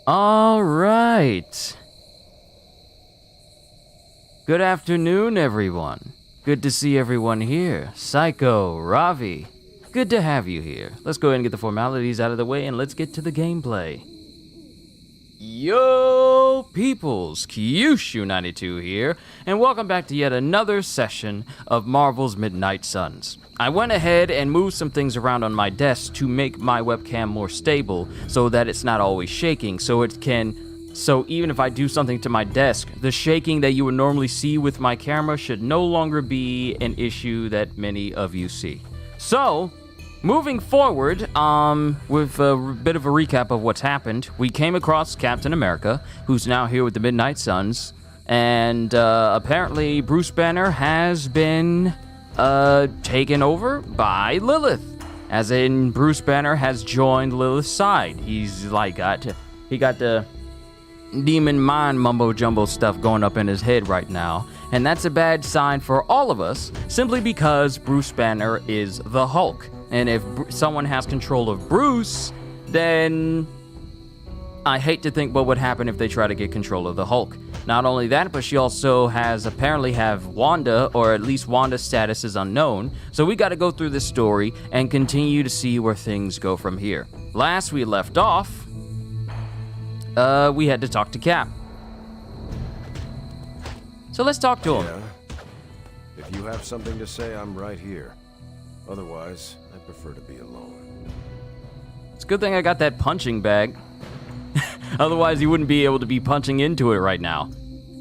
All right. Good afternoon, everyone. Good to see everyone here. Psycho, Ravi, good to have you here. Let's go ahead and get the formalities out of the way and let's get to the gameplay. Yo, peoples, Kyushu92 here, and welcome back to yet another session of Marvel's Midnight Suns. I went ahead and moved some things around on my desk to make my webcam more stable so that it's not always shaking, so even if I do something to my desk, the shaking that you would normally see with my camera should no longer be an issue that many of you see. So, moving forward, with a bit of a recap of what's happened, we came across Captain America, who's now here with the Midnight Suns, and apparently Bruce Banner has been taken over by Lilith. As in, Bruce Banner has joined Lilith's side. He's like he got the demon mind mumbo jumbo stuff going up in his head right now, and that's a bad sign for all of us, simply because Bruce Banner is the Hulk. And if someone has control of Bruce, then I hate to think what would happen if they try to get control of the Hulk. Not only that, but she also apparently have Wanda, or at least Wanda's status is unknown. So we got to go through this story and continue to see where things go from here. Last we left off, we had to talk to Cap. So let's talk to him. Yeah. If you have something to say, I'm right here. Otherwise, I prefer to be alone. It's a good thing I got that punching bag. Otherwise, you wouldn't be able to be punching into it right now.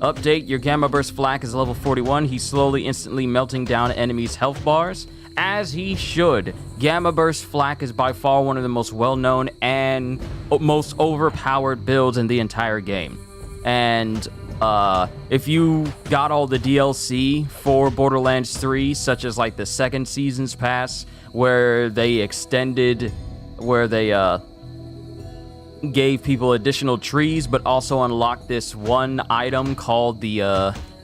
Update, your Gamma Burst Flak is level 41. He's slowly, instantly melting down enemies' health bars. As he should. Gamma Burst Flak is by far one of the most well-known and most overpowered builds in the entire game. And if you got all the DLC for Borderlands 3, such as like the second season's pass, where they gave people additional trees, but also unlocked this one item called the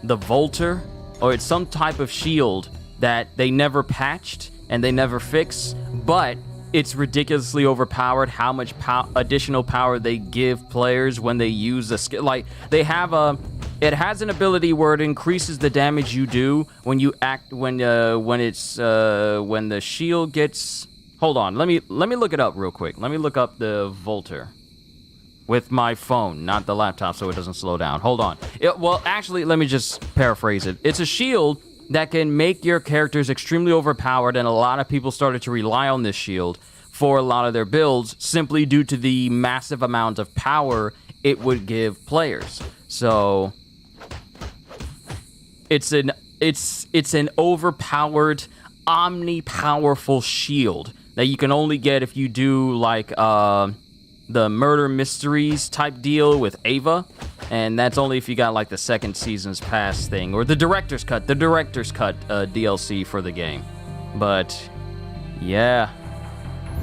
Volter, or it's some type of shield that they never patched and they never fix, but it's ridiculously overpowered how much additional power they give players when they use the skill. Like, it has an ability where it increases the damage you do when the shield gets. Hold on, let me look it up real quick. Let me look up the Volter with my phone, not the laptop, so it doesn't slow down. Hold on. Well, actually, let me just paraphrase it. It's a shield that can make your characters extremely overpowered, and a lot of people started to rely on this shield for a lot of their builds simply due to the massive amount of power it would give players. So it's an overpowered, omni-powerful shield that you can only get if you do like the Murder Mysteries type deal with Ava, and that's only if you got like the second season's pass thing, or the director's cut DLC for the game. But yeah,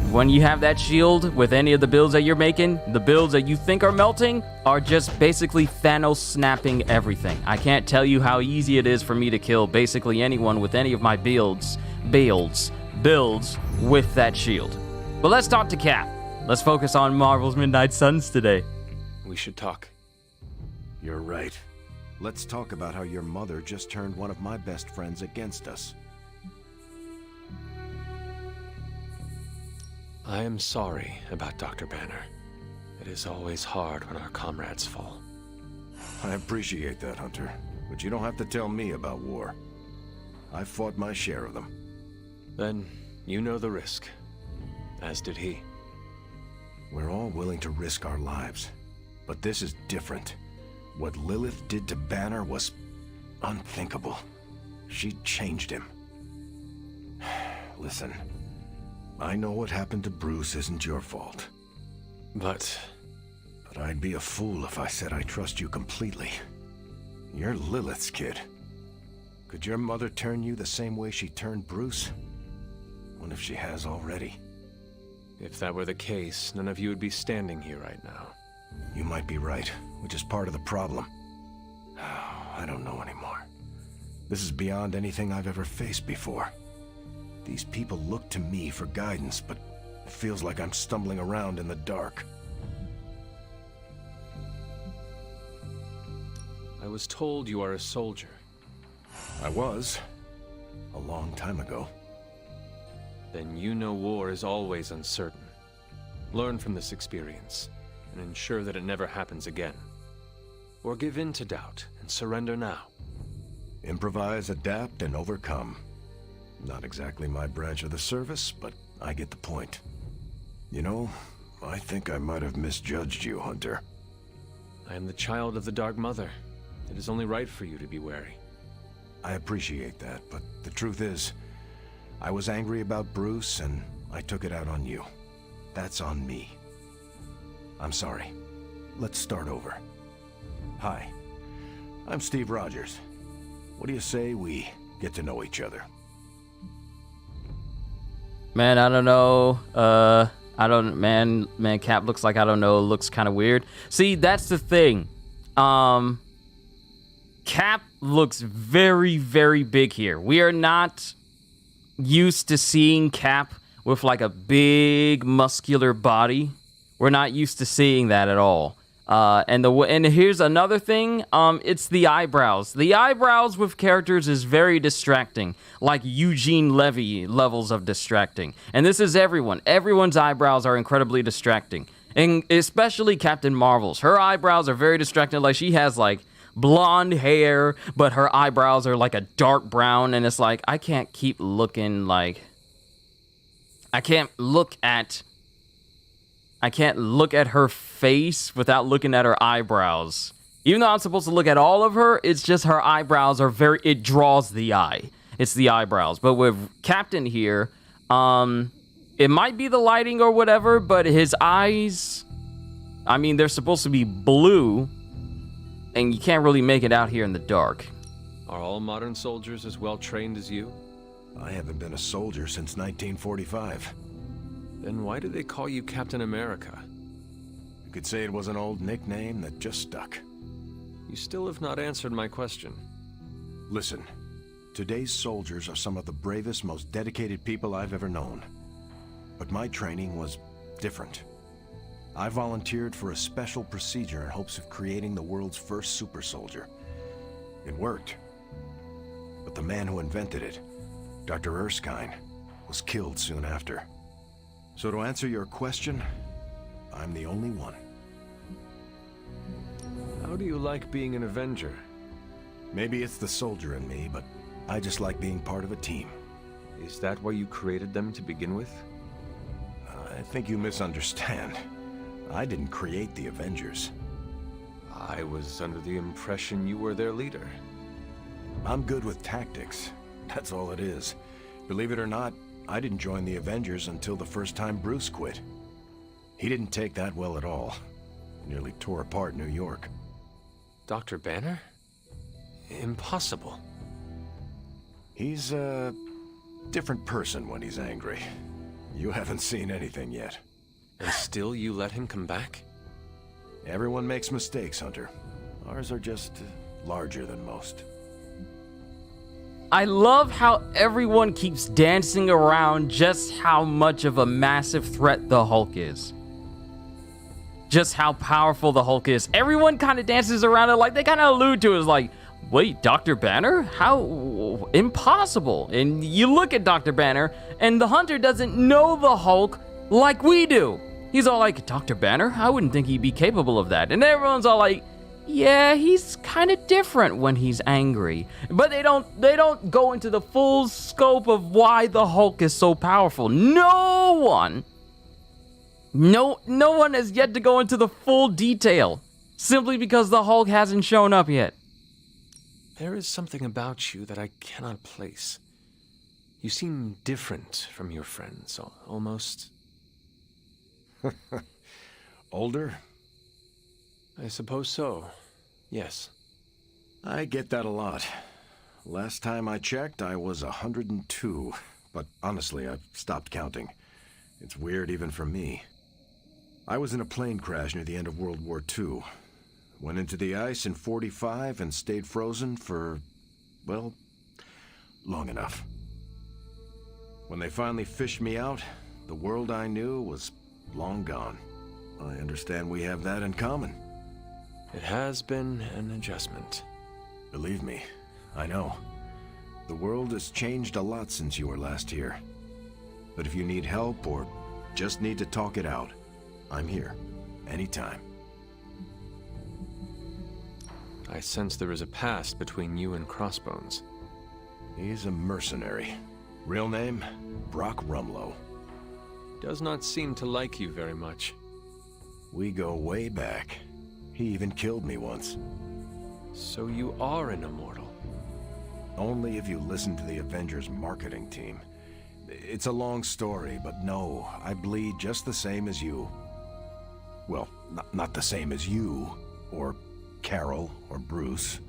when you have that shield with any of the builds that you're making, the builds that you think are melting are just basically Thanos snapping everything. I can't tell you how easy it is for me to kill basically anyone with any of my builds with that shield. But let's talk to Cap. Let's focus on Marvel's Midnight Suns today. We should talk. You're right. Let's talk about how your mother just turned one of my best friends against us. I am sorry about Dr. Banner. It is always hard when our comrades fall. I appreciate that, Hunter, but you don't have to tell me about war. I've fought my share of them. Then you know the risk, as did he. We're all willing to risk our lives, but this is different. What Lilith did to Banner was unthinkable. She changed him. Listen, I know what happened to Bruce isn't your fault. But I'd be a fool if I said I trust you completely. You're Lilith's kid. Could your mother turn you the same way she turned Bruce? What if she has already? if that were the case, none of you would be standing here right now. You might be right, which is part of the problem. I don't know anymore. This is beyond anything I've ever faced before. These people look to me for guidance, but it feels like I'm stumbling around in the dark. I was told you are a soldier. I was. A long time ago. Then you know war is always uncertain. Learn from this experience, and ensure that it never happens again. Or give in to doubt and surrender now. Improvise, adapt, and overcome. Not exactly my branch of the service, but I get the point. You know, I think I might have misjudged you, Hunter. I am the child of the Dark Mother. It is only right for you to be wary. I appreciate that, but the truth is, I was angry about Bruce, and I took it out on you. That's on me. I'm sorry. Let's start over. Hi, I'm Steve Rogers. What do you say we get to know each other? Man, I don't know. Man, Cap looks like, I don't know, looks kind of weird. See, that's the thing. Cap looks very, very big here. We are not used to seeing Cap with like a big muscular body. We're not used to seeing that at all. And here's another thing. It's the eyebrows. The eyebrows with characters is very distracting, like Eugene Levy levels of distracting. And this is everyone. Everyone's eyebrows are incredibly distracting, and especially Captain Marvel's. Her eyebrows are very distracting. Like, she has like blonde hair, but her eyebrows are like a dark brown, and it's like, I can't keep looking like... I can't look at her face without looking at her eyebrows. Even though I'm supposed to look at all of her, it's just her eyebrows are it draws the eye. It's the eyebrows. But with Captain here, it might be the lighting or whatever, but his eyes, I mean, they're supposed to be blue, and you can't really make it out here in the dark. Are all modern soldiers as well trained as you? I haven't been a soldier since 1945. Then why do they call you Captain America? You could say it was an old nickname that just stuck. You still have not answered my question. Listen, today's soldiers are some of the bravest, most dedicated people I've ever known. But my training was different. I volunteered for a special procedure in hopes of creating the world's first super soldier. It worked. But the man who invented it, Dr. Erskine, was killed soon after. So to answer your question, I'm the only one. How do you like being an Avenger? Maybe it's the soldier in me, but I just like being part of a team. Is that why you created them to begin with? I think you misunderstand. I didn't create the Avengers. I was under the impression you were their leader. I'm good with tactics. That's all it is. Believe it or not, I didn't join the Avengers until the first time Bruce quit. He didn't take that well at all. Nearly tore apart New York. Dr. Banner? Impossible. He's a different person when he's angry. You haven't seen anything yet. And still you let him come back? Everyone makes mistakes, Hunter. Ours are just larger than most. I love how everyone keeps dancing around just how much of a massive threat the Hulk is. Just how powerful the Hulk is. Everyone kind of dances around it, like they kind of allude to it, like, wait, Dr. Banner? How? Impossible. And you look at Dr. Banner, and the Hunter doesn't know the Hulk like we do. He's all like, Dr. Banner? I wouldn't think he'd be capable of that. And everyone's all like, yeah, he's kind of different when he's angry. But they don't go into the full scope of why the Hulk is so powerful. No one has yet to go into the full detail, simply because the Hulk hasn't shown up yet. There is something about you that I cannot place. You seem different from your friends, almost... Older? I suppose so. Yes. I get that a lot. Last time I checked, I was 102. But honestly, I've stopped counting. It's weird even for me. I was in a plane crash near the end of World War II. Went into the ice in '45 and stayed frozen for, well, long enough. When they finally fished me out, the world I knew was long gone. I understand we have that in common. It has been an adjustment. Believe me, I know. The world has changed a lot since you were last here. But if you need help or just need to talk it out, I'm here. Anytime. I sense there is a past between you and Crossbones. He's a mercenary. Real name, Brock Rumlow. Does not seem to like you very much. We go way back. He even killed me once. So you are an immortal. Only if you listen to the Avengers marketing team. It's a long story, but no, I bleed just the same as you. Well, not the same as you, or Carol, or Bruce.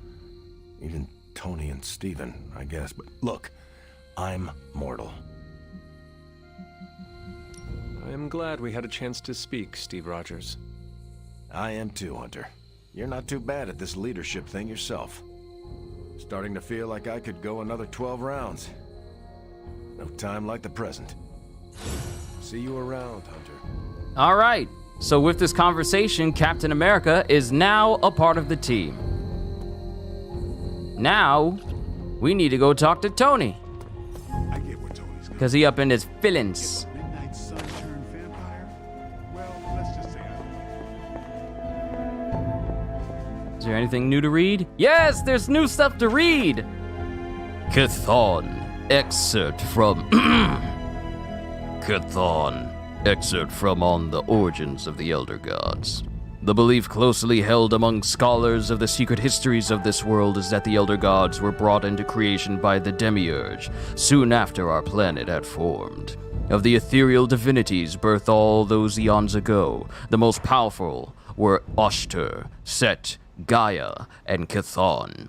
Even Tony and Steven, I guess. But look, I'm mortal. I am glad we had a chance to speak, Steve Rogers. I am too, Hunter. You're not too bad at this leadership thing yourself. Starting to feel like I could go another 12 rounds. No time like the present. See you around, Hunter. All right. So with this conversation, Captain America is now a part of the team. Now, we need to go talk to Tony. I get where Tony's going. Because he up in his feelings. Midnight Sun turned vampire? Well, let's just say Is there anything new to read? Yes, there's new stuff to read. Chthon. Excerpt from... Chthon. Excerpt from On the Origins of the Elder Gods. The belief closely held among scholars of the secret histories of this world is that the Elder Gods were brought into creation by the Demiurge, soon after our planet had formed. Of the ethereal divinities birthed all those eons ago, the most powerful were Oshter, Set, Gaia, and Chthon.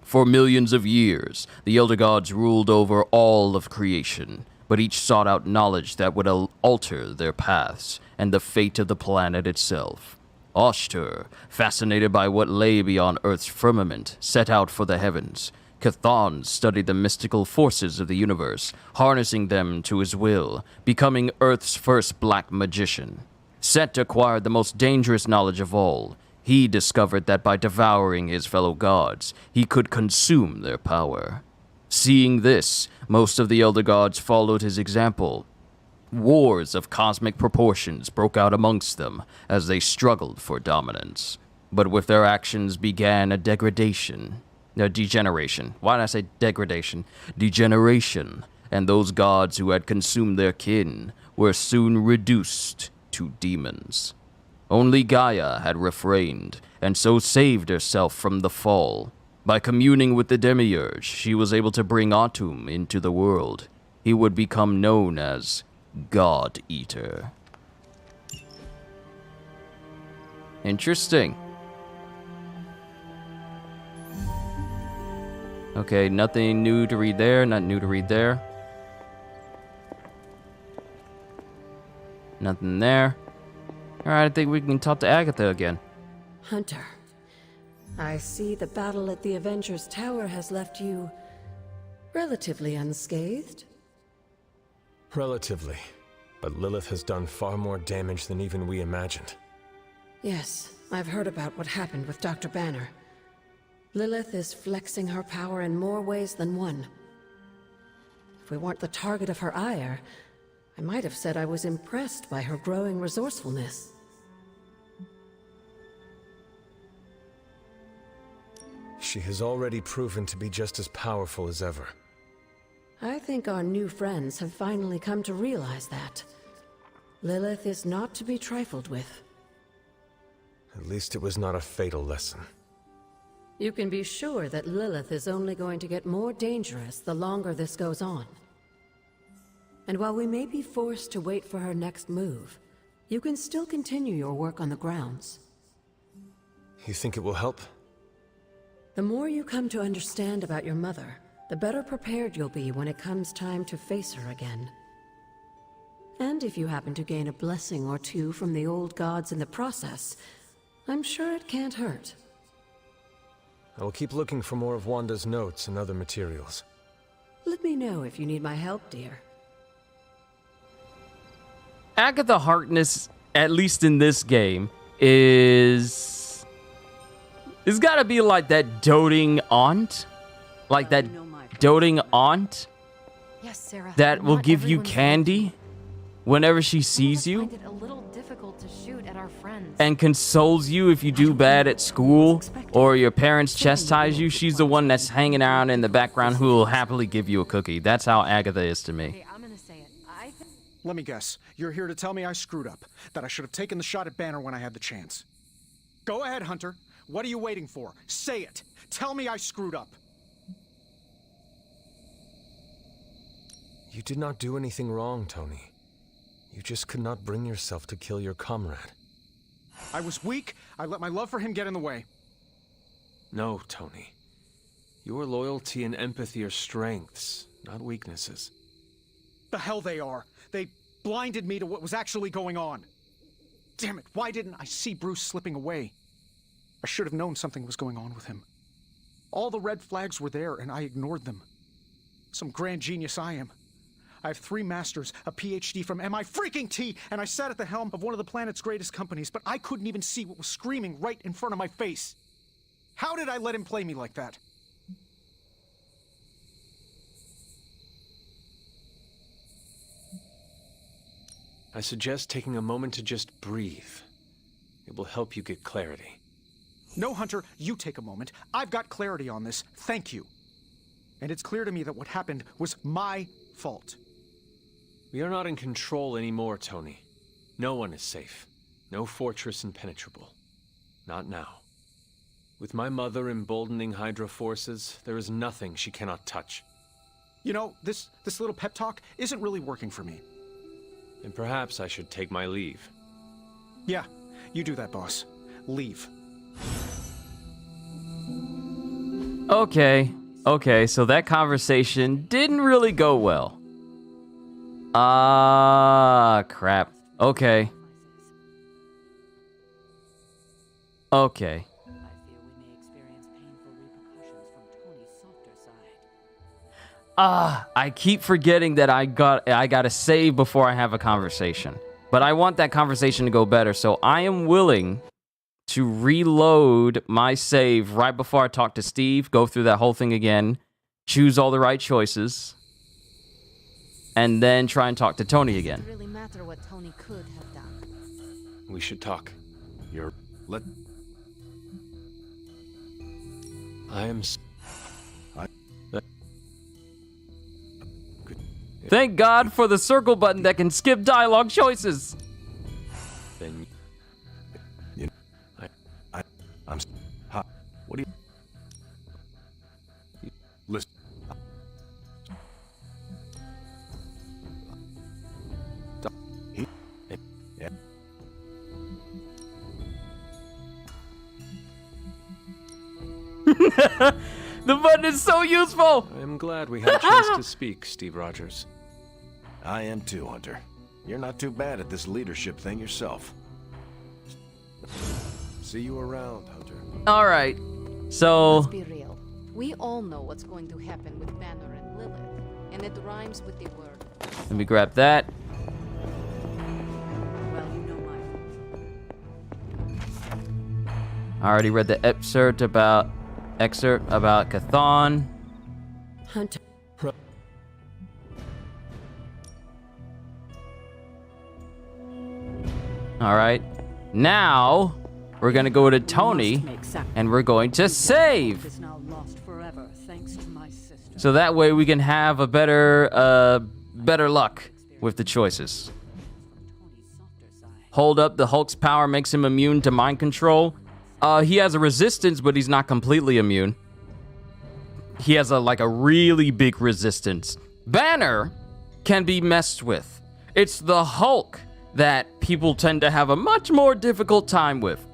For millions of years, the Elder Gods ruled over all of creation, but each sought out knowledge that would alter their paths and the fate of the planet itself. Oshter, fascinated by what lay beyond Earth's firmament, set out for the heavens. Chthon studied the mystical forces of the universe, harnessing them to his will, becoming Earth's first black magician. Set acquired the most dangerous knowledge of all. He discovered that by devouring his fellow gods, he could consume their power. Seeing this, most of the Elder Gods followed his example. Wars of cosmic proportions broke out amongst them as they struggled for dominance. But with their actions began a degeneration. Why did I say degradation? Degeneration, and those gods who had consumed their kin were soon reduced to demons. Only Gaia had refrained, and so saved herself from the fall. By communing with the Demiurge, she was able to bring Atum into the world. He would become known as God Eater. Interesting. Okay, nothing new to read there, not new to read there. Nothing there. Alright, I think we can talk to Agatha again. Hunter, I see the battle at the Avengers Tower has left you relatively unscathed. Relatively. But Lilith has done far more damage than even we imagined. Yes, I've heard about what happened with Dr. Banner. Lilith is flexing her power in more ways than one. If we weren't the target of her ire, I might have said I was impressed by her growing resourcefulness. She has already proven to be just as powerful as ever. I think our new friends have finally come to realize that. Lilith is not to be trifled with. At least it was not a fatal lesson. You can be sure that Lilith is only going to get more dangerous the longer this goes on. And while we may be forced to wait for her next move, you can still continue your work on the grounds. You think it will help? The more you come to understand about your mother, the better prepared you'll be when it comes time to face her again. And if you happen to gain a blessing or two from the old gods in the process, I'm sure it can't hurt. I will keep looking for more of Wanda's notes and other materials. Let me know if you need my help, dear. Agatha Harkness, at least in this game, is It's gotta be like that doting aunt. Like that doting aunt Yes, Sarah. that will Not give you everyone's candy whenever she sees I you find it a little difficult to shoot at our friends. and consoles you if you do bad at school or your parents chastise you. She's the one that's hanging around in the background who will happily give you a cookie. That's how Agatha is to me. Okay, I'm gonna say it. Let me guess. You're here to tell me I screwed up. That I should have taken the shot at Banner when I had the chance. Go ahead, Hunter. What are you waiting for? Say it. Tell me I screwed up. You did not do anything wrong, Tony. You just could not bring yourself to kill your comrade. I was weak. I let my love for him get in the way. No, Tony. Your loyalty and empathy are strengths, not weaknesses. The hell they are. They blinded me to what was actually going on. Damn it, why didn't I see Bruce slipping away? I should have known something was going on with him. All the red flags were there, and I ignored them. Some grand genius I am. I have 3 masters, a PhD from MI-T, and I sat at the helm of one of the planet's greatest companies, but I couldn't even see what was screaming right in front of my face. How did I let him play me like that? I suggest taking a moment to just breathe. It will help you get clarity. No, Hunter, you take a moment. I've got clarity on this. Thank you. And it's clear to me that what happened was my fault. We are not in control anymore, Tony. No one is safe. No fortress impenetrable. Not now. With my mother emboldening Hydra forces, there is nothing she cannot touch. You know, this little pep talk isn't really working for me. And perhaps I should take my leave. Yeah, you do that, boss. Leave. Okay, so that conversation didn't really go well. Ah, crap. Okay. I fear we may experience painful repercussions from Tony's softer side. I keep forgetting that I gotta save before I have a conversation. But I want that conversation to go better, so I am willing to reload my save right before I talk to Steve, go through that whole thing again, choose all the right choices, and then try and talk to Tony again. It doesn't really matter what Tony could have done. We should talk. Let... I am... Thank God for the circle button that can skip dialogue choices. Then... I'm... Ha... What do you... Listen... Yeah. The button is so useful. I am glad we had a chance to speak, Steve Rogers. I am too, Hunter. You're not too bad at this leadership thing yourself. See you around, Hunter. All right. So, Let's be real. We all know what's going to happen with Banner and Lilith, and it rhymes with the word. let me grab that. Well, you know my... I already read the excerpt about Chthon. Hunter... All right. Now, we're going to go to Tony, and we're going to save. is now lost forever, thanks to my sister. So that way we can have a better luck with the choices. Tony's softer side. Hold up, the Hulk's power makes him immune to mind control. He has a resistance, but he's not completely immune. He has a really big resistance. Banner can be messed with. It's the Hulk that people tend to have a much more difficult time with.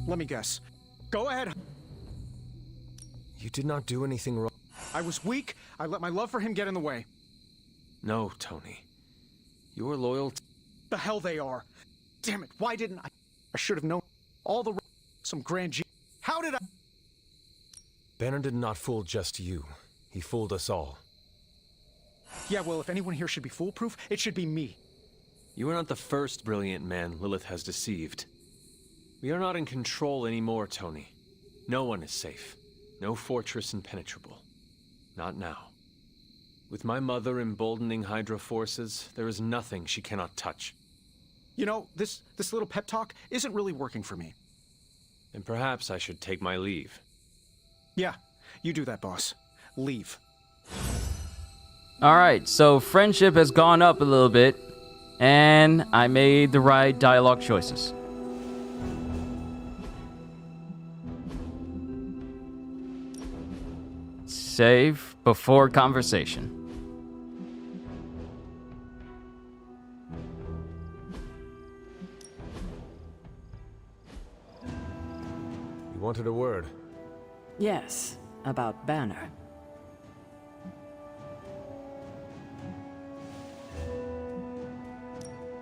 Let me guess. Go ahead. You did not do anything wrong. I was weak. I let my love for him get in the way. No, Tony. Your loyalty... The hell they are. Damn it, why didn't I should have known all the... some grand How did I... Banner did not fool just you. He fooled us all. Yeah, well, if anyone here should be foolproof, it should be me. You are not the first brilliant man Lilith has deceived. We are not in control anymore, Tony. No one is safe. No fortress impenetrable. Not now. With my mother emboldening Hydra forces, there is nothing she cannot touch. You know, this little pep talk isn't really working for me. And perhaps I should take my leave. Yeah, you do that, boss. Leave. All right, so friendship has gone up a little bit, and I made the right dialogue choices. Save before conversation. You wanted a word. Yes, about Banner.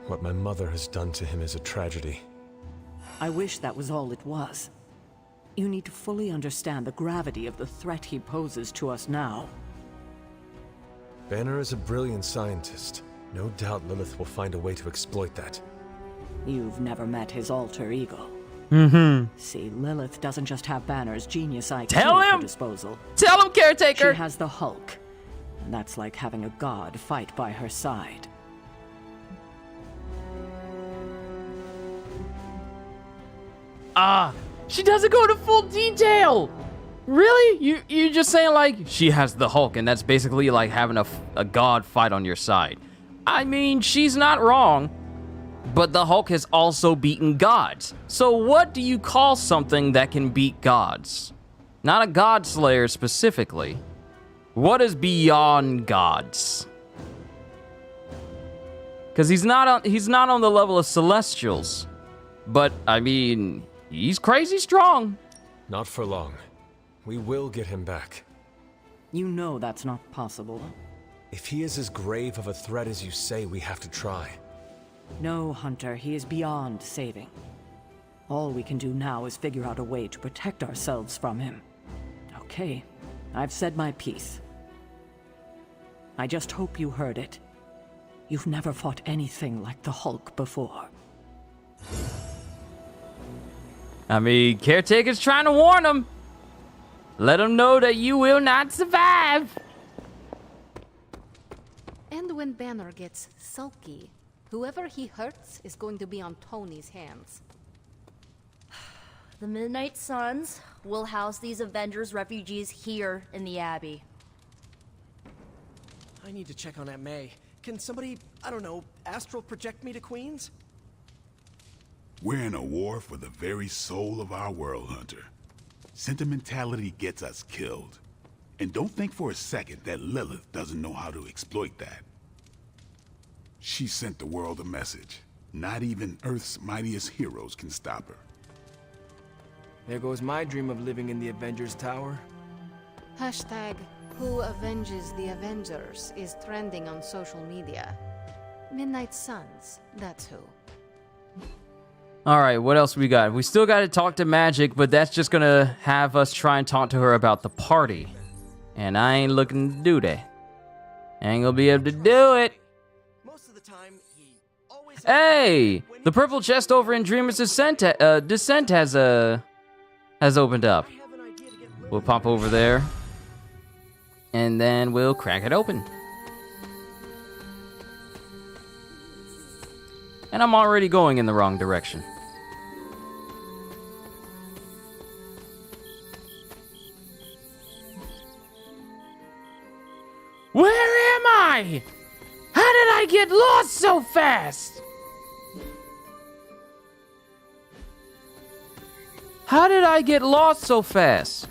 What my mother has done to him is a tragedy. I wish that was all it was. You need to fully understand the gravity of the threat he poses to us now. Banner is a brilliant scientist. No doubt Lilith will find a way to exploit that. You've never met his alter ego. See, Lilith doesn't just have Banner's genius IQ Tell at her him! disposal. Tell him, caretaker! She has the Hulk. And that's like having a god fight by her side. She doesn't go into full detail. Really? You just saying like she has the Hulk, and that's basically like having a god fight on your side. I mean, she's not wrong, but the Hulk has also beaten gods. So what do you call something that can beat gods? Not a god slayer specifically. What is beyond gods? Because he's not on the level of Celestials, but I mean, he's crazy strong. Not for long. We will get him back. You know that's not possible. If he is as grave of a threat as you say, we have to try. No, Hunter, he is beyond saving. All we can do now is figure out a way to protect ourselves from him. Okay, I've said my piece. I just hope you heard it. You've never fought anything like the Hulk before. I mean, Caretaker's trying to warn him. Let him know that you will not survive. And when Banner gets sulky, whoever he hurts is going to be on Tony's hands. The Midnight Suns will house these Avengers refugees here in the Abbey. I need to check on Aunt May. Can somebody, I don't know, astral project me to Queens? We're in a war for the very soul of our world, Hunter. Sentimentality gets us killed. And don't think for a second that Lilith doesn't know how to exploit that. She sent the world a message. Not even Earth's mightiest heroes can stop her. There goes my dream of living in the Avengers Tower. Hashtag Who Avenges the Avengers is trending on social media. Midnight Suns, that's who. All right, what else we got? We still got to talk to Magic, but that's just going to have us try and talk to her about the party. And I ain't looking to do that. I ain't going to be able to do it. Most of the time, he always... Hey, the purple chest over in Dreamer's Descent has opened up. We'll pop over there. And then we'll crack it open. And I'm already going in the wrong direction. Where am I? How did I get lost so fast? How did I get lost so fast?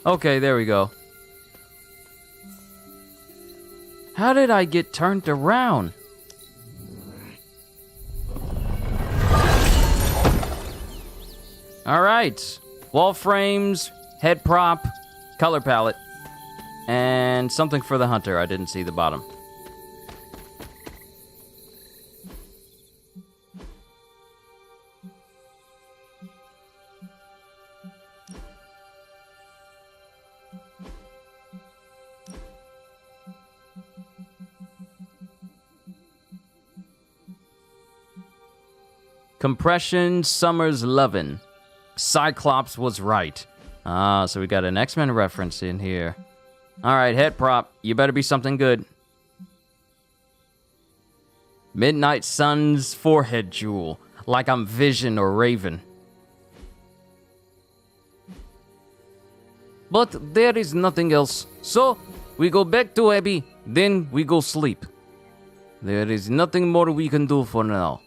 Okay, there we go. How did I get turned around? All right. Wall frames, head prop, color palette, and something for the hunter. I didn't see the bottom. Compression Summer's Lovin'. Cyclops was right. Ah, so we got an X-Men reference in here. Alright, head prop. You better be something good. Midnight Sun's forehead jewel. Like I'm Vision or Raven. But there is nothing else. So, we go back to Abby, then we go sleep. There is nothing more we can do for now.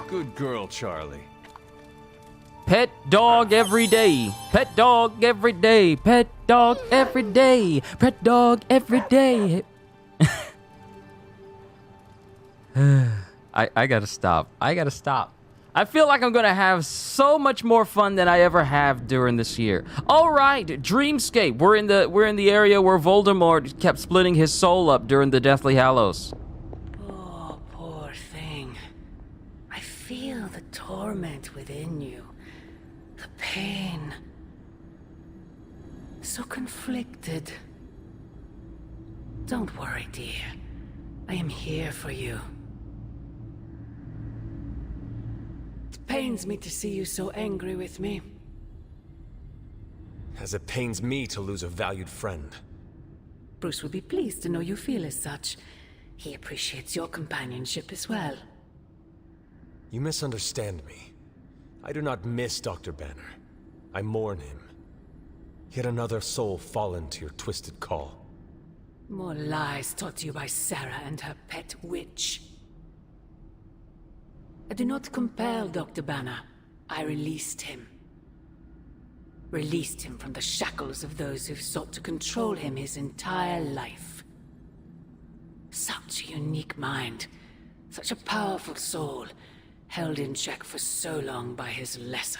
Good girl, Charlie. Pet dog every day. Pet dog every day. Pet dog every day. Pet dog every day. I gotta stop. I feel like I'm gonna have so much more fun than I ever have during this year. All right, Dreamscape. We're in the area where Voldemort kept splitting his soul up during the Deathly Hallows. Oh, poor thing. I feel the torment within you. The pain. So conflicted. Don't worry, dear. I am here for you. It pains me to see you so angry with me. As it pains me to lose a valued friend. Bruce would be pleased to know you feel as such. He appreciates your companionship as well. You misunderstand me. I do not miss Dr. Banner. I mourn him. Yet another soul fallen to your twisted call. More lies taught to you by Sarah and her pet witch. I do not compel Dr. Banner. I released him. Released him from the shackles of those who've sought to control him his entire life. Such a unique mind. Such a powerful soul. Held in check for so long by his lesser.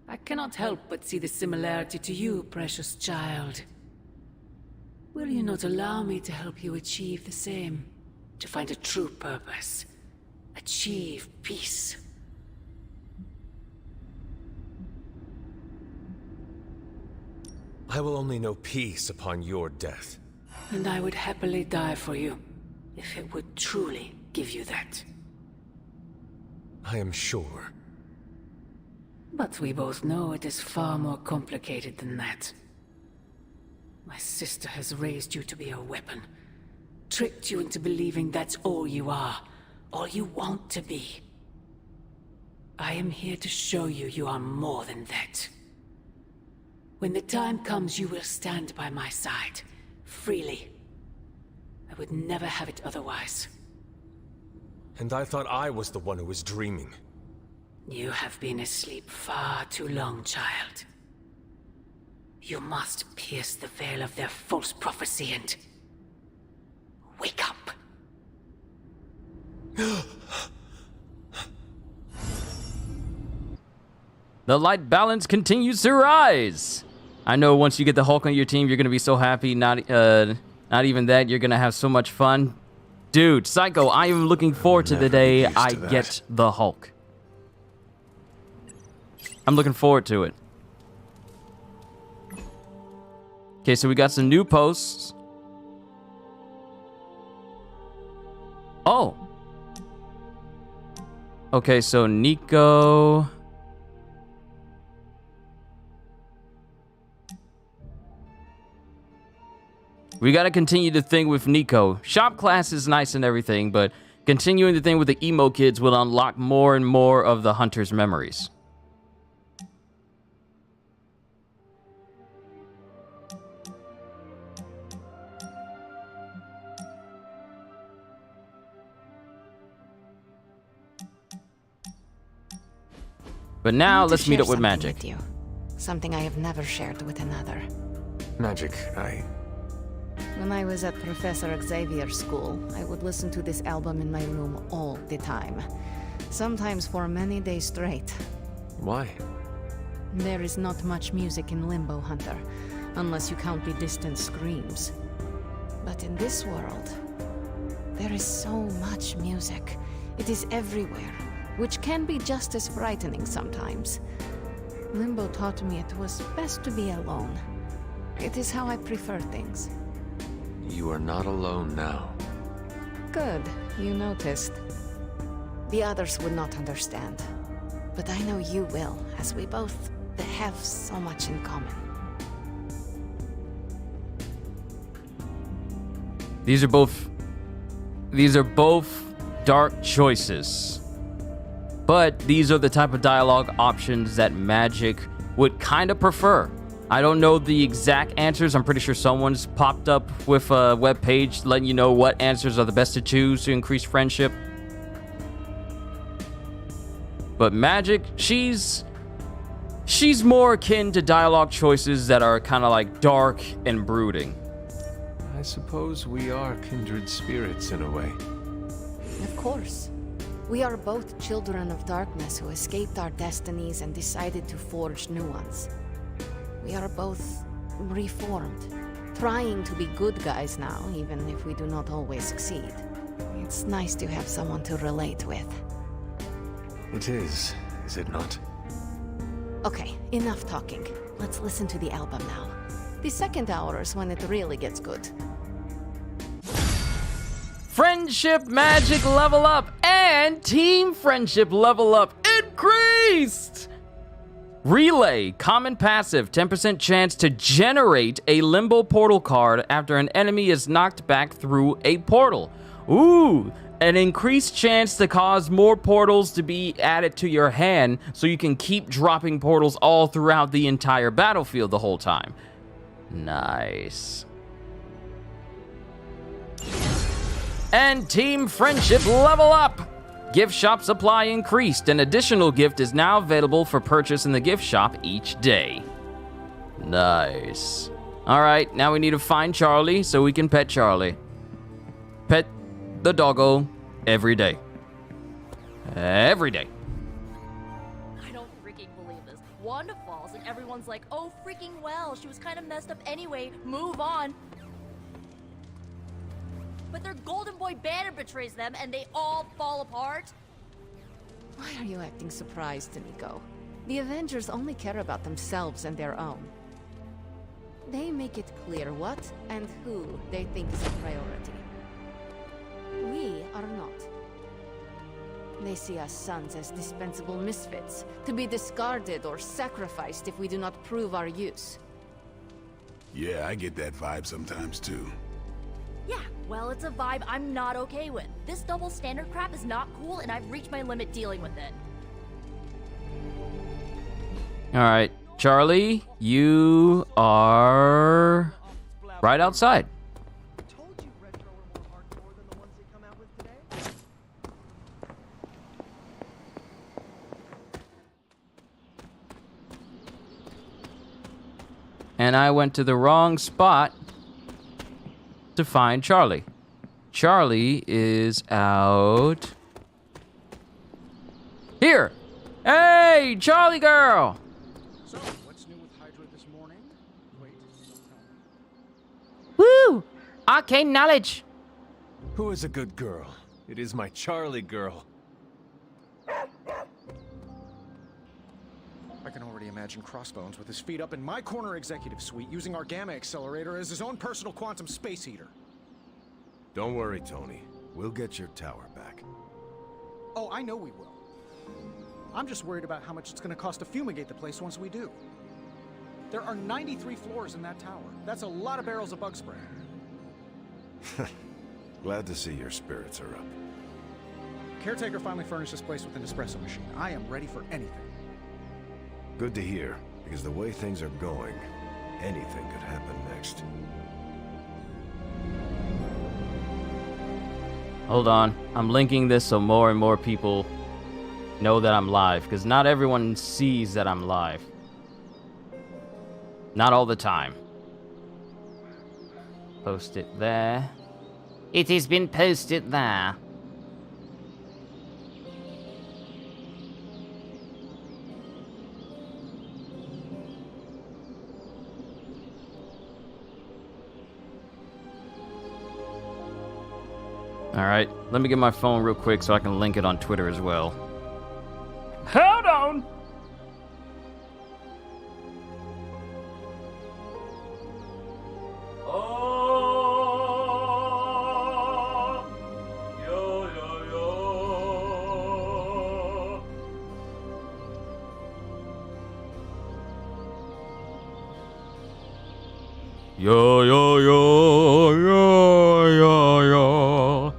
I cannot help but see the similarity to you, precious child. Will you not allow me to help you achieve the same? To find a true purpose. Achieve peace. I will only know peace upon your death. And I would happily die for you, if it would truly give you that. I am sure. But we both know it is far more complicated than that. My sister has raised you to be a weapon. Tricked you into believing that's all you are. All you want to be. I am here to show you you are more than that. When the time comes, you will stand by my side. Freely. I would never have it otherwise. And I thought I was the one who was dreaming. You have been asleep far too long, child. You must pierce the veil of their false prophecy and... wake up. The light balance continues to rise. I know once you get the Hulk on your team, you're gonna be so happy. Not even that, you're gonna have so much fun. Dude, Psycho, I am looking forward to the day I get the Hulk. I'm looking forward to it. Okay, so we got some new posts. Oh. Okay, so Nico... We gotta continue the thing with Nico. Shop class is nice and everything, but continuing the thing with the emo kids will unlock more and more of the hunter's memories. But now let's meet up with Magic. With you. Something I have never shared with another. Magic, When I was at Professor Xavier's school, I would listen to this album in my room all the time. Sometimes for many days straight. Why? There is not much music in Limbo, Hunter, unless you count the distant screams. But in this world, There is so much music. It is everywhere, which can be just as frightening sometimes. Limbo taught me it was best to be alone. It is how I prefer things. You are not alone now. Good, you noticed. The others would not understand. But I know you will, as we both have so much in common. These are both dark choices. But these are the type of dialogue options that Magic would kind of prefer. I don't know the exact answers. I'm pretty sure someone's popped up with a web page letting you know what answers are the best to choose to increase friendship. But Magic, she's more akin to dialogue choices that are kind of like dark and brooding. I suppose we are kindred spirits in a way. Of course. We are both children of darkness who escaped our destinies and decided to forge new ones. We are both reformed, trying to be good guys now, even if we do not always succeed. It's nice to have someone to relate with. It is it not? Okay, enough talking. Let's listen to the album now. The second hour is when it really gets good. Friendship magic level up and team friendship level up increased! Relay, common passive, 10% chance to generate a limbo portal card after an enemy is knocked back through a portal. Ooh, an increased chance to cause more portals to be added to your hand so you can keep dropping portals all throughout the entire battlefield the whole time. Nice. And team friendship level up! Gift shop supply increased. An additional gift is now available for purchase in the gift shop each day. Nice. Alright, now we need to find Charlie so we can pet Charlie. Pet the doggo every day. Every day. I don't freaking believe this. Wanda falls and everyone's like, oh freaking well, she was kind of messed up anyway, move on. But their golden boy banner betrays them and they all fall apart? Why are you acting surprised, Nico? The Avengers only care about themselves and their own. They make it clear what and who they think is a priority. We are not. They see us SUNS as dispensable misfits, to be discarded or sacrificed if we do not prove our use. Yeah, I get that vibe sometimes too. Yeah, well, it's a vibe I'm not okay with. This double standard crap is not cool, and I've reached my limit dealing with it. Alright, Charlie, you are right outside. And I went to the wrong spot to find Charlie. Charlie is out here. Hey, Charlie girl. So, what's new with Hydra this morning? Wait, Woo! Arcane knowledge. Who is a good girl? It is my Charlie girl. I can already imagine Crossbones with his feet up in my corner executive suite using our Gamma Accelerator as his own personal quantum space heater. Don't worry, Tony. We'll get your tower back. Oh, I know we will. I'm just worried about how much it's going to cost to fumigate the place once we do. There are 93 floors in that tower. That's a lot of barrels of bug spray. Glad to see your spirits are up. Caretaker finally furnished this place with an espresso machine. I am ready for anything. Good to hear, because the way things are going, anything could happen next. Hold on. I'm linking this so more and more people know that I'm live, because not everyone sees that I'm live. Not all the time. Post it there. It has been posted there. Alright, let me get my phone real quick so I can link it on Twitter as well. Hold on! Yo, yo, yo, yo, yo, yo.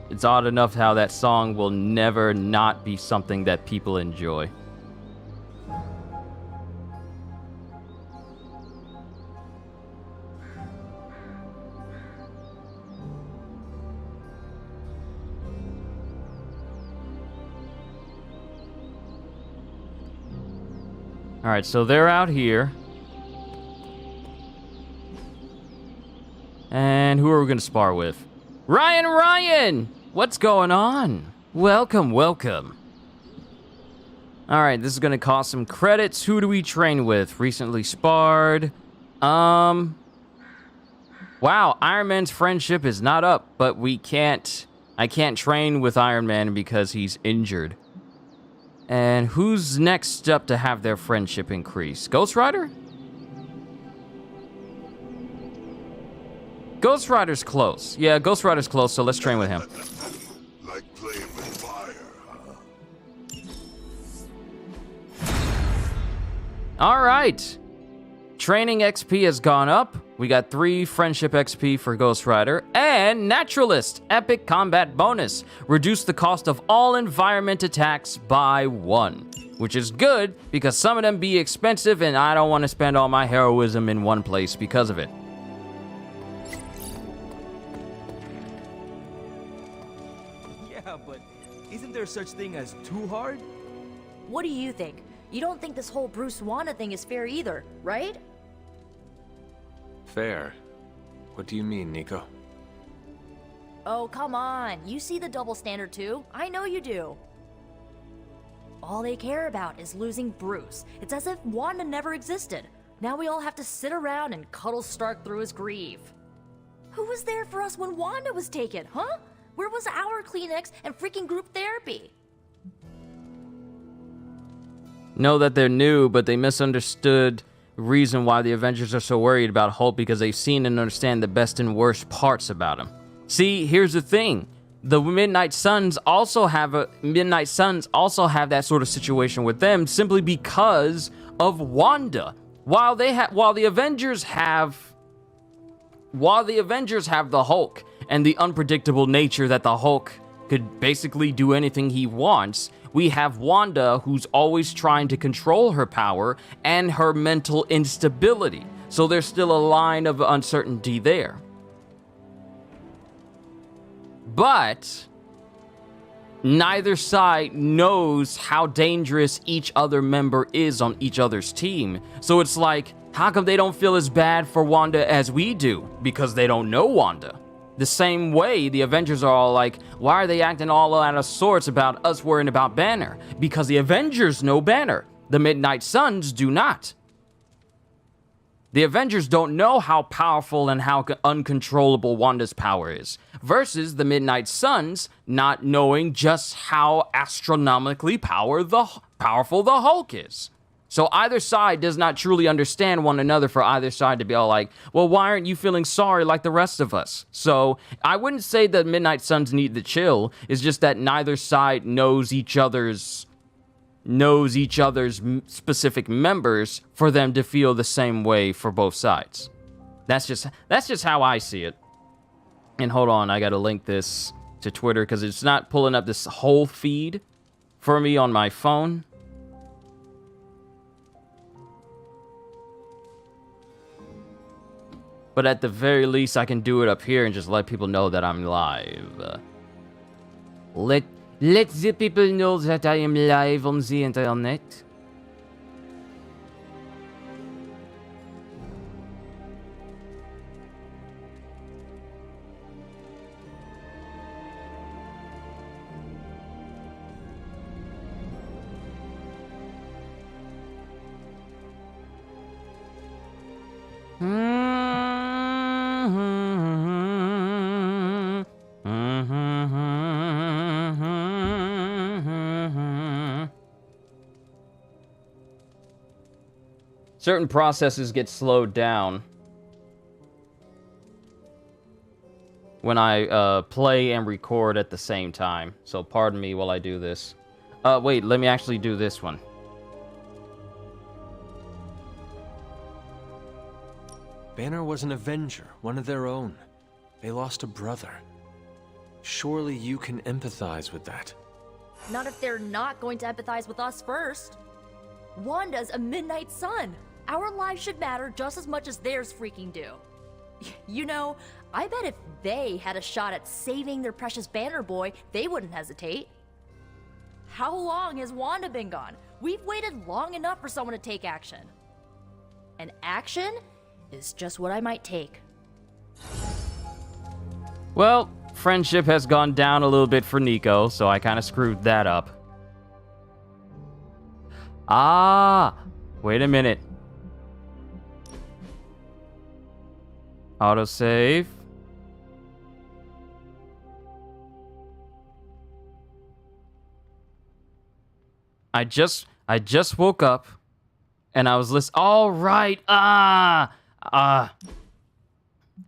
It's odd enough how that song will never not be something that people enjoy. Alright, so they're out here. And who are we gonna spar with? Ryan! What's going on? Welcome. Alright, this is gonna cost some credits. Who do we train with? Recently sparred. Wow, Iron Man's friendship is not up, but I can't train with Iron Man because he's injured. And who's next up to have their friendship increase? Ghost Rider? Ghost Rider's close. Yeah, Ghost Rider's close, so let's train with him. Like playing with fire, huh? Alright. Training XP has gone up. We got 3 friendship XP for Ghost Rider. And Naturalist, epic combat bonus. Reduce the cost of all environment attacks by 1. Which is good, because some of them be expensive, and I don't want to spend all my heroism in one place because of it. Yeah, but isn't there such thing as too hard? What do you think? You don't think this whole Bruce Wanda thing is fair either, right? Fair? What do you mean, Nico? Oh, come on. You see the double standard too. I know you do. All they care about is losing Bruce. It's as if Wanda never existed. Now we all have to sit around and cuddle Stark through his grief. Who was there for us when Wanda was taken, huh? Where was our Kleenex and freaking group therapy? Know that they're new, but they misunderstood reason why the Avengers are so worried about Hulk, because they've seen and understand the best and worst parts about him. See, here's the thing. The Midnight Suns also have that sort of situation with them simply because of Wanda. While the Avengers have the Hulk and the unpredictable nature that the Hulk could basically do anything he wants, we have Wanda, who's always trying to control her power and her mental instability. So there's still a line of uncertainty there. But neither side knows how dangerous each other member is on each other's team. So it's like, how come they don't feel as bad for Wanda as we do? Because they don't know Wanda. The same way the Avengers are all like, why are they acting all out of sorts about us worrying about Banner? Because the Avengers know Banner. The Midnight Suns do not. The Avengers don't know how powerful and how uncontrollable Wanda's power is, versus the Midnight Suns not knowing just how astronomically powerful the Hulk is. So either side does not truly understand one another for either side to be all like, well, why aren't you feeling sorry like the rest of us? So I wouldn't say that Midnight Suns need to chill. It's just that neither side knows each other's specific members for them to feel the same way for both sides. That's just how I see it. And hold on, I gotta link this to Twitter because it's not pulling up this whole feed for me on my phone. But at the very least, I can do it up here and just let people know that I'm live. Let the people know that I am live on the internet. certain processes get slowed down when I play and record at the same time. So pardon me while I do this. Wait, let me actually do this one. Banner was an Avenger, one of their own. They lost a brother. Surely you can empathize with that. Not if they're not going to empathize with us first. Wanda's a Midnight Sun. Our lives should matter just as much as theirs freaking do. You know, I bet if they had a shot at saving their precious Banner Boy, they wouldn't hesitate. How long has Wanda been gone? We've waited long enough for someone to take action. And action is just what I might take. Well, friendship has gone down a little bit for Nico, so I kind of screwed that up. Ah, wait a minute. Autosave. I just woke up and I was listening. All right. Let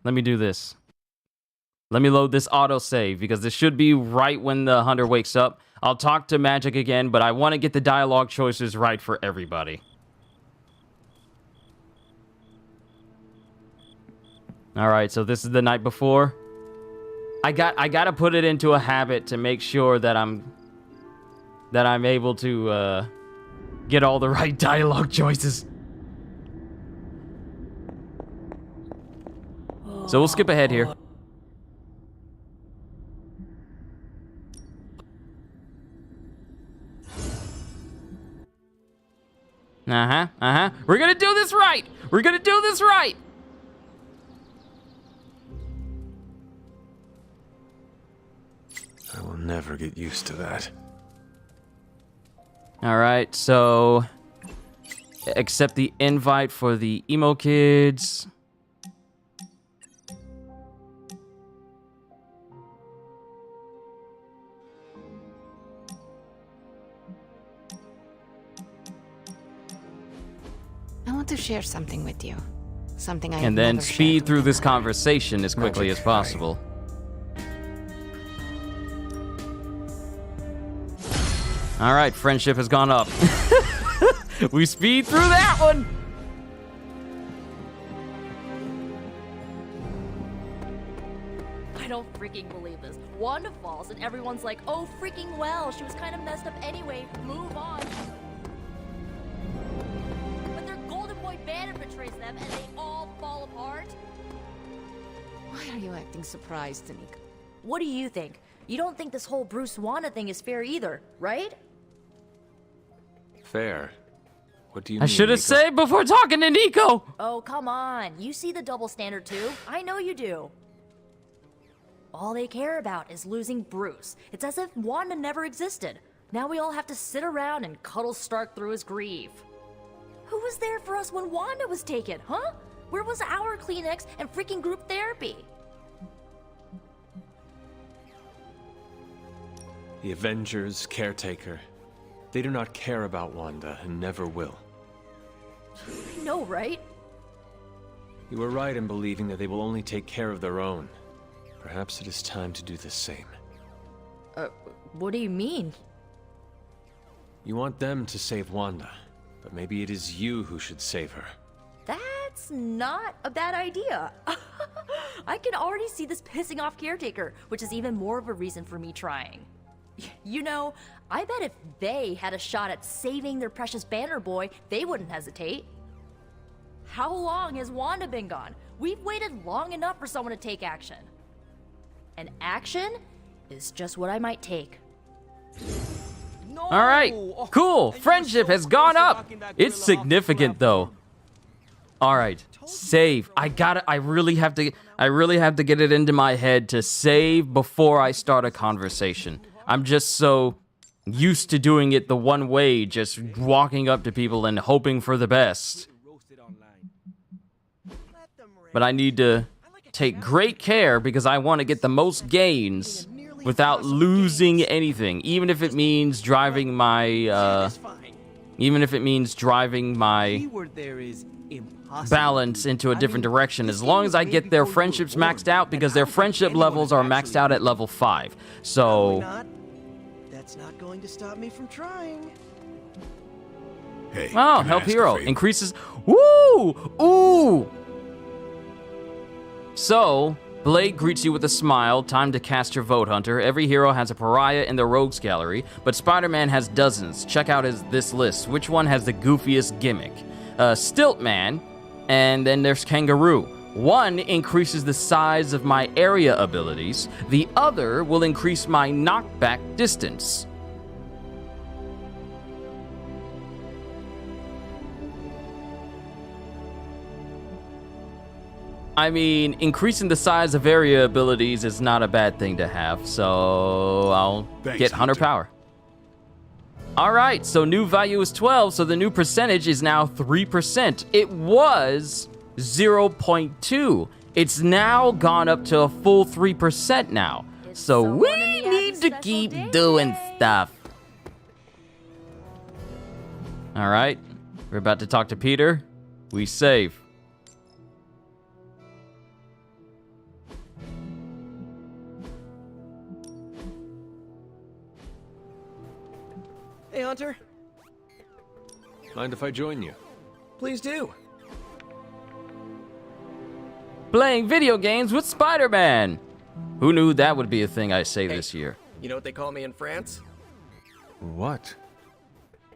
me do this. Let me load this autosave because this should be right when the hunter wakes up. I'll talk to Magic again, but I want to get the dialogue choices right for everybody. All right, so this is the night before. I got to put it into a habit to make sure that I'm able to get all the right dialogue choices. So we'll skip ahead here. We're gonna do this right! We're gonna do this right! I will never get used to that. Alright, so... accept the invite for the emo kids. I want to share something with you. Something I And then speed through this conversation as quickly as possible. Alright, friendship has gone up. We speed through that one! I don't freaking believe this. Wanda falls and everyone's like, oh freaking well, she was kind of messed up anyway, move on. But their golden boy Banner betrays them and they all fall apart. Why are you acting surprised, Tanika? What do you think? You don't think this whole Bruce Wanda thing is fair either, right? Fair? What do you I mean, should have Nico? saved before talking to Nico! Oh, come on. You see the double standard too? I know you do. All they care about is losing Bruce. It's as if Wanda never existed. Now we all have to sit around and cuddle Stark through his grief. Who was there for us when Wanda was taken, huh? Where was our Kleenex and freaking group therapy? The Avengers, Caretaker. They do not care about Wanda and never will. I know, right? You were right in believing that they will only take care of their own. Perhaps it is time to do the same. What do you mean? You want them to save Wanda, but maybe it is you who should save her. That's not a bad idea. I can already see this pissing off Caretaker, which is even more of a reason for me trying. You know, I bet if they had a shot at saving their precious Banner Boy, they wouldn't hesitate. How long has Wanda been gone? We've waited long enough for someone to take action. And action is just what I might take. No! Alright, Oh, cool. and you were Friendship so has close gone to up. knocking that It's gorilla off the significant though. platform. Alright, save. I really have to get it into my head to save before I start a conversation. I'm just so used to doing it the one way, just walking up to people and hoping for the best. But I need to take great care because I want to get the most gains without losing anything, even if it means driving my Even if it means driving my Keyword there is impossible. balance into a different direction, as long as I get their friendships maxed out, because their friendship levels are maxed out at level 5. Probably So, not. That's not going to stop me from trying. Hey, oh, can I help ask a hero favor? increases. Woo! Ooh! So, Blade greets you with a smile. Time to cast your vote, Hunter. Every hero has a pariah in their rogues gallery, but Spider-Man has dozens. Check out this list. Which one has the goofiest gimmick? Stiltman, and then there's Kangaroo. One increases the size of my area abilities. The other will increase my knockback distance. I mean, increasing the size of area abilities is not a bad thing to have, so I'll Thanks, get Hunter Hunter. power. All right, so new value is 12, so the new percentage is now 3%. It was 0.2. It's now gone up to a full 3% now. It's So someone we in the need to special keep day doing today. stuff. All right, we're about to talk to Peter. We save. Hey, Hunter. Mind if I join you? Please do. Playing video games with Spider-Man. Who knew that would be a thing I say this year? You know what they call me in France? What?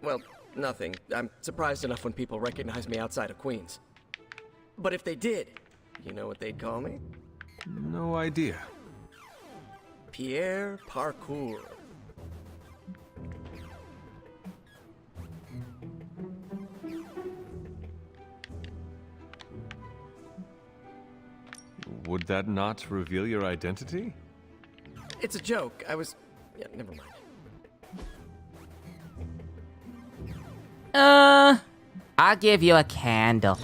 Well, nothing. I'm surprised enough when people recognize me outside of Queens. But if they did, you know what they'd call me? No idea. Pierre Parkour. Would that not reveal your identity? It's a joke. Yeah, never mind. I'll give you a candle.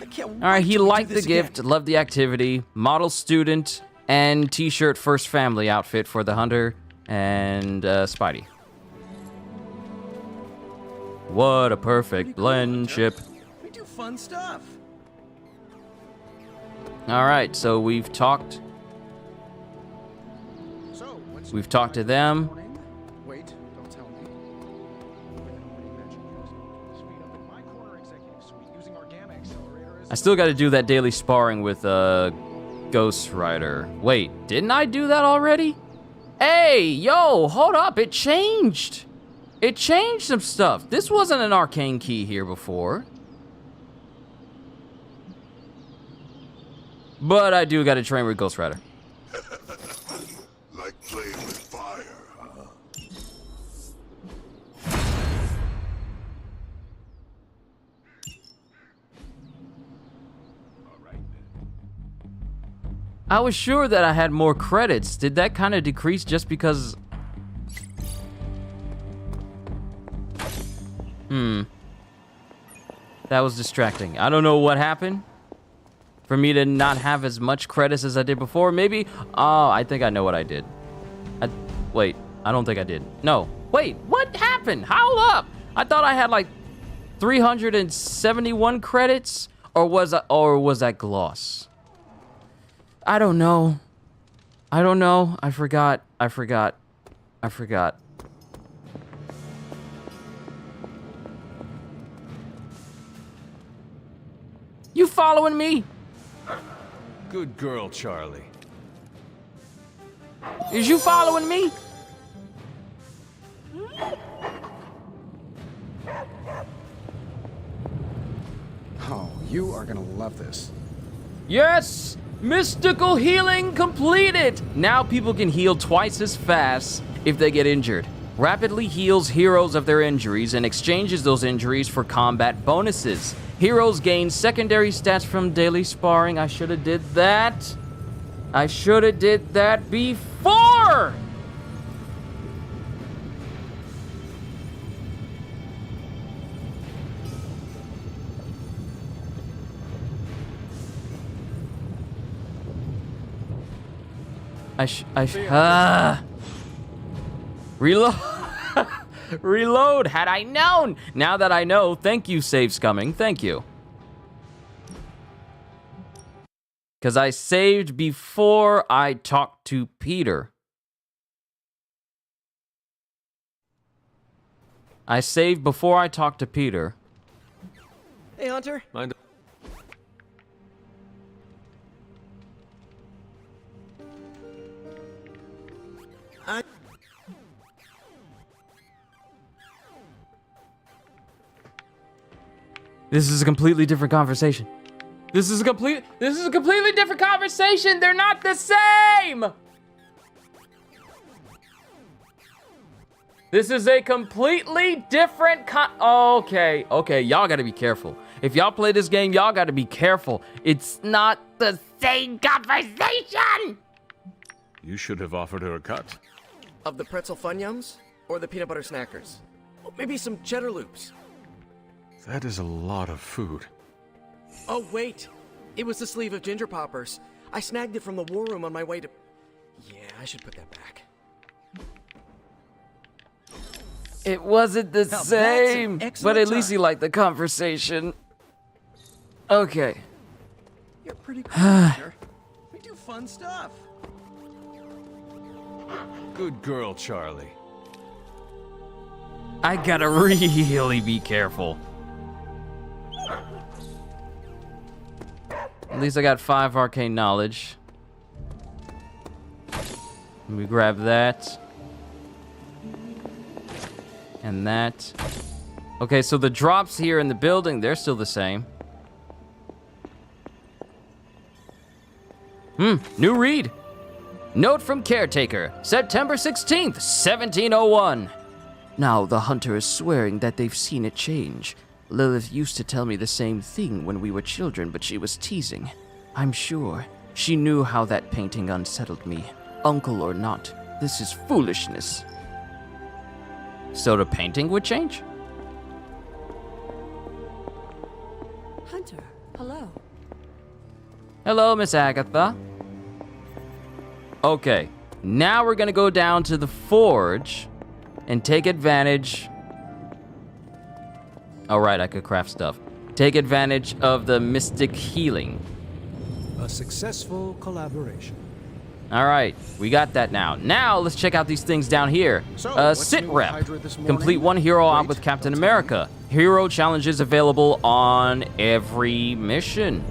I can't wait All right, he till we do liked the this again. gift, loved the activity, model student, and t-shirt first family outfit for the Hunter and Spidey. What a perfect blend ship. We do fun stuff. All right, so we've talked. So, what's We've talked to them. Wait, don't tell me. Speed up in my corner executive suite using orgama accelerator as I still got to do that daily sparring with Ghost Rider. Wait, didn't I do that already? Hey, yo, hold up, it changed. It changed some stuff. This wasn't an arcane key here before. But I do got to train with Ghost Rider. Like playing with fire, huh? All right then. I was sure that I had more credits. Did that kind of decrease just because... That was distracting. I don't know what happened for me to not have as much credits as I did before. Maybe... Oh, I think I know what I did. Wait, I don't think I did. No. Wait, what happened? Hold up! I thought I had like 371 credits, or was that gloss? I don't know. I don't know. I forgot. You following me? Good girl, Charlie. Is you following me? Oh, you are gonna love this. Yes! Mystical healing completed! Now people can heal twice as fast if they get injured. Rapidly heals heroes of their injuries and exchanges those injuries for combat bonuses. Heroes gain secondary stats from daily sparring. I should have did that. I should have did that before! Reload. Reload, had I known. Now that I know, thank you, save scumming. Thank you. Because I saved before I talked to Peter. I saved before I talked to Peter. Hey, Hunter. Mind. This is a completely different conversation. This is a completely different conversation. They're not the same. This is a completely different okay, y'all gotta be careful. If y'all play this game, y'all gotta be careful. It's not the same conversation. You should have offered her a cut. Of the pretzel Funyums? Or the peanut butter snackers? Or maybe some cheddar loops? That is a lot of food. Oh, wait. It was the sleeve of ginger poppers. I snagged it from the war room on my way to... Yeah, I should put that back. It wasn't the same, but at least he liked the conversation. Okay. You're pretty cool, Hunter. We do fun stuff. Good girl, Charlie. I gotta really be careful. At least I got 5 arcane knowledge. Let me grab that. And that. Okay, so the drops here in the building, they're still the same. New read. Note from Caretaker, September 16th, 1701. Now the hunter is swearing that they've seen it change. Lilith used to tell me the same thing when we were children, but she was teasing. I'm sure she knew how that painting unsettled me. Uncle or not, this is foolishness. So the painting would change? Hunter, hello. Hello, Miss Agatha. Okay, now we're gonna go down to the forge and take advantage. All right, I could craft stuff. Take advantage of the mystic healing. A successful collaboration. All right, we got that now. Now let's check out these things down here. what's Sit new with rep. Hydra this morning? Complete one hero out Wait, with Captain don't tell America. Hero challenges available on every mission.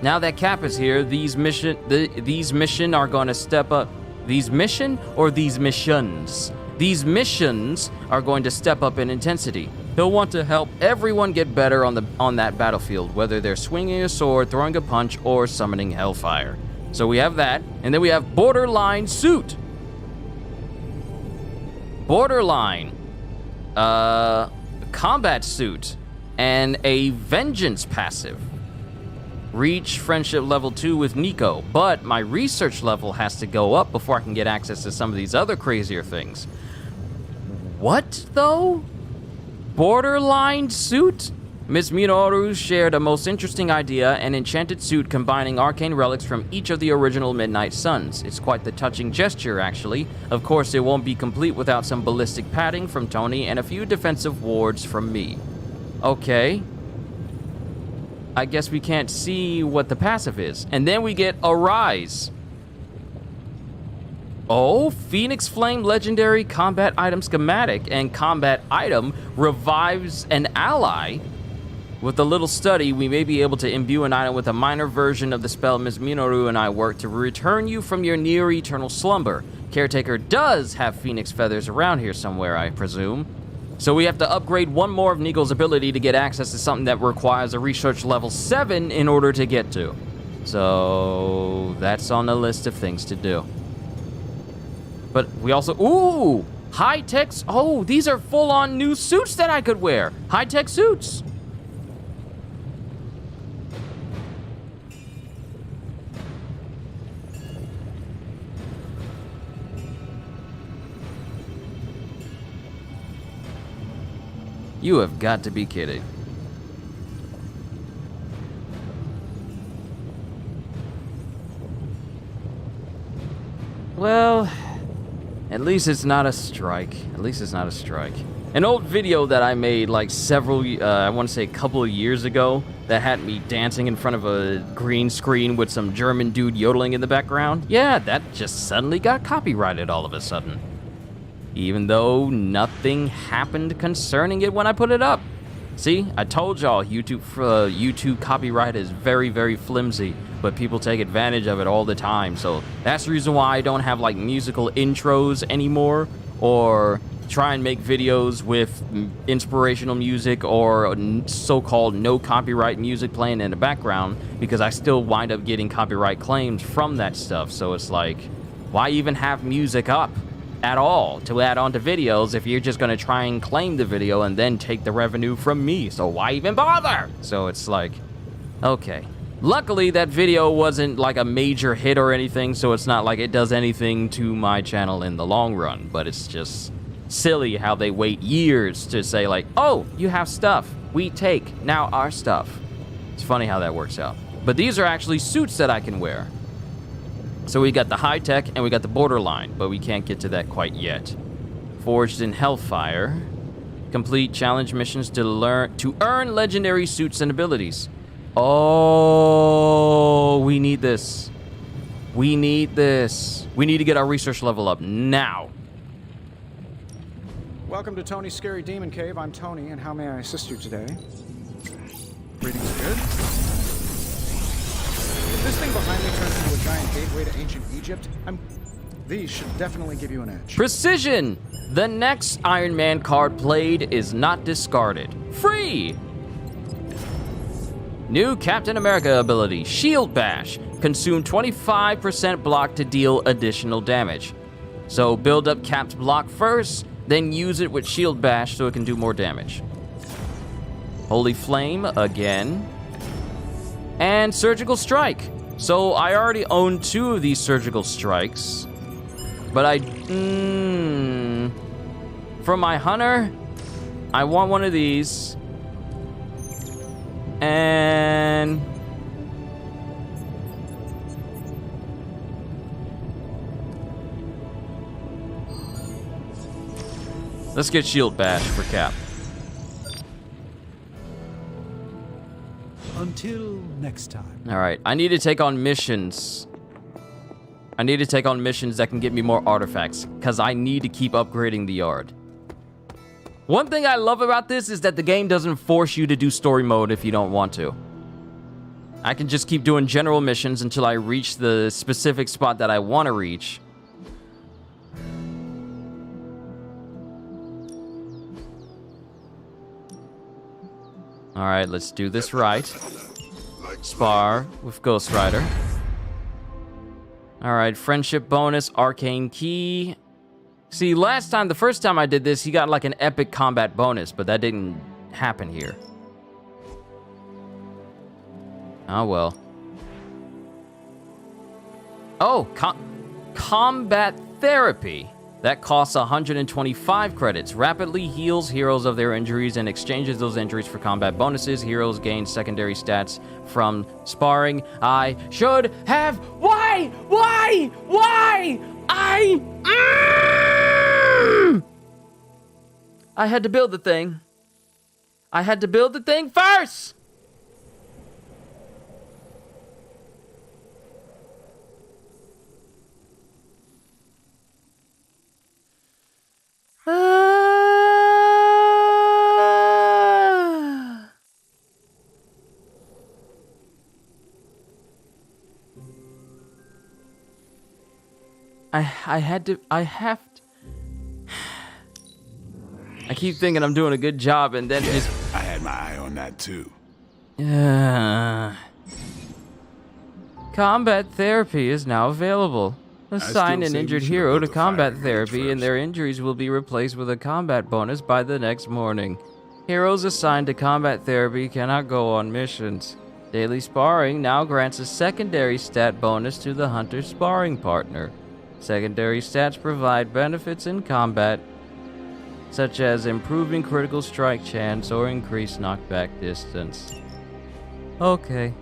Now that Cap is here, these mission are going to step up. These mission or these missions? These missions are going to step up in intensity. He'll want to help everyone get better on that battlefield, whether they're swinging a sword, throwing a punch, or summoning hellfire. So we have that, and then we have Borderline Suit. Borderline, Combat Suit, and a Vengeance passive. Reach friendship level 2 with Nico, but my research level has to go up before I can get access to some of these other crazier things. What, though? Borderline Suit? Ms. Minoru shared a most interesting idea, an enchanted suit combining arcane relics from each of the original Midnight Suns. It's quite the touching gesture, actually. Of course, it won't be complete without some ballistic padding from Tony and a few defensive wards from me. Okay. I guess we can't see what the passive is. And then we get Arise. Oh, Phoenix Flame Legendary Combat Item Schematic and Combat Item revives an ally. With a little study, we may be able to imbue an item with a minor version of the spell Ms. Minoru and I work to return you from your near-eternal slumber. Caretaker does have Phoenix Feathers around here somewhere, I presume. So we have to upgrade one more of Nico's ability to get access to something that requires a research level 7 in order to get to. So that's on the list of things to do. But we also, ooh, high-tech, oh, these are full-on new suits that I could wear. High-tech suits. You have got to be kidding. Well, At least it's not a strike. At least it's not a strike. An old video that I made like I want to say a couple of years ago that had me dancing in front of a green screen with some German dude yodeling in the background. Yeah, that just suddenly got copyrighted all of a sudden. Even though nothing happened concerning it when I put it up. See, I told y'all YouTube copyright is very, very flimsy, but people take advantage of it all the time. So that's the reason why I don't have like musical intros anymore, or try and make videos with inspirational music or so-called no copyright music playing in the background, because I still wind up getting copyright claims from that stuff. So it's like, why even have music up at all to add on to videos if you're just going to try and claim the video and then take the revenue from me? So why even bother? So it's like, okay. Luckily, that video wasn't like a major hit or anything, so it's not like it does anything to my channel in the long run, but it's just silly how they wait years to say like, oh, you have stuff, we take now our stuff. It's funny how that works out. But these are actually suits that I can wear. So we got the high tech and we got the borderline, but we can't get to that quite yet. Forged in Hellfire. Complete challenge missions to earn legendary suits and abilities. Oh, we need this. We need this. We need to get our research level up now. Welcome to Tony's Scary Demon Cave. I'm Tony, and how may I assist you today? Reading's good. If this thing behind me turns into a giant gateway to ancient Egypt, these should definitely give you an edge. Precision! The next Iron Man card played is not discarded. Free! New Captain America ability, Shield Bash. Consume 25% block to deal additional damage. So build up Cap's block first, then use it with Shield Bash so it can do more damage. Holy Flame again. And Surgical Strike. So I already own 2 of these Surgical Strikes. But for my Hunter, I want one of these. And let's get Shield Bash for Cap. Until next time. All right, I need to take on missions. I need to take on missions that can get me more artifacts, because I need to keep upgrading the yard. One thing I love about this is that the game doesn't force you to do story mode if you don't want to. I can just keep doing general missions until I reach the specific spot that I want to reach. All right, let's do this right. Spar with Ghost Rider. All right, friendship bonus, arcane key. See, the first time I did this, he got like an epic combat bonus, but that didn't happen here. Oh, well. Oh, combat therapy. That costs 125 credits. Rapidly heals heroes of their injuries and exchanges those injuries for combat bonuses. Heroes gain secondary stats from sparring. I should have... Why? I had to build the thing. I had to build the thing first! I keep thinking I'm doing a good job, and then just... I had my eye on that too. Combat therapy is now available. Assign an injured hero to combat therapy, and their injuries will be replaced with a combat bonus by the next morning. Heroes assigned to combat therapy cannot go on missions. Daily sparring now grants a secondary stat bonus to the hunter's sparring partner. Secondary stats provide benefits in combat, such as improving critical strike chance or increased knockback distance. Okay.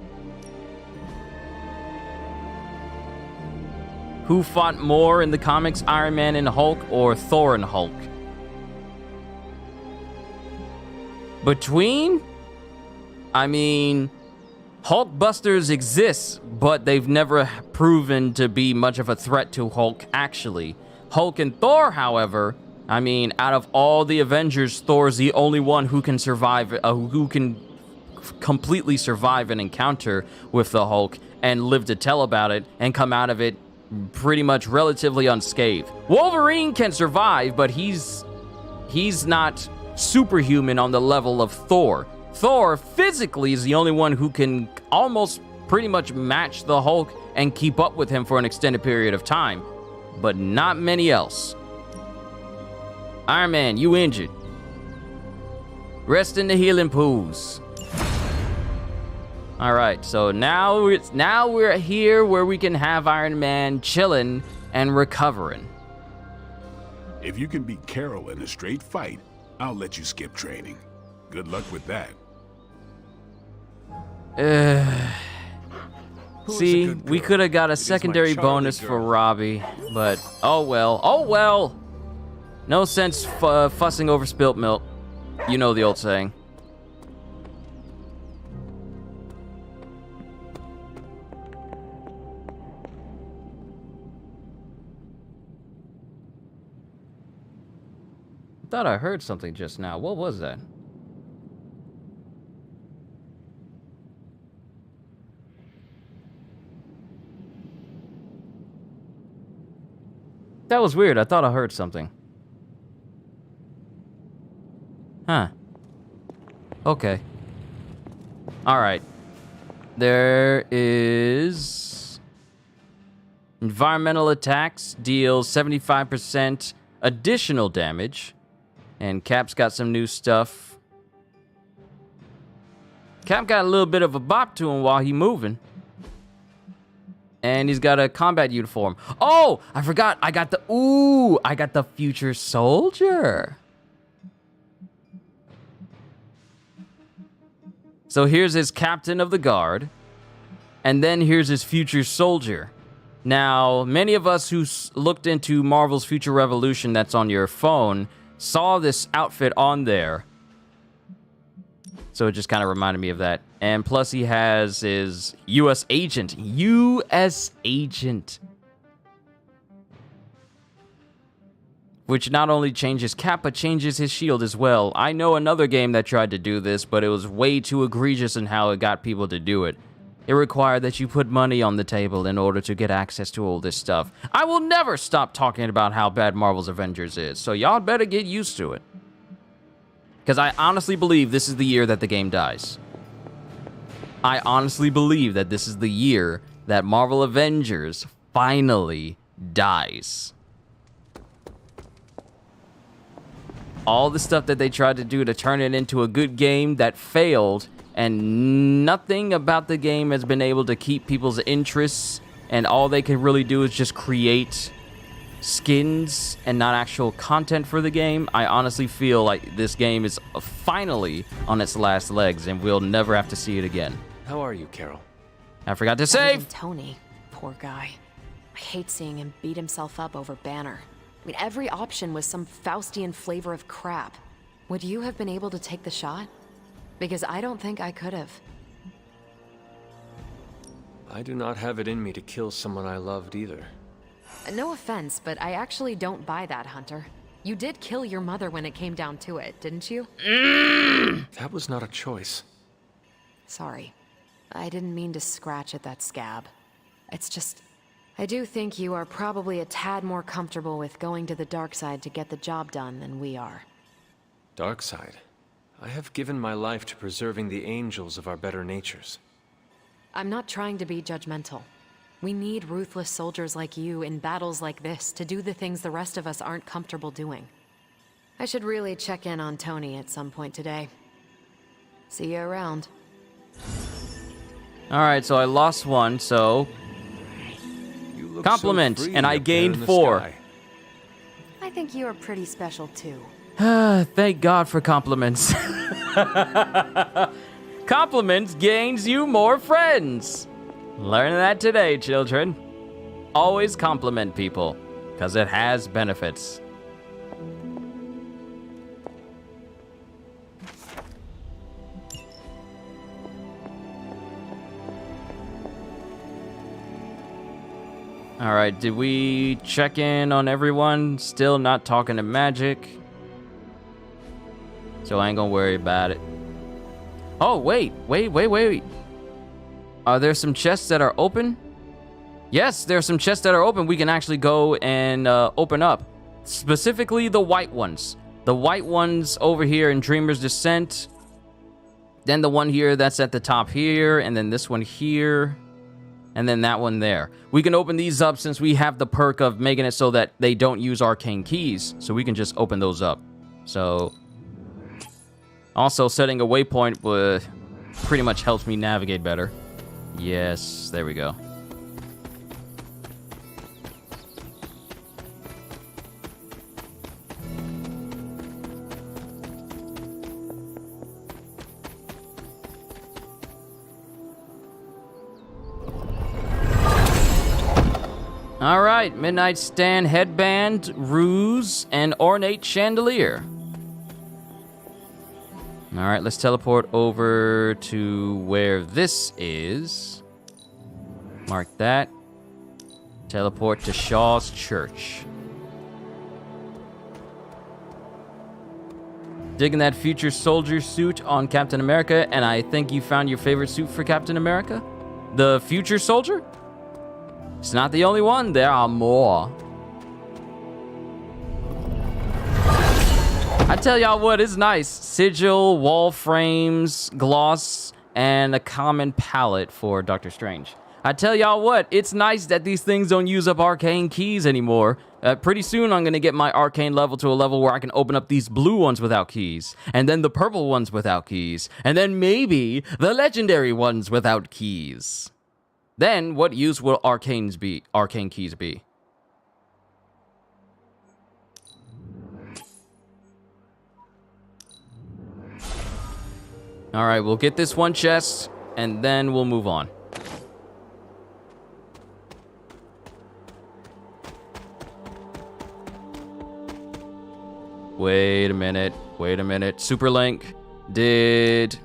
Who fought more in the comics, Iron Man and Hulk or Thor and Hulk? I mean, Hulkbusters exists, but they've never proven to be much of a threat to Hulk, actually. Hulk and Thor, however, I mean, out of all the Avengers, Thor's the only one who can survive, who can completely survive an encounter with the Hulk and live to tell about it and come out of it pretty much relatively unscathed. Wolverine can survive, but he's not superhuman on the level of Thor. Thor physically is the only one who can almost pretty much match the Hulk and keep up with him for an extended period of time, but not many else. Iron Man, you injured. Rest in the healing pools. All right, so now we're here where we can have Iron Man chilling and recovering. If you can beat Carol in a straight fight, I'll let you skip training. Good luck with that. See, we could have got a secondary bonus for Robbie, but oh well. Oh well. No sense fussing over spilt milk. You know the old saying. I thought I heard something just now. What was that? That was weird. I thought I heard something. Huh. Okay. Alright. There is... Environmental attacks deals 75% additional damage. And Cap's got some new stuff. Cap got a little bit of a bop to him while he moving. And he's got a combat uniform. Oh, I forgot. I got the future soldier. So here's his captain of the guard. And then here's his future soldier. Now, many of us who looked into Marvel's Future Revolution that's on your phone saw this outfit on there. So it just kind of reminded me of that. And plus he has his U.S. agent. U.S. agent. Which not only changes Cap, but changes his shield as well. I know another game that tried to do this, but it was way too egregious in how it got people to do it. It required that you put money on the table in order to get access to all this stuff. I will never stop talking about how bad Marvel's Avengers is, so y'all better get used to it. Because I honestly believe this is the year that the game dies. I honestly believe that this is the year that Marvel Avengers finally dies. All the stuff that they tried to do to turn it into a good game that failed, and nothing about the game has been able to keep people's interests, and all they can really do is just create skins and not actual content for the game. I honestly feel like this game is finally on its last legs, and we'll never have to see it again. How are you, Carol? I forgot to save! Tony, poor guy. I hate seeing him beat himself up over Banner. I mean, every option was some Faustian flavor of crap. Would you have been able to take the shot? Because I don't think I could have. I do not have it in me to kill someone I loved either. No offense, but I actually don't buy that, Hunter. You did kill your mother when it came down to it, didn't you? That was not a choice. Sorry. I didn't mean to scratch at that scab. It's just... I do think you are probably a tad more comfortable with going to the dark side to get the job done than we are. Dark side? I have given my life to preserving the angels of our better natures. I'm not trying to be judgmental. We need ruthless soldiers like you in battles like this to do the things the rest of us aren't comfortable doing. I should really check in on Tony at some point today. See you around. Alright, so I lost one, so... Compliment, so and I gained 4. I think you are pretty special too. Thank God for compliments. Compliments gains you more friends. Learn that today, children. always compliment people, because it has benefits. Alright, did we check in on everyone? Still not talking to Magic. So I ain't gonna worry about it. Oh, wait. Are there some chests that are open? Yes, there are some chests that are open. We can actually go and open up. Specifically the white ones. The white ones over here in Dreamer's Descent. Then the one here that's at the top here. And then this one here. And then that one there. We can open these up since we have the perk of making it so that they don't use arcane keys. So we can just open those up. So... Also, setting a waypoint pretty much helps me navigate better. Yes, there we go. All right, Midnight Stand headband, ruse, and ornate chandelier. All right, let's teleport over to where this is. Mark that. Teleport to Shaw's Church. Digging that future soldier suit on Captain America, and I think you found your favorite suit for Captain America? The future soldier? It's not the only one, there are more. I tell y'all what, it's nice. Sigil, wall frames, gloss, and a common palette for Doctor Strange. I tell y'all what, it's nice that these things don't use up arcane keys anymore. Pretty soon I'm gonna get my arcane level to a level where I can open up these blue ones without keys, and then the purple ones without keys, and then maybe the legendary ones without keys. Then what use will arcane keys be? All right, we'll get this one chest, and then we'll move on. Wait a minute. Superlink did...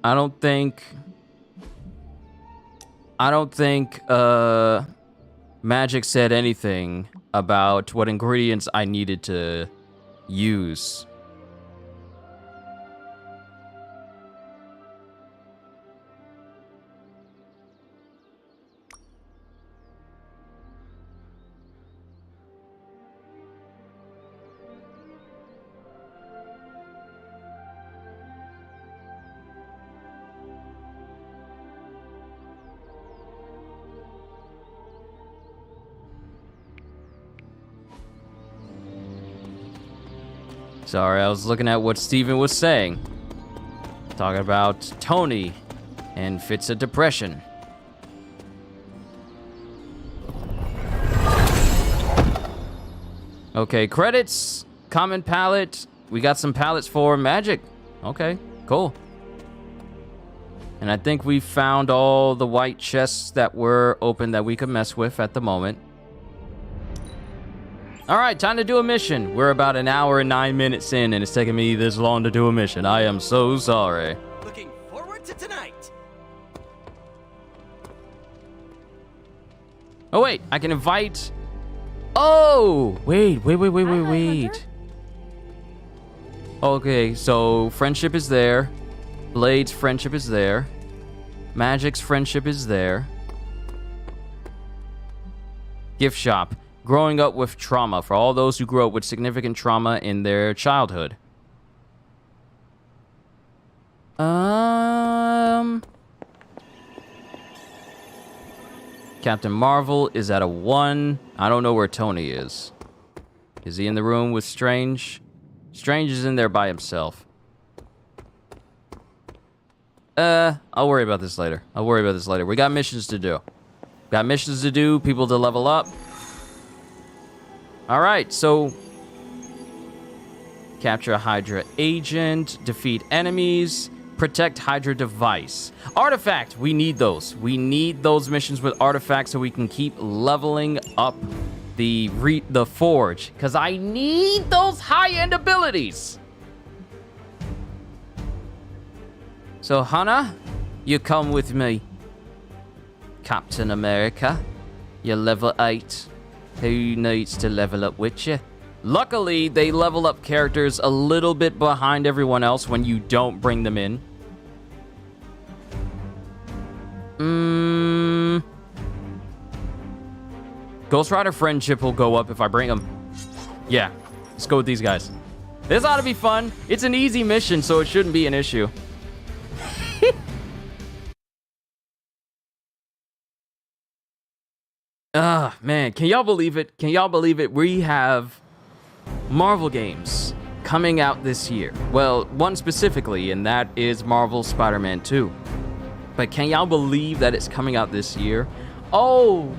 I don't think Magic said anything about what ingredients I needed to use. Sorry, I was looking at what Steven was saying. Talking about Tony and fits of depression. Okay, credits, common palette. We got some palettes for Magic. Okay, cool. And I think we found all the white chests that were open that we could mess with at the moment. All right, time to do a mission. We're about an hour and 9 minutes in, and it's taking me this long to do a mission. I am so sorry. Looking forward to tonight. Oh, wait, I can invite... Oh, wait. Okay, so friendship is there. Blade's friendship is there. Magic's friendship is there. Gift shop. Growing up with trauma, for all those who grew up with significant trauma in their childhood. Captain Marvel is at a 1. I don't know where Tony is. Is he in the room with Strange? Strange is in there by himself. I'll worry about this later. We got missions to do. People to level up. All right, so capture a Hydra agent, defeat enemies, protect Hydra device. Artifact, we need those. We need those missions with artifacts so we can keep leveling up the forge, because I need those high-end abilities. So, Hannah, you come with me. Captain America, you're level 8. Who needs to level up with you? Luckily, they level up characters a little bit behind everyone else when you don't bring them in. Ghost Rider friendship will go up if I bring them. Yeah, let's go with these guys. This ought to be fun. It's an easy mission, so it shouldn't be an issue. Man, can y'all believe it? Can y'all believe it? We have Marvel games coming out this year. Well, one specifically, and that is Marvel Spider-Man 2. But can y'all believe that it's coming out this year? Oh,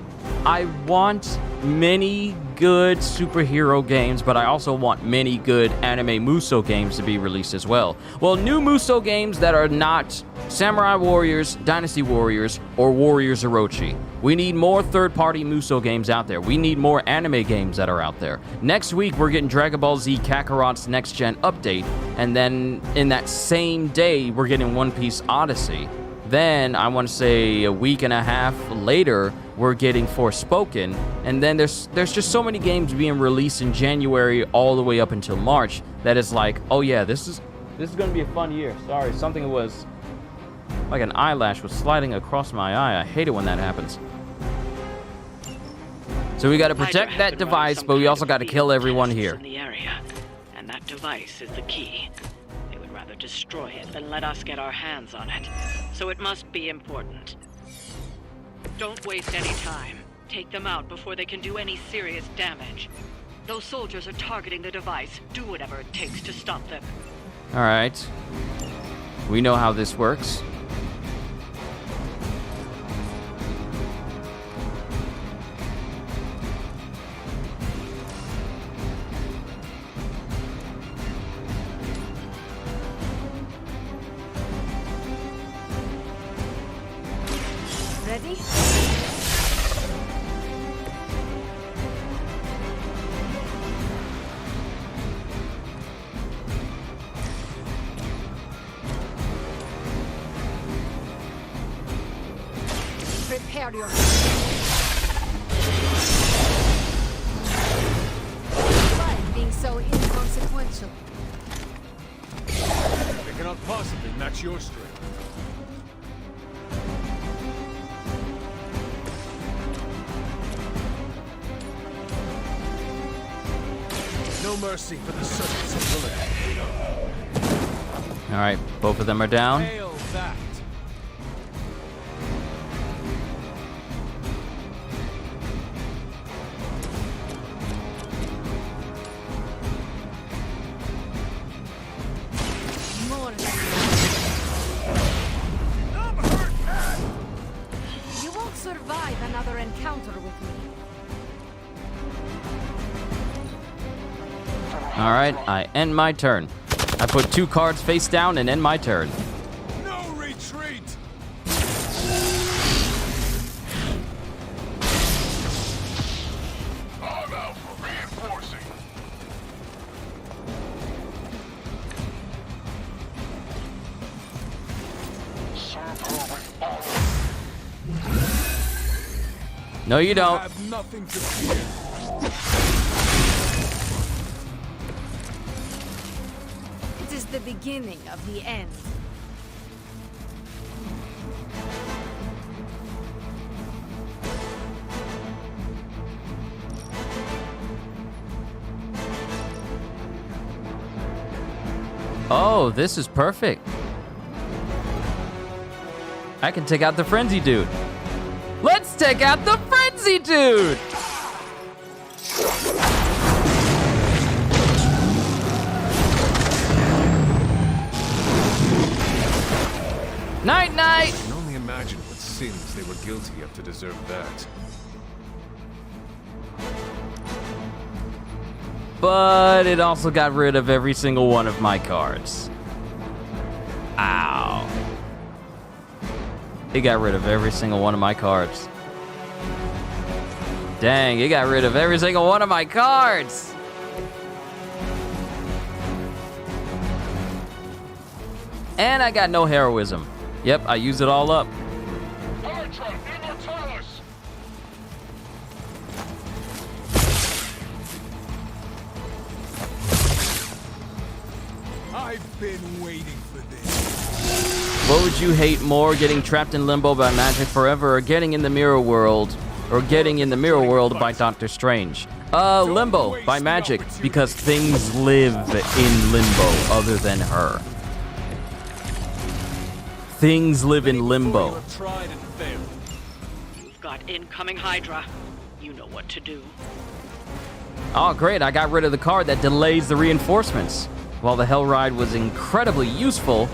I want many good superhero games, but I also want many good anime Muso games to be released as well. Well, new Muso games that are not Samurai Warriors, Dynasty Warriors, or Warriors Orochi. We need more third-party Muso games out there. We need more anime games that are out there. Next week, we're getting Dragon Ball Z Kakarot's Next Gen update, and then in that same day, we're getting One Piece Odyssey. Then, I want to say a week and a half later, we're getting Forspoken, and then there's just so many games being released in January all the way up until March that is like, oh yeah, this is going to be a fun year. Sorry, something was like an eyelash was sliding across my eye. I hate it when that happens. So we got to protect that device, but we also got to kill everyone here. In the area, and that device is the key. They would rather destroy it than let us get our hands on it. So it must be important. Don't waste any time. Take them out before they can do any serious damage. Those soldiers are targeting the device. Do whatever it takes to stop them. All right. We know how this works. Ready? Prepare yourself. Why being so inconsequential? They cannot possibly match your strength. No mercy for the servants of Lilith. All right, both of them are down. Hail that. More. I'm hurt, man. You won't survive another encounter with me. All right, I end my turn. I put 2 cards face down and end my turn. No retreat. I'm out for reinforcing. No, you I don't. have nothing to fear. It is the beginning of the end. Oh, this is perfect. I can take out the Frenzy Dude. Let's take out the Frenzy Dude! Night, night! I can only imagine what sins they were guilty of to deserve that. but it also got rid of every single one of my cards. Ow. It got rid of every single one of my cards. Dang, it got rid of every single one of my cards. And I got no heroism. Yep, I used it all up. I've been waiting for this. What would you hate more, getting trapped in limbo by magic forever, or getting in the mirror world, by Doctor Strange? Limbo by magic, because things live in limbo other than her. Things live in limbo. You've got incoming Hydra. You know what to do. Oh, great, I got rid of the card that delays the reinforcements. While the Hell Ride was incredibly useful,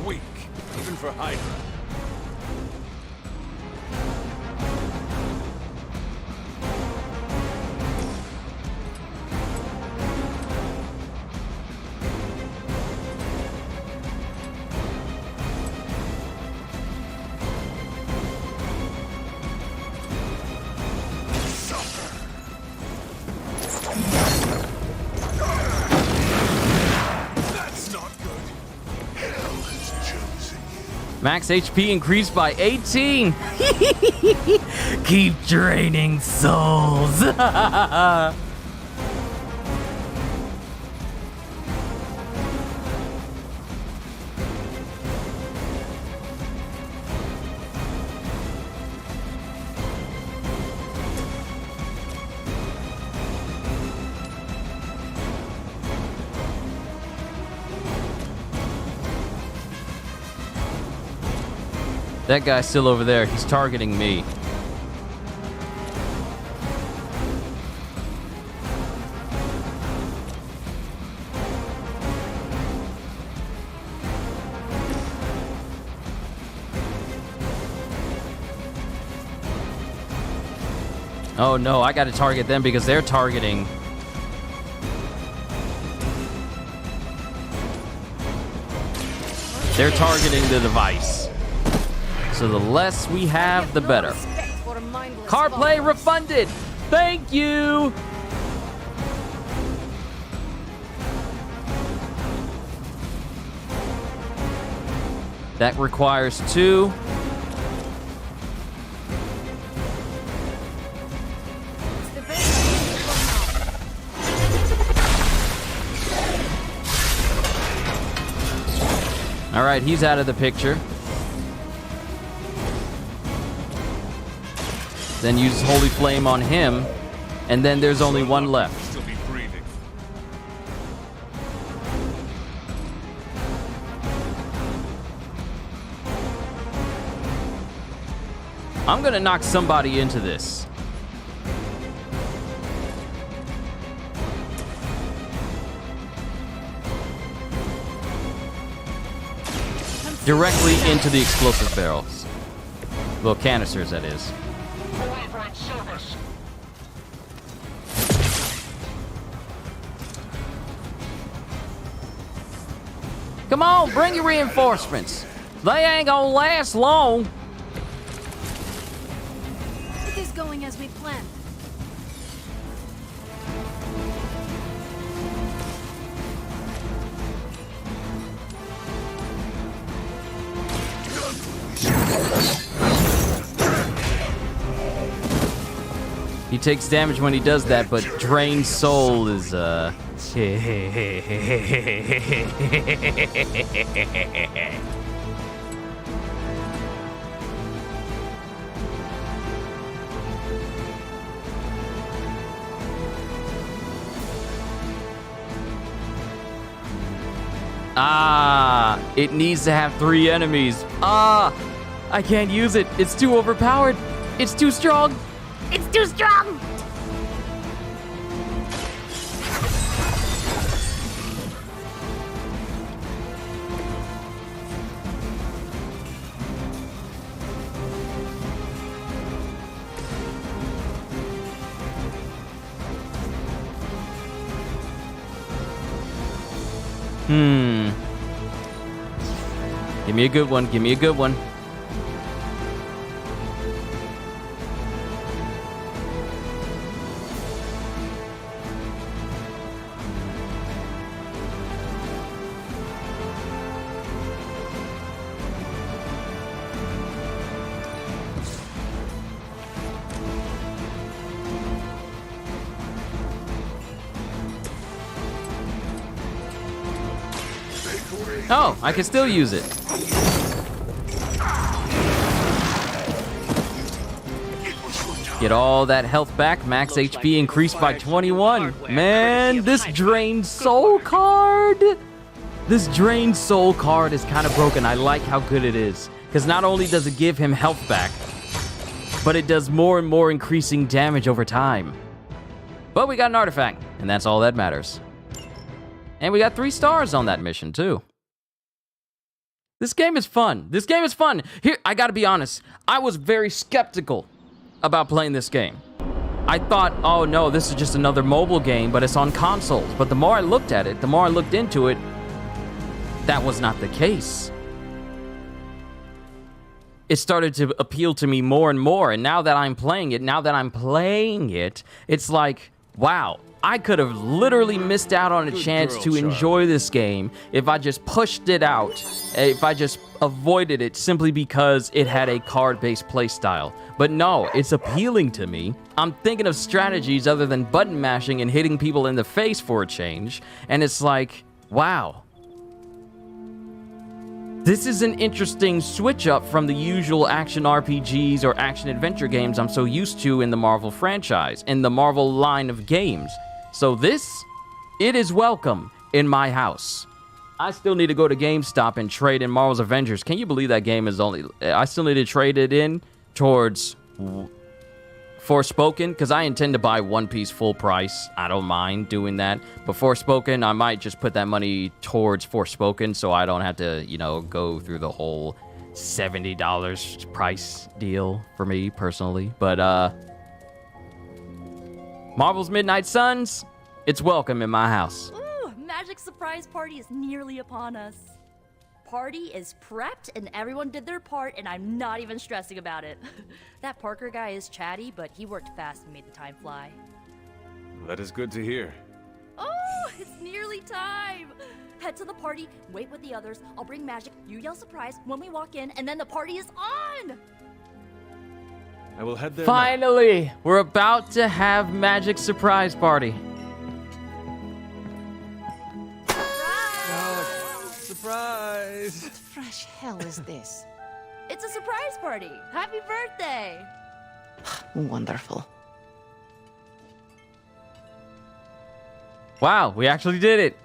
Weak, even for Hydra. max HP increased by 18. Keep draining souls. That guy's still over there. He's targeting me. Oh no, I gotta target them because they're targeting. They're targeting the device. So the less we have, the better. Car play refunded! Thank you! That requires 2. All right, he's out of the picture. Then use Holy Flame on him, and then there's only one left. I'm gonna knock somebody into this. Directly into the explosive barrels. Well, canisters, that is. Come on, bring your reinforcements. They ain't gonna last long. It is going as we planned. He takes damage when he does that, but Drained Soul is, it needs to have 3 enemies. I can't use it. It's too overpowered. It's too strong. It's too strong! Give me a good one. Give me a good one. Oh, I can still use it. Get all that health back. Max HP increased by 21. Man, this drained soul card. This drained soul card is kind of broken. I like how good it is. Because not only does it give him health back, but it does more and more increasing damage over time. But we got an artifact, and that's all that matters. And we got 3 stars on that mission, too. This game is fun. This game is fun. Here, I gotta be honest. I was very skeptical about playing this game. I thought, oh no, this is just another mobile game, but it's on consoles. But the more I looked at it, the more I looked into it, that was not the case. It started to appeal to me more and more, and now that I'm playing it, it's like, wow, I could have literally missed out on a chance to enjoy this game if I just pushed it out, if I just avoided it simply because it had a card-based playstyle. But no, it's appealing to me. I'm thinking of strategies other than button mashing and hitting people in the face for a change, and it's like, wow. This is an interesting switch up from the usual action RPGs or action adventure games I'm so used to in the Marvel franchise, in the Marvel line of games. So it is welcome in my house. I still need to go to GameStop and trade in Marvel's Avengers. Can you believe that game is I still need to trade it in towards Forspoken, because I intend to buy One Piece full price. I don't mind doing that. But Forspoken, I might just put that money towards Forspoken so I don't have to, go through the whole $70 price deal for me personally. But, Marvel's Midnight Suns, it's welcome in my house. Ooh, Magic Surprise Party is nearly upon us. Party is prepped and everyone did their part and I'm not even stressing about it. That Parker guy is chatty, but he worked fast and made the time fly. That is good to hear. Oh, it's nearly time. Head to the party, wait with the others. I'll bring magic, you yell surprise when we walk in, and then the party is on! I will head there Finally, we're about to have Magic Surprise Party. Surprise! What fresh hell is this? It's a surprise party! Happy birthday! Wonderful. Wow, we actually did it.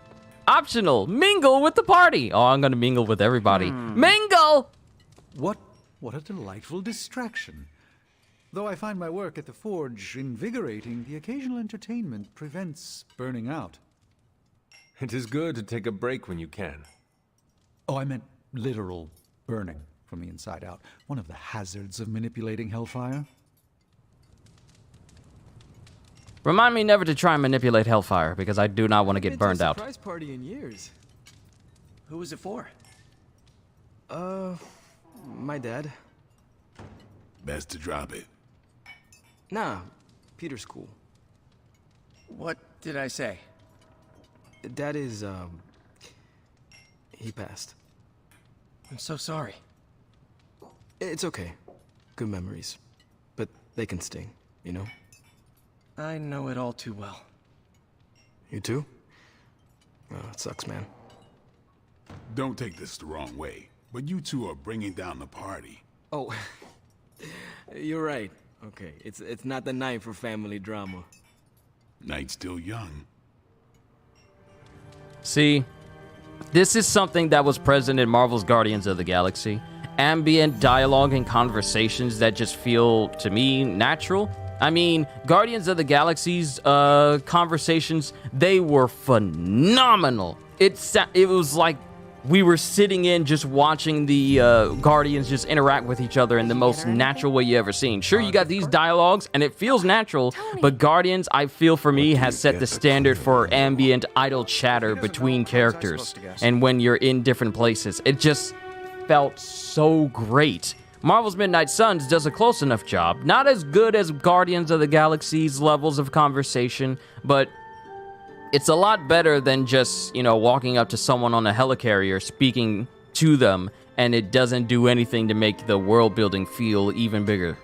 Optional, mingle with the party. Oh, I'm gonna mingle with everybody. Mingle! What a delightful distraction. Though I find my work at the forge invigorating, the occasional entertainment prevents burning out. It is good to take a break when you can. Oh, I meant literal burning from the inside out. One of the hazards of manipulating Hellfire. Remind me never to try and manipulate Hellfire, because I do not want to get burned out. Surprise party in years. Who was it for? My dad. Best to drop it. Nah, Peter's cool. What did I say? Dad is, he passed. I'm so sorry. It's okay. Good memories. But they can sting, you know? I know it all too well. You too? Oh, it sucks, man. Don't take this the wrong way, but you two are bringing down the party. Oh, you're right. Okay, it's not the night for family drama. Night's still young. See, this is something that was present in Marvel's Guardians of the Galaxy. Ambient dialogue and conversations that just feel, to me, natural. I mean, Guardians of the Galaxy's conversations, they were phenomenal. It was like we were sitting in just watching the Guardians just interact with each other in the most natural way you ever seen. Sure, you got these dialogues, and it feels natural, but Guardians, I feel for me, has set the standard for ambient, idle chatter between characters, and when you're in different places. It just felt so great. Marvel's Midnight Suns does a close enough job. Not as good as Guardians of the Galaxy's levels of conversation, but it's a lot better than just, you know, walking up to someone on a helicarrier, speaking to them, and it doesn't do anything to make the world building feel even bigger.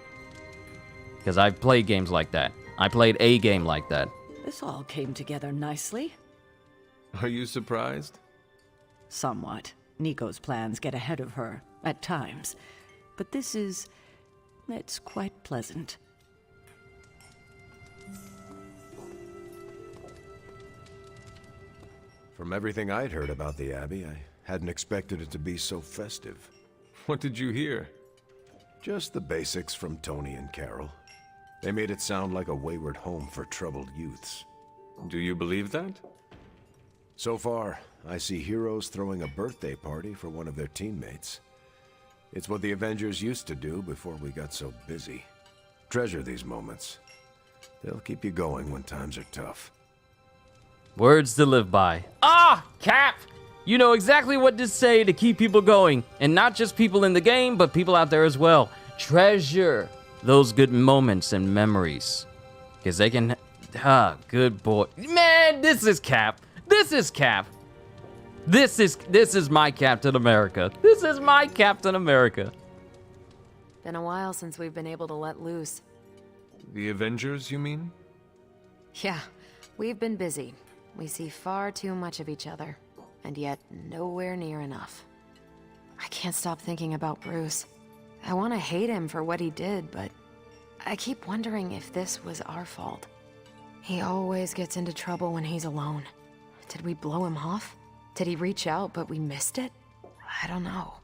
Because I've played games like that. I played a game like that. This all came together nicely. Are you surprised? Somewhat. Nico's plans get ahead of her, at times. But it's quite pleasant. From everything I'd heard about the Abbey, I hadn't expected it to be so festive. What did you hear? Just the basics from Tony and Carol. They made it sound like a wayward home for troubled youths. Do you believe that? So far, I see heroes throwing a birthday party for one of their teammates. It's what the Avengers used to do before we got so busy. Treasure these moments. They'll keep you going when times are tough. Words to live by. Ah, Cap! You know exactly what to say to keep people going. And not just people in the game, but people out there as well. Treasure those good moments and memories. Because they can... good boy. Man, this is Cap. This is Cap. This is my Captain America. This is my Captain America. Been a while since we've been able to let loose. The Avengers, you mean? Yeah, we've been busy. We see far too much of each other, and yet nowhere near enough. I can't stop thinking about Bruce. I want to hate him for what he did, but I keep wondering if this was our fault. He always gets into trouble when he's alone. Did we blow him off? Did he reach out, but we missed it? I don't know.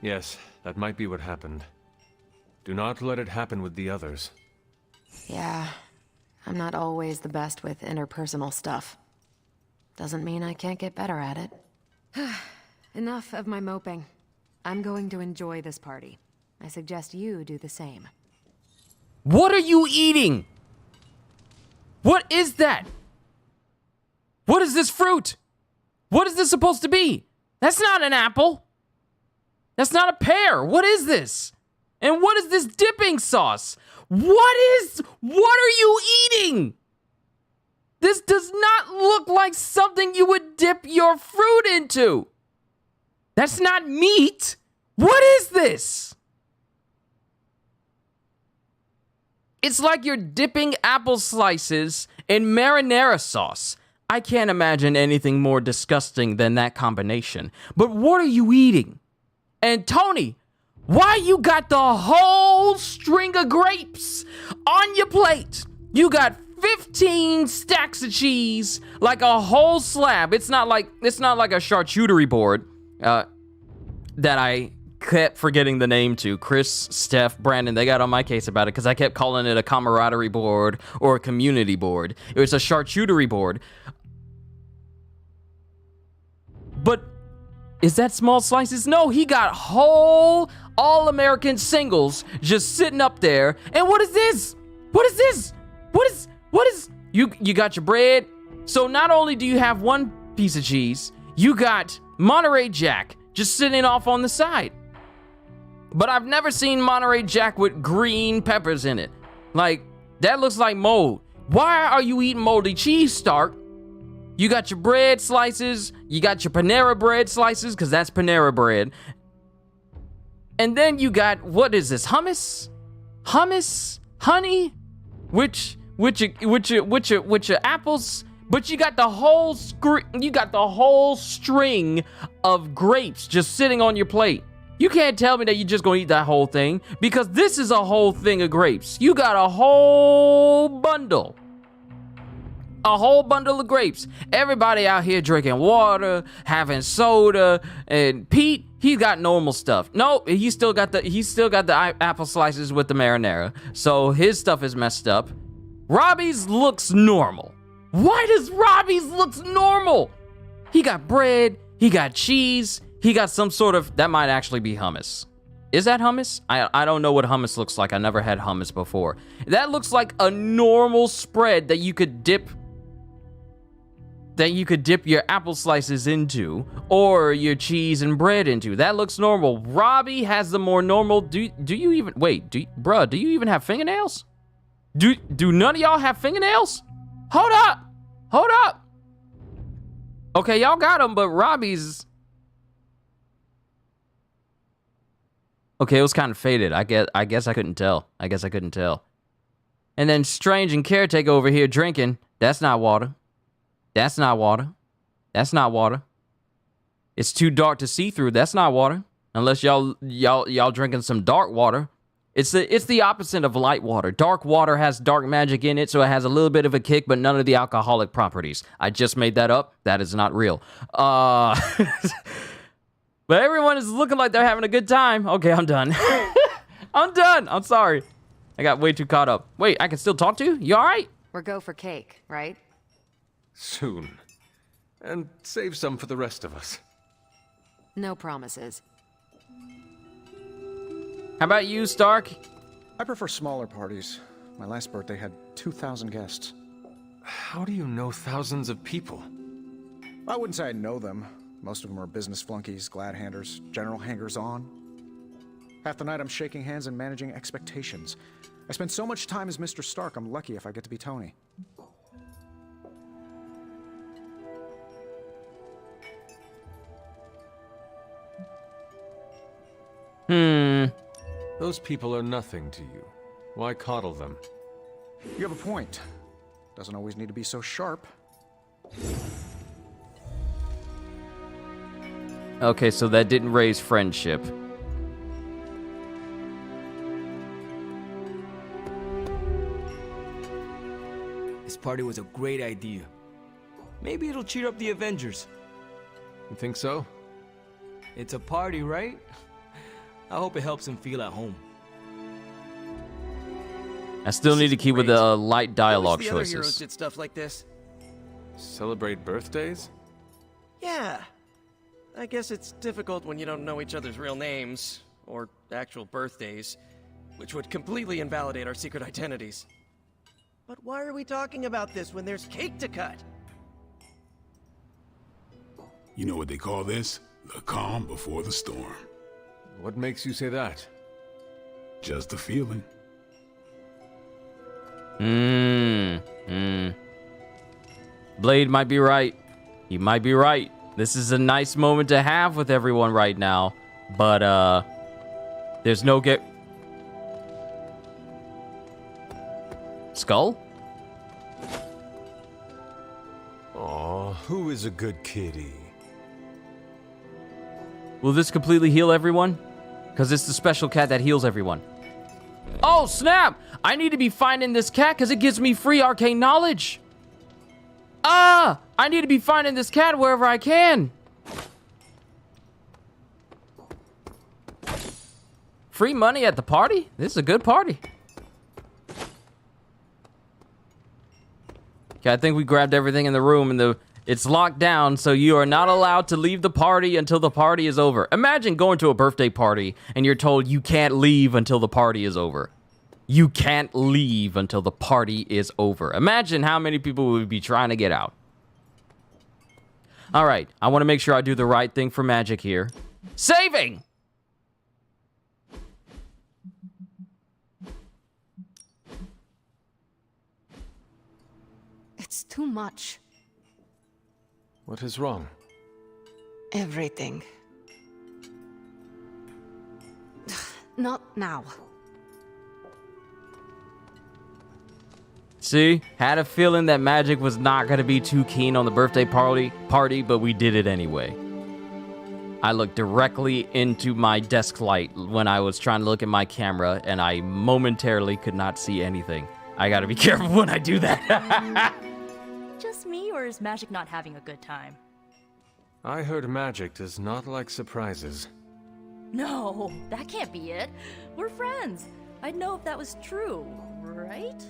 Yes, that might be what happened. Do not let it happen with the others. Yeah, I'm not always the best with interpersonal stuff. Doesn't mean I can't get better at it. Enough of my moping. I'm going to enjoy this party. I suggest you do the same. What are you eating? What is that? What is this fruit? What is this supposed to be? That's not an apple. That's not a pear. What is this? And what is this dipping sauce? What are you eating? This does not look like something you would dip your fruit into. That's not meat. What is this? It's like you're dipping apple slices in marinara sauce. I can't imagine anything more disgusting than that combination. But what are you eating? And Tony, why you got the whole string of grapes on your plate? You got 15 stacks of cheese, like a whole slab. It's not like a charcuterie board that I kept forgetting the name to. Chris, Steph, Brandon, they got on my case about it because I kept calling it a camaraderie board or a community board. It was a charcuterie board. But is that small slices? No, he got whole all-American singles just sitting up there. And what is this? What is this? What is you got your bread? So not only do you have one piece of cheese, you got Monterey Jack just sitting off on the side. But I've never seen Monterey Jack with green peppers in it. Like, that looks like mold. Why are you eating moldy cheese, Stark? You got your bread slices, you got your Panera bread slices, because that's Panera bread. And then you got, what is this, hummus? Hummus? Honey? Which your apples? But you got the whole string of grapes just sitting on your plate. You can't tell me that you're just gonna eat that whole thing, because this is a whole thing of grapes. You got a whole bundle. A whole bundle of grapes. Everybody out here drinking water, having soda, and Pete, He got normal stuff. No, he's still got the apple slices with the marinara. So his stuff is messed up. Robbie's looks normal. Why does Robbie's looks normal? He got bread, he got cheese, he got some sort of, that might actually be hummus. Is that hummus? I don't know what hummus looks like. I never had hummus before. That looks like a normal spread that you could dip your apple slices into, or your cheese and bread into. That looks normal. Robbie has the more normal. Do you even wait? Do you even have fingernails? Do none of y'all have fingernails? Hold up. Okay, y'all got them, but Robbie's. Okay, it was kind of faded. I guess I couldn't tell. And then Strange and Caretaker over here drinking. That's not water. That's not water. It's too dark to see through. That's not water. Unless y'all drinking some dark water. It's the opposite of light water. Dark water has dark magic in it, so it has a little bit of a kick, but none of the alcoholic properties. I just made that up. That is not real. But everyone is looking like they're having a good time. Okay, I'm done. I'm sorry. I got way too caught up. Wait, I can still talk to you? You all right? We're go for cake, right? Soon. And save some for the rest of us. No promises. How about you, Stark? I prefer smaller parties. My last birthday had 2,000 guests. How do you know thousands of people? I wouldn't say I know them. Most of them are business flunkies, glad-handers, general hangers-on. Half the night I'm shaking hands and managing expectations. I spend so much time as Mr. Stark, I'm lucky if I get to be Tony. Those people are nothing to you. Why coddle them? You have a point. Doesn't always need to be so sharp. Okay, so that didn't raise friendship. This party was a great idea. Maybe it'll cheer up the Avengers. You think so? It's a party, right? I hope it helps him feel at home. I still need to keep with the light dialogue the other choices. heroes did stuff like this. Celebrate birthdays? Yeah. I guess it's difficult when you don't know each other's real names, or actual birthdays, which would completely invalidate our secret identities. But why are we talking about this when there's cake to cut? You know what they call this? The calm before the storm. What makes you say that? Just a feeling. Blade might be right. He might be right. This is a nice moment to have with everyone right now, but there's no Skull? Aw, who is a good kitty? Will this completely heal everyone? Because it's the special cat that heals everyone. Oh, snap! I need to be finding this cat because it gives me free arcane knowledge. I need to be finding this cat wherever I can. Free money at the party? This is a good party. Okay, I think we grabbed everything in the room and it's locked down, so you are not allowed to leave the party until the party is over. Imagine going to a birthday party and you're told you can't leave until the party is over. You can't leave until the party is over. Imagine how many people would be trying to get out. All right, I want to make sure I do the right thing for magic here. Saving! It's too much. What is wrong? Everything. Not now. See, had a feeling that Magic was not going to be too keen on the birthday party, but we did it anyway. I looked directly into my desk light when I was trying to look at my camera, and I momentarily could not see anything. I gotta be careful when I do that. Just me, or is Magic not having a good time? I heard Magic does not like surprises. No, that can't be it. We're friends. I'd know if that was true, right?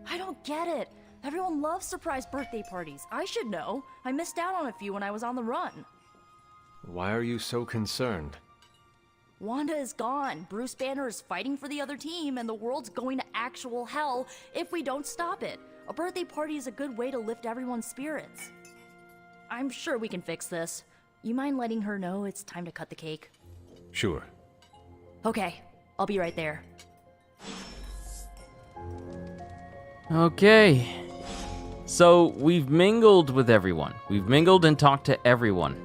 I don't get it. Everyone loves surprise birthday parties. I should know. I missed out on a few when I was on the run. Why are you so concerned? Wanda is gone. Bruce Banner is fighting for the other team, and the world's going to actual hell if we don't stop it. A birthday party is a good way to lift everyone's spirits. I'm sure we can fix this. You mind letting her know it's time to cut the cake? Sure. Okay, I'll be right there. Okay. So, we've mingled with everyone. We've mingled and talked to everyone.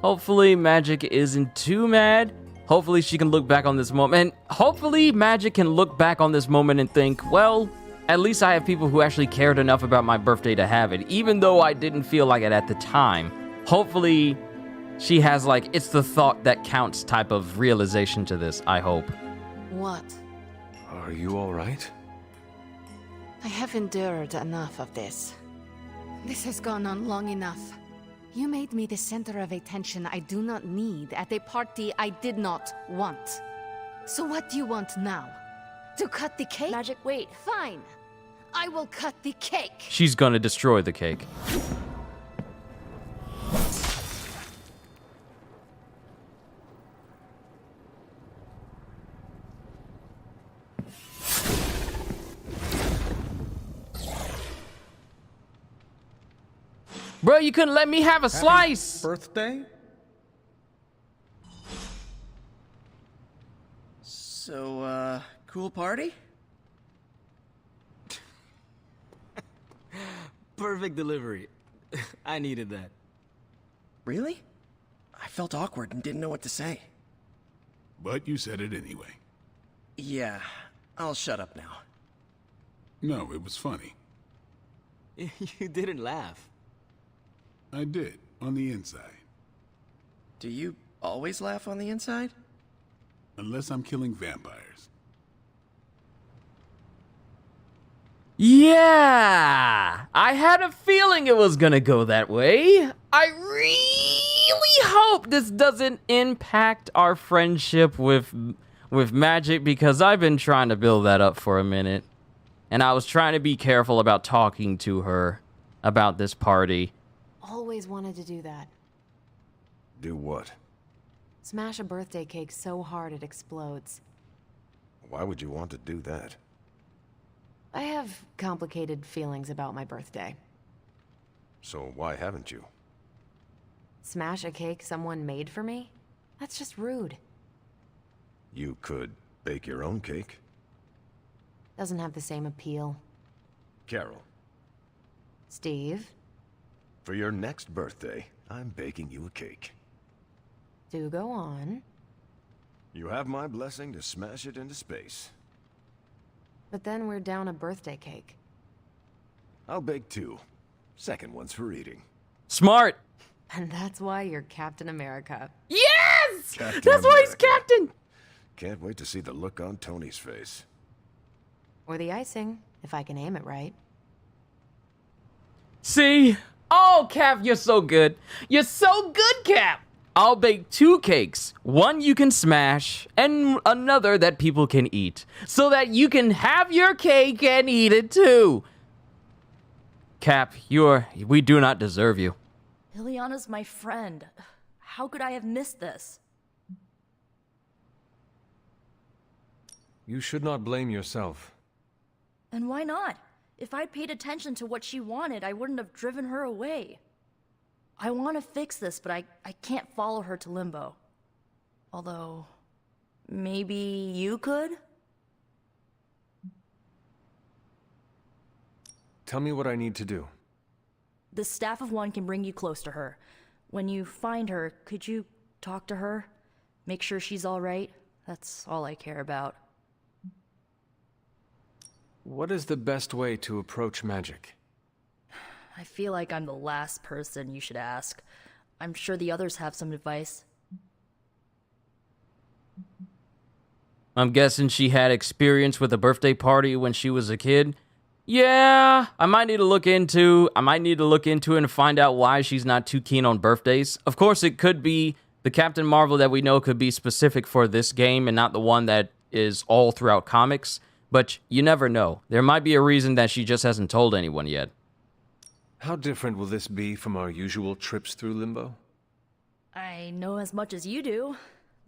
Hopefully, Magic isn't too mad. Hopefully, she can look back on this moment. Hopefully, Magic can look back on this moment and think, well, at least I have people who actually cared enough about my birthday to have it, even though I didn't feel like it at the time. Hopefully, she has, like, it's the thought that counts type of realization to this, I hope. What? Are you all right? I have endured enough of this. This has gone on long enough. You made me the center of attention I do not need at a party I did not want. So what do you want now? To cut the cake? Magic, wait. Fine. I will cut the cake. She's gonna destroy the cake. Bro, you couldn't let me have a slice! Birthday? So, cool party? Perfect delivery. I needed that. Really? I felt awkward and didn't know what to say. But you said it anyway. Yeah, I'll shut up now. No, it was funny. You didn't laugh. I did, on the inside. Do you always laugh on the inside? Unless I'm killing vampires. Yeah! I had a feeling it was gonna go that way. I really hope this doesn't impact our friendship with Magic, because I've been trying to build that up for a minute. And I was trying to be careful about talking to her about this party. Always wanted to do that. Do what? Smash a birthday cake so hard it explodes. Why would you want to do that? I have complicated feelings about my birthday. So why haven't you? Smash a cake someone made for me? That's just rude. You could bake your own cake. Doesn't have the same appeal. Carol, Steve, for your next birthday, I'm baking you a cake. do go on. You have my blessing to smash it into space. But then we're down a birthday cake. I'll bake 2. Second one's for eating. Smart! And that's why you're Captain America. Yes! Captain That's why he's America. Captain! Can't wait to see the look on Tony's face. Or the icing, if I can aim it right. See? Oh, Cap, you're so good. You're so good, Cap! I'll bake 2 cakes. One you can smash, and another that people can eat. So that you can have your cake and eat it too. Cap, we do not deserve you. Ileana's my friend. How could I have missed this? You should not blame yourself. And why not? If I'd paid attention to what she wanted, I wouldn't have driven her away. I want to fix this, but I can't follow her to Limbo. Although, maybe you could? Tell me what I need to do. The Staff of One can bring you close to her. When you find her, could you talk to her? Make sure she's all right? That's all I care about. What is the best way to approach magic? I feel like I'm the last person you should ask. I'm sure the others have some advice. I'm guessing she had experience with a birthday party when she was a kid. Yeah, I might need to look into it and find out why she's not too keen on birthdays. Of course, it could be The Captain Marvel that we know could be specific for this game and not the one that is all throughout comics, but you never know. There might be a reason that she just hasn't told anyone yet. How different will this be from our usual trips through Limbo? I know as much as you do.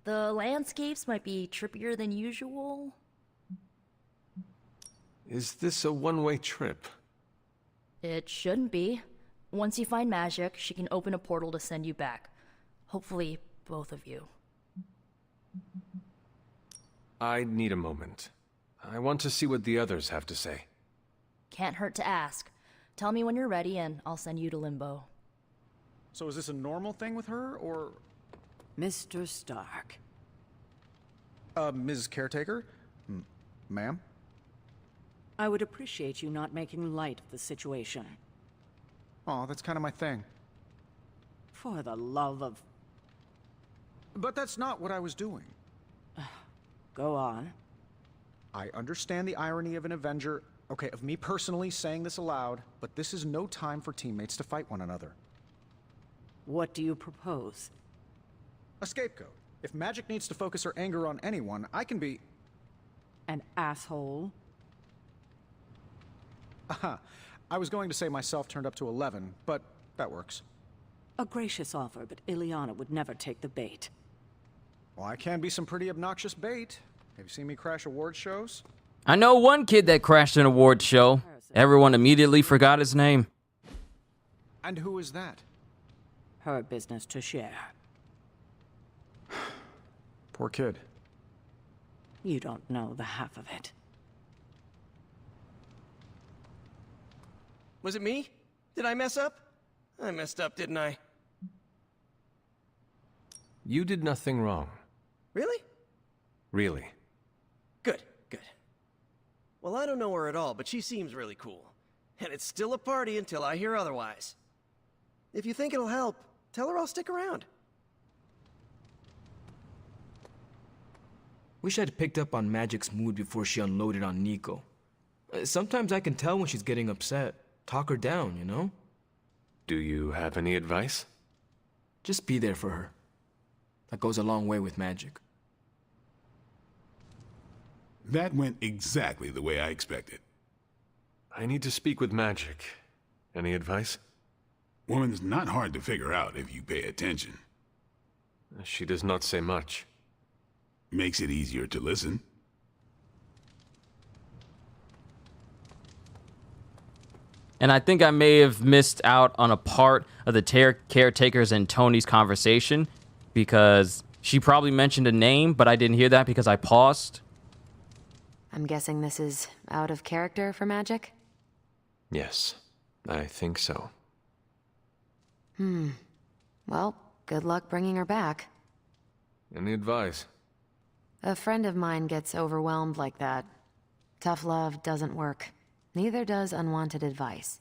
The landscapes might be trippier than usual. Is this a one-way trip? It shouldn't be. Once you find magic, she can open a portal to send you back. Hopefully, both of you. I need a moment. I want to see what the others have to say. Can't hurt to ask. Tell me when you're ready and I'll send you to Limbo. So is this a normal thing with her, or... Mr. Stark. Ms. Caretaker? Ma'am? I would appreciate you not making light of the situation. Aw, that's kind of my thing. For the love of... But that's not what I was doing. Go on. I understand the irony of an Avenger, okay, of me personally saying this aloud, but this is no time for teammates to fight one another. What do you propose? A scapegoat. If magic needs to focus her anger on anyone, I can be... An asshole? Aha. I was going to say myself turned up to 11, but that works. A gracious offer, but Ileana would never take the bait. Well, I can be some pretty obnoxious bait. Have you seen me crash award shows? I know one kid that crashed an award show. Everyone immediately forgot his name. And who is that? Her business to share. Poor kid. You don't know the half of it. Was it me? Did I mess up? I messed up, didn't I? You did nothing wrong. Really? Really. Good, good. Well, I don't know her at all, but she seems really cool. And it's still a party until I hear otherwise. If you think it'll help, tell her I'll stick around. Wish I'd picked up on Magic's mood before she unloaded on Nico. Sometimes I can tell when she's getting upset. Talk her down, you know? Do you have any advice? Just be there for her. That goes a long way with Magic. That went exactly the way I expected. I need to speak with Magic. Any advice? Woman's not hard to figure out if you pay attention. She does not say much. Makes it easier to listen. And I think I may have missed out on a part of the caretakers and Tony's conversation because she probably mentioned a name, but I didn't hear that because I paused. I'm guessing this is out of character for Magic? Yes, I think so. Well, good luck bringing her back. Any advice? A friend of mine gets overwhelmed like that. Tough love doesn't work. Neither does unwanted advice.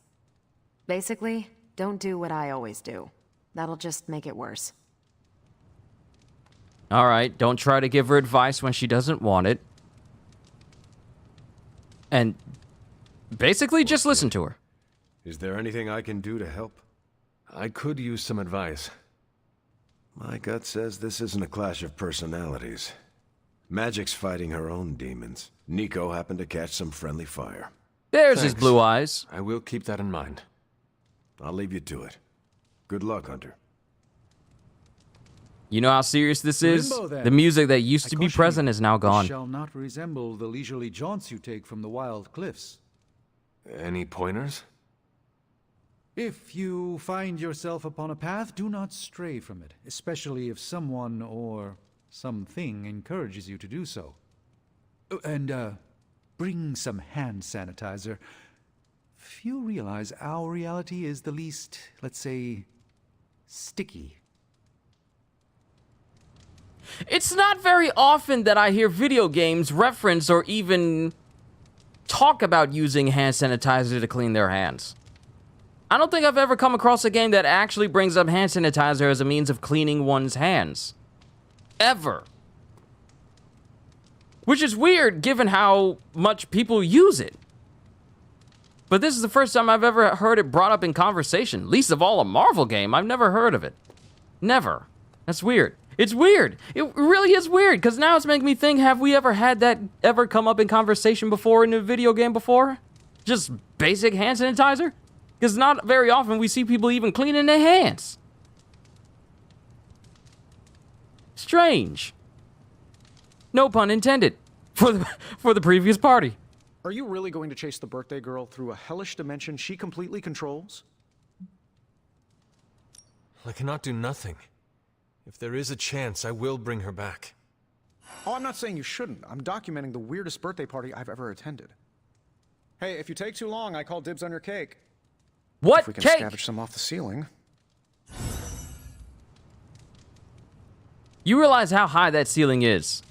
Basically, don't do what I always do. That'll just make it worse. All right, don't try to give her advice when she doesn't want it. And basically just listen to her. Is there anything I can do to help? I could use some advice. My gut says this isn't a clash of personalities. Magic's fighting her own demons. Nico happened to catch some friendly fire. There's his blue eyes. I will keep that in mind. I'll leave you to it. Good luck, Hunter. You know how serious this is? Limbo, then. The music that used to be present is now It gone. shall not resemble the leisurely jaunts you take from the wild cliffs. Any pointers? If you find yourself upon a path, do not stray from it, especially if someone or something encourages you to do so. And, bring some hand sanitizer. Few realize our reality is the least, let's say, sticky. It's not very often that I hear video games reference or even talk about using hand sanitizer to clean their hands. I don't think I've ever come across a game that actually brings up hand sanitizer as a means of cleaning one's hands. Ever. Which is weird given how much people use it. But this is the first time I've ever heard it brought up in conversation. Least of all a Marvel game. I've never heard of it. Never. That's weird. It's weird. It really is weird, because now it's making me think, have we ever had that ever come up in conversation before in a video game before? Just basic hand sanitizer? Because not very often we see people even cleaning their hands. Strange. No pun intended. For the previous party. Are you really going to chase the birthday girl through a hellish dimension she completely controls? I cannot do nothing. If there is a chance, I will bring her back. Oh, I'm not saying you shouldn't. I'm documenting the weirdest birthday party I've ever attended. Hey, if you take too long, I call dibs on your cake. What if we can cake? scavenge some off the ceiling. You realize how high that ceiling is.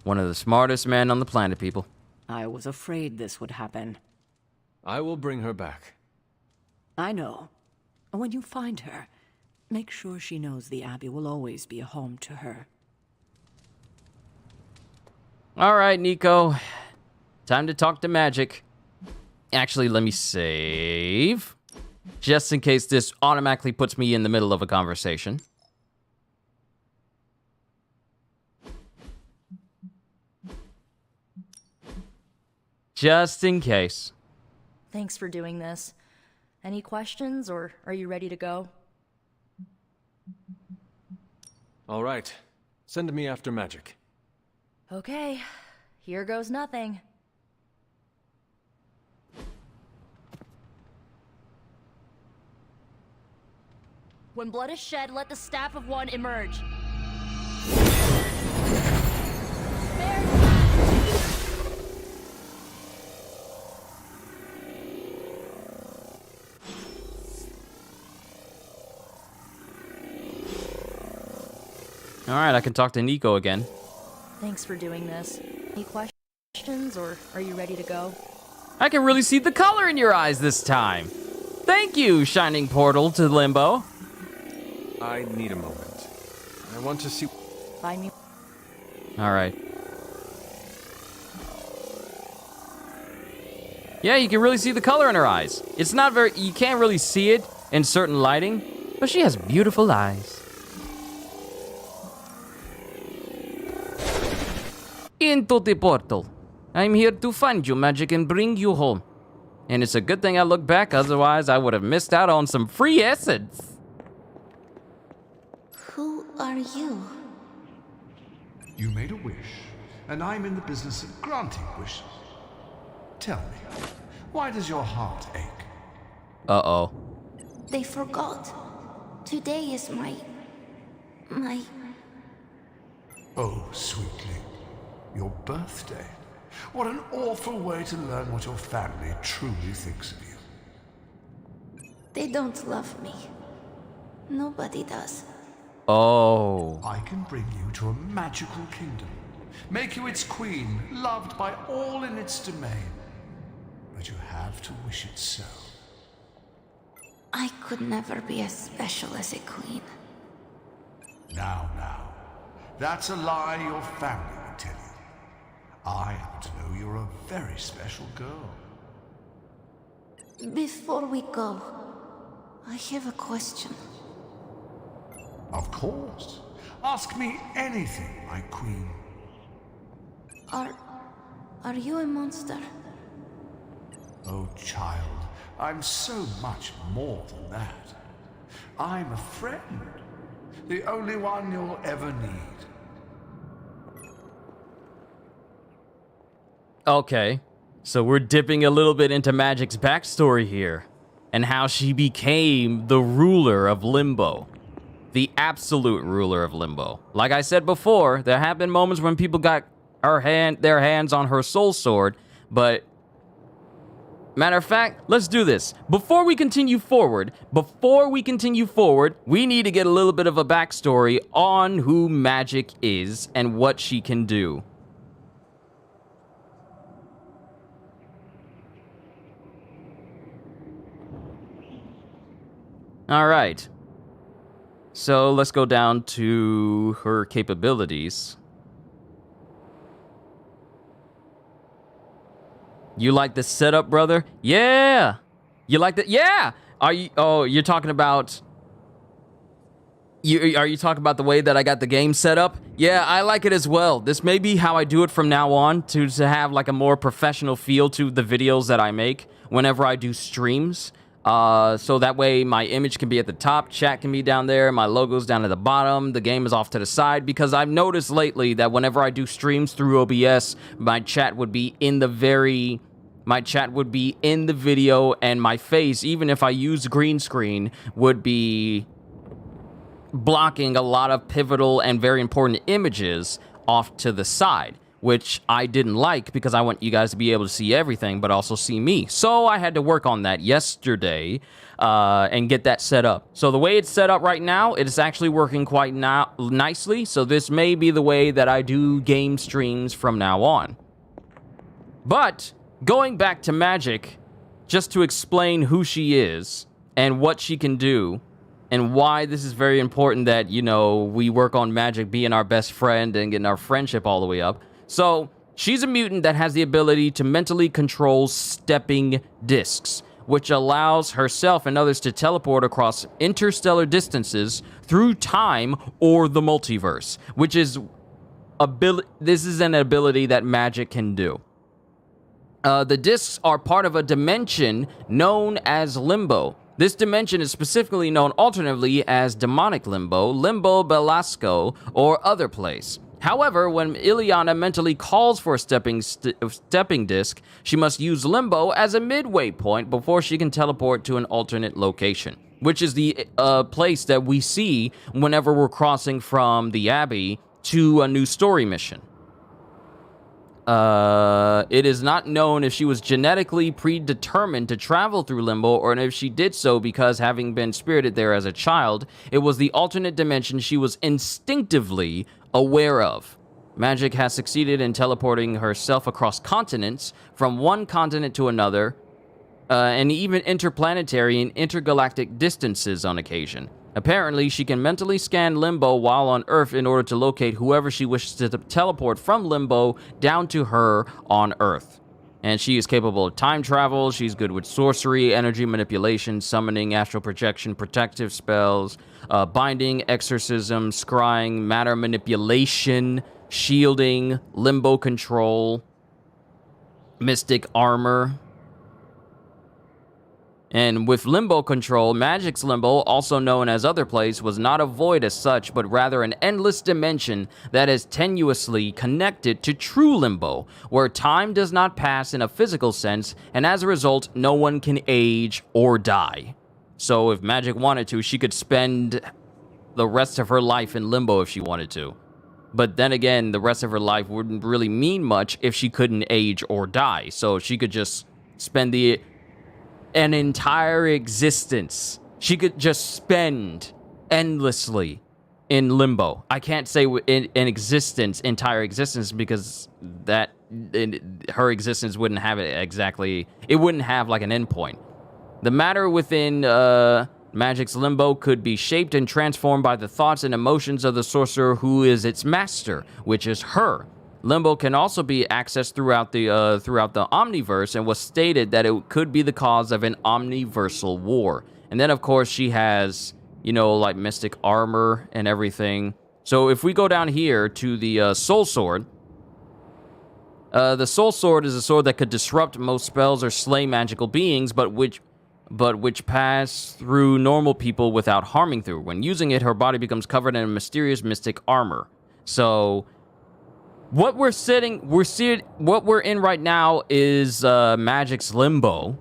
One of the smartest men on the planet, people. I was afraid this would happen. I will bring her back. I know. When you find her, make sure she knows the Abbey will always be a home to her. All right, Nico. Time to talk to Magic. Actually, let me save. Just in case this automatically puts me in the middle of a conversation. Just in case. Thanks for doing this. Any questions, or are you ready to go? All right. Send me after Magic. Okay. Here goes nothing. When blood is shed, let the staff of one emerge. All right, I can talk to Nico again. Thanks for doing this. Any questions, or are you ready to go? I can really see the color in your eyes this time. Thank you, Shining Portal to Limbo. I need a moment. I want to see... Find me. All right. Yeah, you can really see the color in her eyes. It's not very... You can't really see it in certain lighting, but she has beautiful eyes. Into the portal. I'm here to find you, Magic, and bring you home. And it's a good thing I look back, otherwise I would have missed out on some free essence. Who are you? You made a wish, and I'm in the business of granting wishes. Tell me, why does your heart ache? Uh-oh. They forgot. Today is my... Oh, sweetly. Your birthday. What an awful way to learn what your family truly thinks of you. They don't love me. Nobody does. Oh. I can bring you to a magical kingdom. Make you its queen, loved by all in its domain. But you have to wish it so. I could never be as special as a queen. Now. That's a lie your family would tell you. I happen to know you're a very special girl. Before we go, I have a question. Of course. Ask me anything, my queen. Are you a monster? Oh, child, I'm so much more than that. I'm a friend. The only one you'll ever need. Okay, so we're dipping a little bit into Magic's backstory here, and how she became the ruler of Limbo. The absolute ruler of Limbo. Like I said before, there have been moments when people got their hands on her soul sword, but matter of fact, let's do this. Before we continue forward, we need to get a little bit of a backstory on who Magic is and what she can do. All right. So let's go down to her capabilities. You like the setup, brother? Yeah. You like that? Yeah. Are you? Oh, you're talking about. Are you talking about the way that I got the game set up? Yeah, I like it as well. This may be how I do it from now on to have like a more professional feel to the videos that I make whenever I do streams. So that way my image can be at the top, chat can be down there, my logo's down at the bottom, the game is off to the side, because I've noticed lately that whenever I do streams through OBS, my chat would be in the video, and my face, even if I use green screen, would be blocking a lot of pivotal and very important images off to the side, which I didn't like because I want you guys to be able to see everything but also see me. So I had to work on that yesterday and get that set up. So the way it's set up right now, it is actually working quite nicely. So this may be the way that I do game streams from now on. But going back to Magic, just to explain who she is and what she can do, and why this is very important that, you know, we work on Magic being our best friend and getting our friendship all the way up. So, she's a mutant that has the ability to mentally control stepping discs, which allows herself and others to teleport across interstellar distances through time or the multiverse, which is this is an ability that Magic can do. The discs are part of a dimension known as Limbo. This dimension is specifically known alternatively as Demonic Limbo, Limbo Belasco, or Other Place. However, when Ileana mentally calls for a stepping disc, she must use Limbo as a midway point before she can teleport to an alternate location, which is the place that we see whenever we're crossing from the Abbey to a new story mission. It is not known if she was genetically predetermined to travel through Limbo, or if she did so because, having been spirited there as a child, it was the alternate dimension she was instinctively aware of. Magic has succeeded in teleporting herself across continents, from one continent to another, and even interplanetary and intergalactic distances on occasion. Apparently, she can mentally scan Limbo while on Earth in order to locate whoever she wishes to teleport from Limbo down to her on Earth. And she is capable of time travel, she's good with sorcery, energy manipulation, summoning, astral projection, protective spells, binding, exorcism, scrying, matter manipulation, shielding, Limbo control, mystic armor. And with Limbo control, Magic's Limbo, also known as Other Place, was not a void as such, but rather an endless dimension that is tenuously connected to true Limbo, where time does not pass in a physical sense, and as a result, no one can age or die. So if Magic wanted to, she could spend the rest of her life in Limbo if she wanted to. But then again, the rest of her life wouldn't really mean much if she couldn't age or die. So she could just spend an entire existence. She could just spend endlessly in Limbo. I can't say entire existence, because her existence wouldn't have it exactly. It wouldn't have like an endpoint. The matter within Magic's Limbo could be shaped and transformed by the thoughts and emotions of the sorcerer who is its master, which is her. Limbo can also be accessed throughout the Omniverse, and was stated that it could be the cause of an omniversal war. And then, of course, she has, you know, like mystic armor and everything. So if we go down here to the Soul Sword, the Soul Sword is a sword that could disrupt most spells or slay magical beings, but which pass through normal people without harming through. When using it, her body becomes covered in a mysterious mystic armor. So what we're in right now is Magic's Limbo,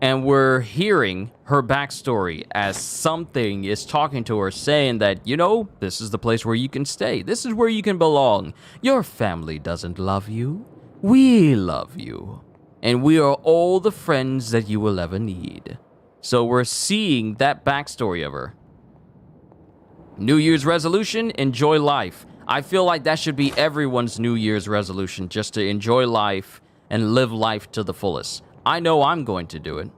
and we're hearing her backstory as something is talking to her, saying that, you know, this is the place where you can stay. This is where you can belong. Your family doesn't love you. We love you. And we are all the friends that you will ever need. So we're seeing that backstory of her. New Year's resolution, enjoy life. I feel like that should be everyone's New Year's resolution, just to enjoy life and live life to the fullest. I know I'm going to do it.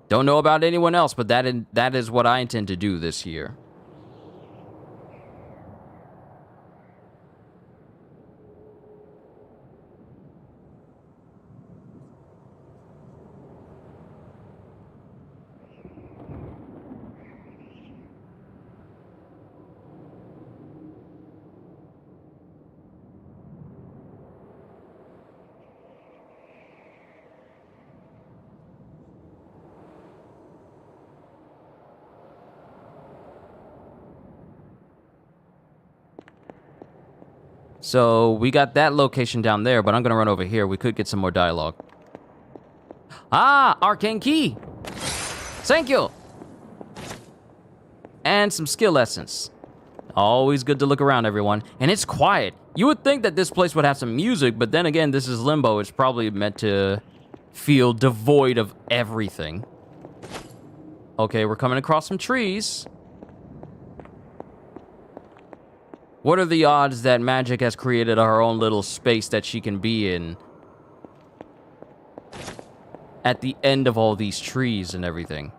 Don't know about anyone else, but that is what I intend to do this year. So we got that location down there, but I'm gonna run over here. We could get some more dialogue. Ah, arcane key. Thank you. And some skill essence. Always good to look around, everyone. And it's quiet. You would think that this place would have some music, but then again, this is Limbo. It's probably meant to feel devoid of everything. Okay, we're coming across some trees. What are the odds that Magic has created her own little space that she can be in at the end of all these trees and everything?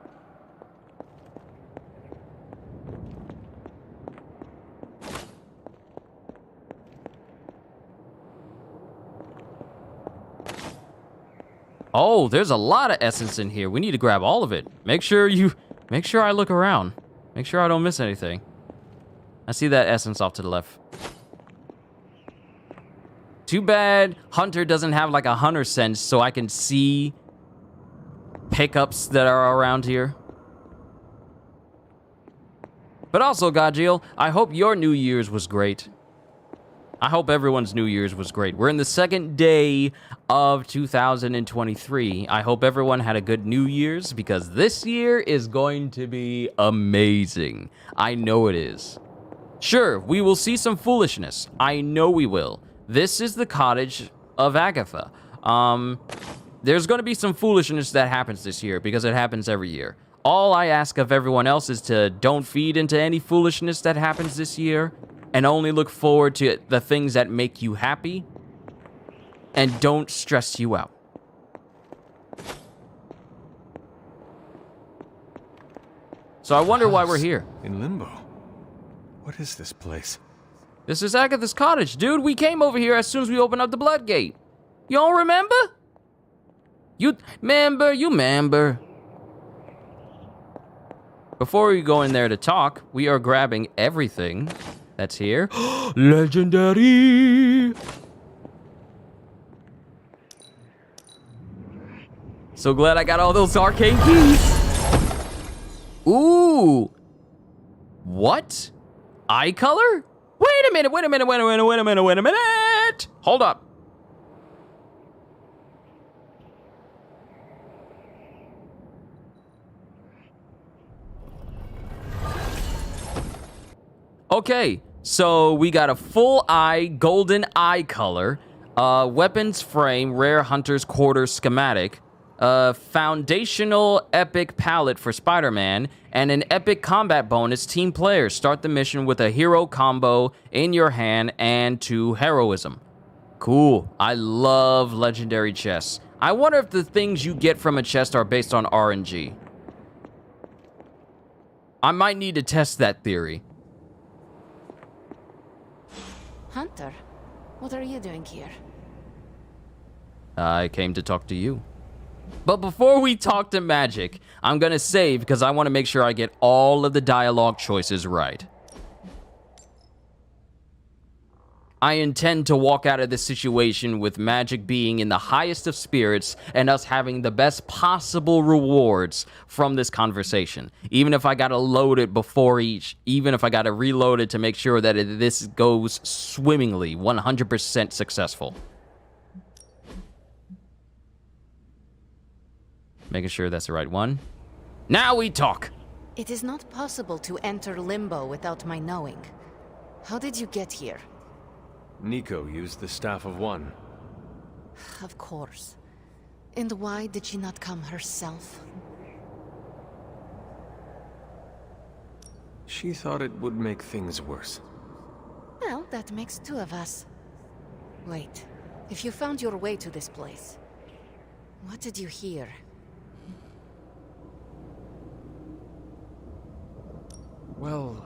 Oh, there's a lot of essence in here. We need to grab all of it. Make sure I look around. Make sure I don't miss anything. I see that essence off to the left. Too bad Hunter doesn't have like a hunter sense so I can see pickups that are around here. But also, Gajiel, I hope your New Year's was great. I hope everyone's New Year's was great. We're in the second day of 2023. I hope everyone had a good New Year's because this year is going to be amazing. I know it is. Sure, we will see some foolishness. I know we will. This is the cottage of Agatha. There's going to be some foolishness that happens this year because it happens every year. All I ask of everyone else is to don't feed into any foolishness that happens this year and only look forward to the things that make you happy and don't stress you out. So I wonder why we're here. In Limbo. What is this place? This is Agatha's cottage, dude. We came over here as soon as we opened up the Blood Gate. You all remember? You remember. Before we go in there to talk, we are grabbing everything that's here. Legendary! So glad I got all those arcane keys. Ooh. What? Eye color? Wait a minute. Hold up. Okay, so we got a full eye, golden eye color, weapons frame, rare hunter's quarter schematic, foundational epic palette for Spider-Man, and an epic combat bonus. Team players start the mission with a hero combo in your hand and 2 heroism. Cool. I love legendary chests. I wonder if the things you get from a chest are based on RNG. I might need to test that theory. Hunter, what are you doing here? I came to talk to you. But before we talk to Magic, I'm gonna save because I want to make sure I get all of the dialogue choices right. I intend to walk out of this situation with Magic being in the highest of spirits and us having the best possible rewards from this conversation. Even if I gotta load it before each, even if I gotta reload it to make sure that this goes swimmingly, 100% successful. Making sure that's the right one. Now we talk! It is not possible to enter Limbo without my knowing. How did you get here? Nico used the Staff of One. Of course. And why did she not come herself? She thought it would make things worse. Well, that makes 2 of us. Wait, if you found your way to this place, what did you hear? Well,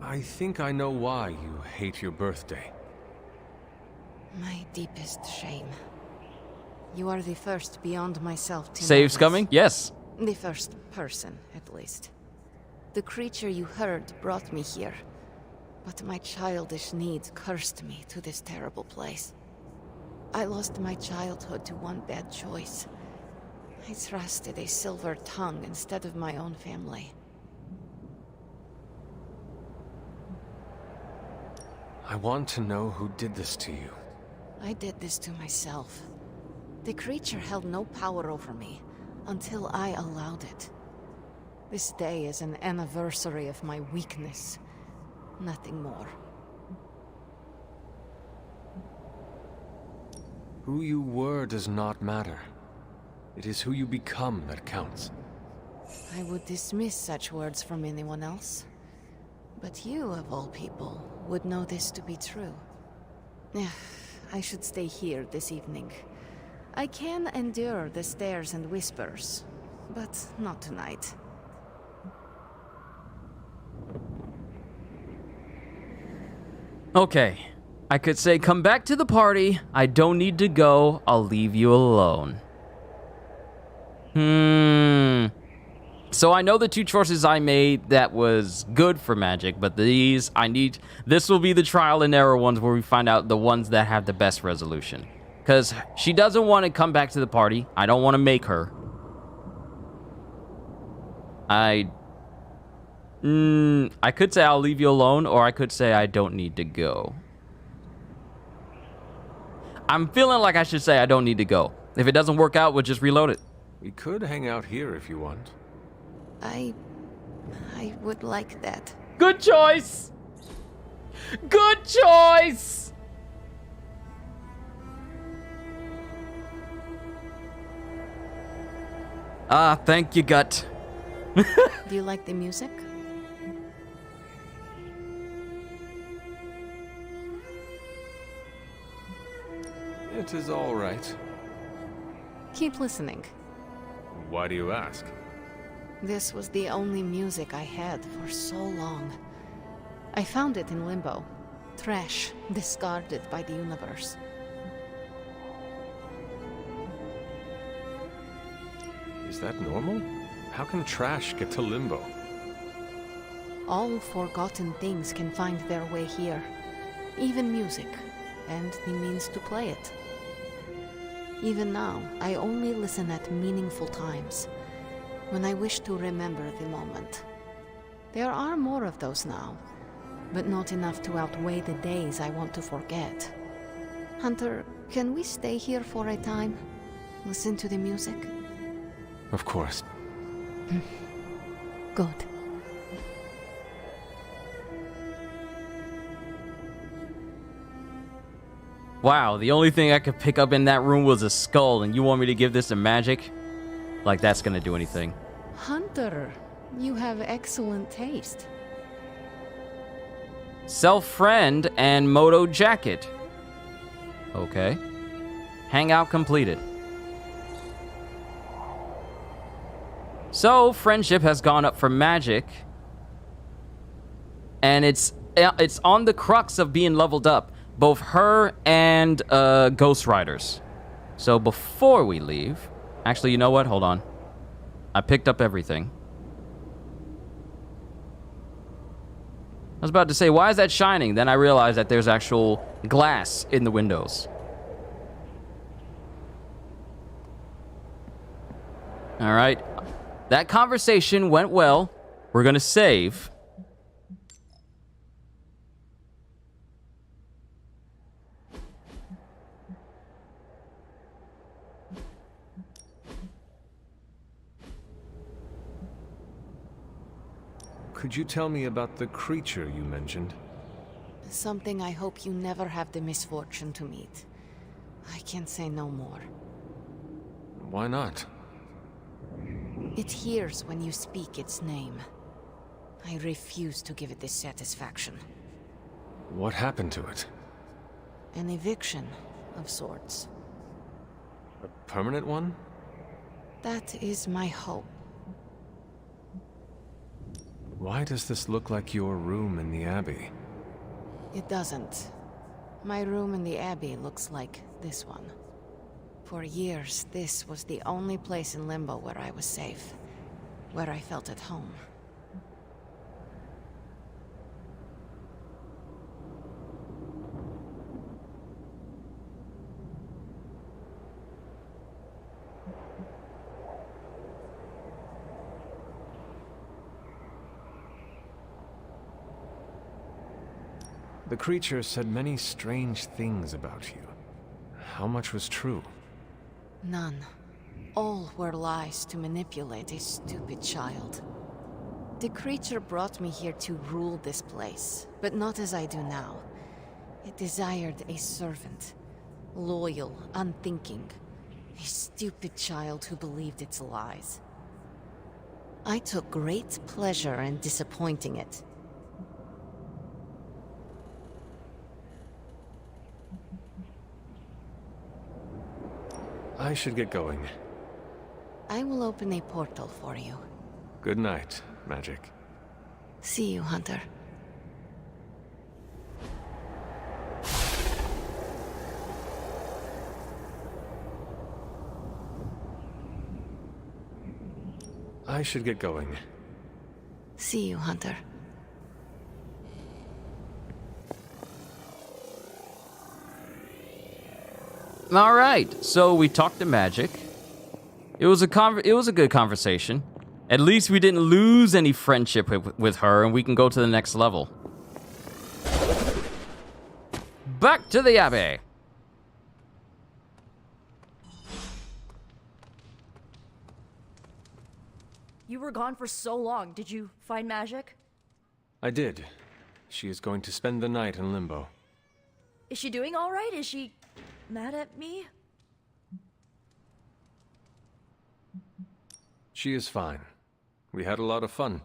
I think I know why you hate your birthday. My deepest shame. You are the first beyond myself to Saves know coming? Yes. The first person, at least. The creature you heard brought me here, but my childish needs cursed me to this terrible place. I lost my childhood to one bad choice. I trusted a silver tongue instead of my own family. I want to know who did this to you. I did this to myself. The creature held no power over me until I allowed it. This day is an anniversary of my weakness. Nothing more. Who you were does not matter. It is who you become that counts. I would dismiss such words from anyone else. But you, of all people, would know this to be true. I should stay here this evening. I can endure the stares and whispers, but not tonight. Okay. I could say, come back to the party. I don't need to go. I'll leave you alone. So I know the two choices I made that was good for magic, but this will be the trial and error ones where we find out the ones that have the best resolution. Because she doesn't want to come back to the party. I don't want to make her. I could say I'll leave you alone, or I could say I don't need to go. I'm feeling like I should say I don't need to go. If it doesn't work out, we'll just reload it. We could hang out here if you want. I would like that. Good choice! Good choice! Ah, thank you, gut. Do you like the music? It is all right. Keep listening. Why do you ask? This was the only music I had for so long. I found it in limbo. Trash, discarded by the universe. Is that normal? How can trash get to limbo? All forgotten things can find their way here. Even music, and the means to play it. Even now, I only listen at meaningful times, when I wish to remember the moment. There are more of those now, but not enough to outweigh the days I want to forget. Hunter, can we stay here for a time? Listen to the music? Of course. Good. Wow, the only thing I could pick up in that room was a skull, and you want me to give this to magic? Like that's gonna do anything. Hunter, you have excellent taste. Self-friend and moto jacket. Okay. Hangout completed. So, friendship has gone up for magic. And it's on the crux of being leveled up. Both her and Ghost Riders. So before we leave... Actually, you know what? Hold on. I picked up everything. I was about to say, why is that shining? Then I realized that there's actual glass in the windows. Alright. That conversation went well. We're gonna save. Could you tell me about the creature you mentioned? Something I hope you never have the misfortune to meet. I can say no more. Why not? It hears when you speak its name. I refuse to give it this satisfaction. What happened to it? An eviction of sorts. A permanent one? That is my hope. Why does this look like your room in the Abbey? It doesn't. My room in the Abbey looks like this one. For years, this was the only place in Limbo where I was safe. Where I felt at home. The creature said many strange things about you. How much was true? None. All were lies to manipulate a stupid child. The creature brought me here to rule this place, but not as I do now. It desired a servant. Loyal, unthinking. A stupid child who believed its lies. I took great pleasure in disappointing it. I should get going. I will open a portal for you. Good night, Magic. See you, Hunter. I should get going. See you, Hunter. All right, so we talked to Magic. It was a good conversation. At least we didn't lose any friendship with her, and we can go to the next level. Back to the Abbey. You were gone for so long. Did you find Magic? I did. She is going to spend the night in Limbo. Is she doing all right? Is she mad at me? She is fine. We had a lot of fun.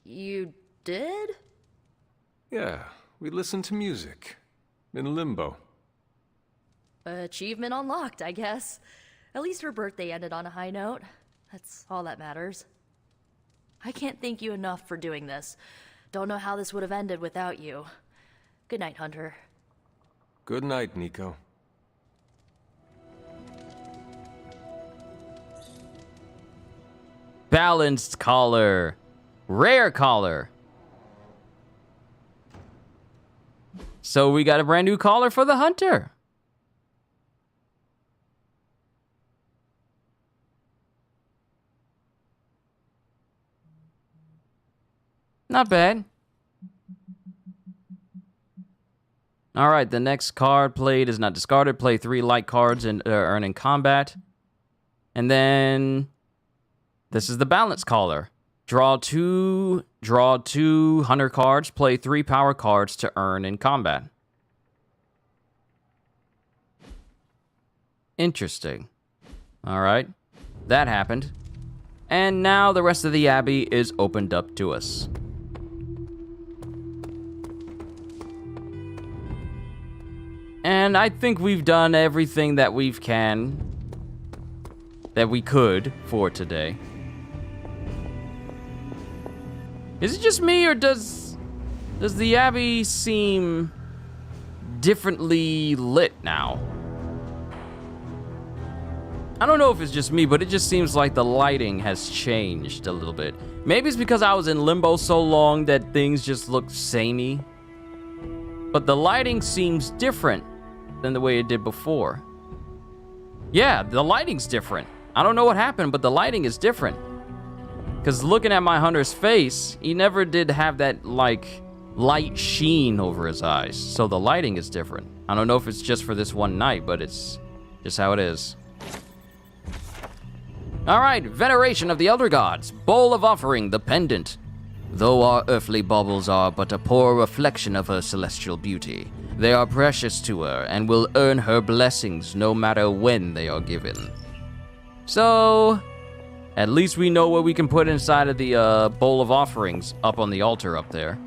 You did? Yeah, we listened to music. In Limbo. Achievement unlocked, I guess. At least her birthday ended on a high note. That's all that matters. I can't thank you enough for doing this. Don't know how this would have ended without you. Good night, Hunter. Good night, Nico. Balanced collar. Rare collar. So we got a brand new collar for the Hunter. Not bad. All right, the next card played is not discarded. Play 3 light cards and earn in combat. And then this is the balance collar. Draw two hunter cards. Play 3 power cards to earn in combat. Interesting. All right, that happened. And now the rest of the Abbey is opened up to us. And I think we've done everything that we could for today. Is it just me, or does the Abbey seem differently lit now? I don't know if it's just me, but it just seems like the lighting has changed a little bit. Maybe it's because I was in Limbo so long that things just look samey. But the lighting seems different than the way it did before. Yeah, the lighting's different. I don't know what happened, but the lighting is different. Because looking at my Hunter's face, he never did have that, like, light sheen over his eyes. So the lighting is different. I don't know if it's just for this one night, but it's just how it is. Alright, Veneration of the Elder Gods. Bowl of Offering, the Pendant. Though our earthly baubles are but a poor reflection of her celestial beauty, they are precious to her and will earn her blessings no matter when they are given. So, at least we know what we can put inside of the bowl of offerings up on the altar up there.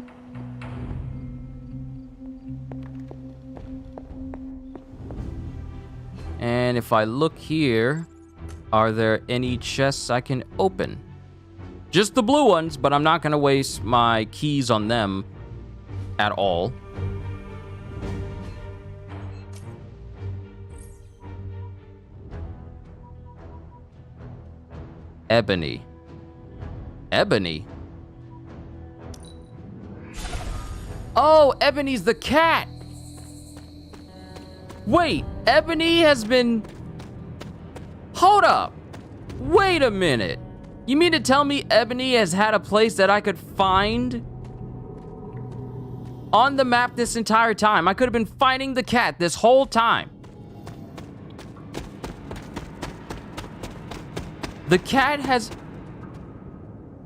And if I look here, are there any chests I can open? Just the blue ones, but I'm not going to waste my keys on them at all. Ebony. Ebony? Oh, Ebony's the cat! Wait, Ebony has been... Hold up! Wait a minute! You mean to tell me Ebony has had a place that I could find on the map this entire time. I could have been fighting the cat this whole time. The cat has...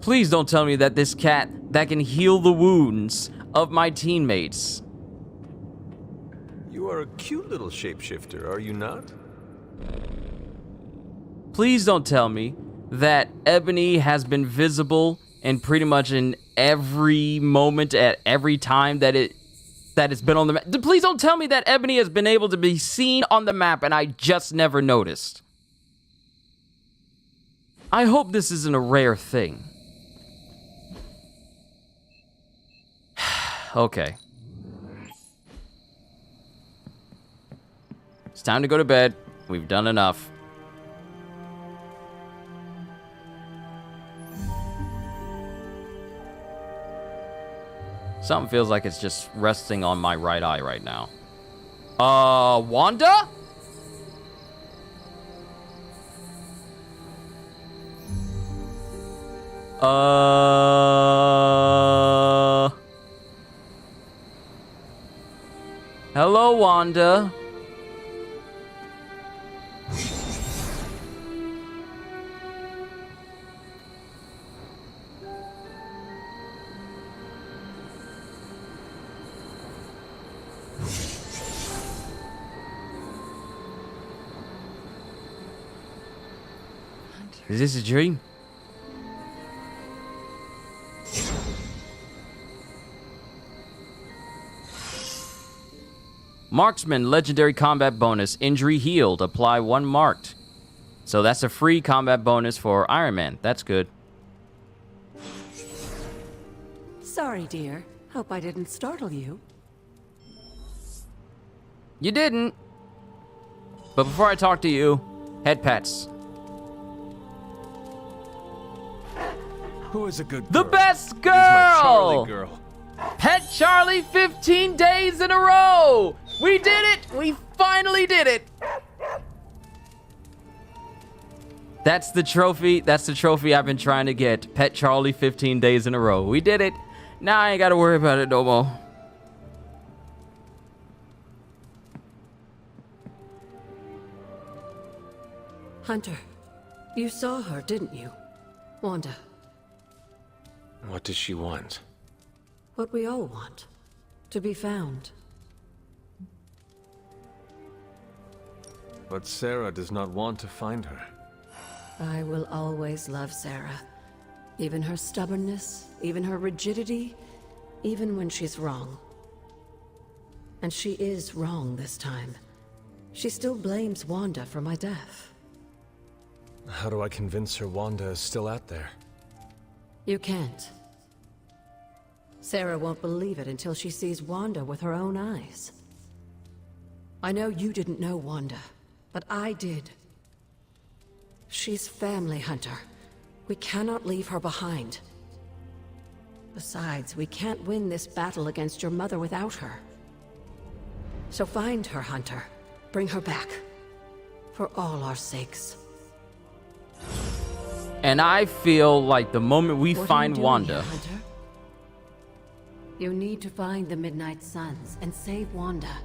Please don't tell me that this cat that can heal the wounds of my teammates. You are a cute little shapeshifter, are you not? Please don't tell me that Ebony has been visible in pretty much in every moment at every time that it's been on the map. Please don't tell me that Ebony has been able to be seen on the map and I just never noticed. I hope this isn't a rare thing. Okay. It's time to go to bed. We've done enough. Something feels like it's just resting on my right eye right now. Wanda? Hello, Wanda. Is this a dream? Marksman, legendary combat bonus, injury healed, apply 1 marked. So that's a free combat bonus for Iron Man. That's good. Sorry, dear. Hope I didn't startle you. You didn't. But before I talk to you, head pets. Who is a good girl? The best girl! He's my Charlie girl. Pet Charlie 15 days in a row! We did it! We finally did it! That's the trophy. That's the trophy I've been trying to get. Pet Charlie 15 days in a row. We did it. Now I ain't gotta worry about it no more. Hunter, you saw her, didn't you? Wanda. What does she want? What we all want. To be found. But Sarah does not want to find her. I will always love Sarah. Even her stubbornness, even her rigidity, even when she's wrong. And she is wrong this time. She still blames Wanda for my death. How do I convince her Wanda is still out there? You can't. Sarah won't believe it until she sees Wanda with her own eyes. I know you didn't know Wanda, but I did. She's family, Hunter. We cannot leave her behind. Besides, we can't win this battle against your mother without her. So find her, Hunter. Bring her back. For all our sakes. And I feel like the moment we What find are you doing Wanda... here, Hunter? You need to find the Midnight Suns and save Wanda.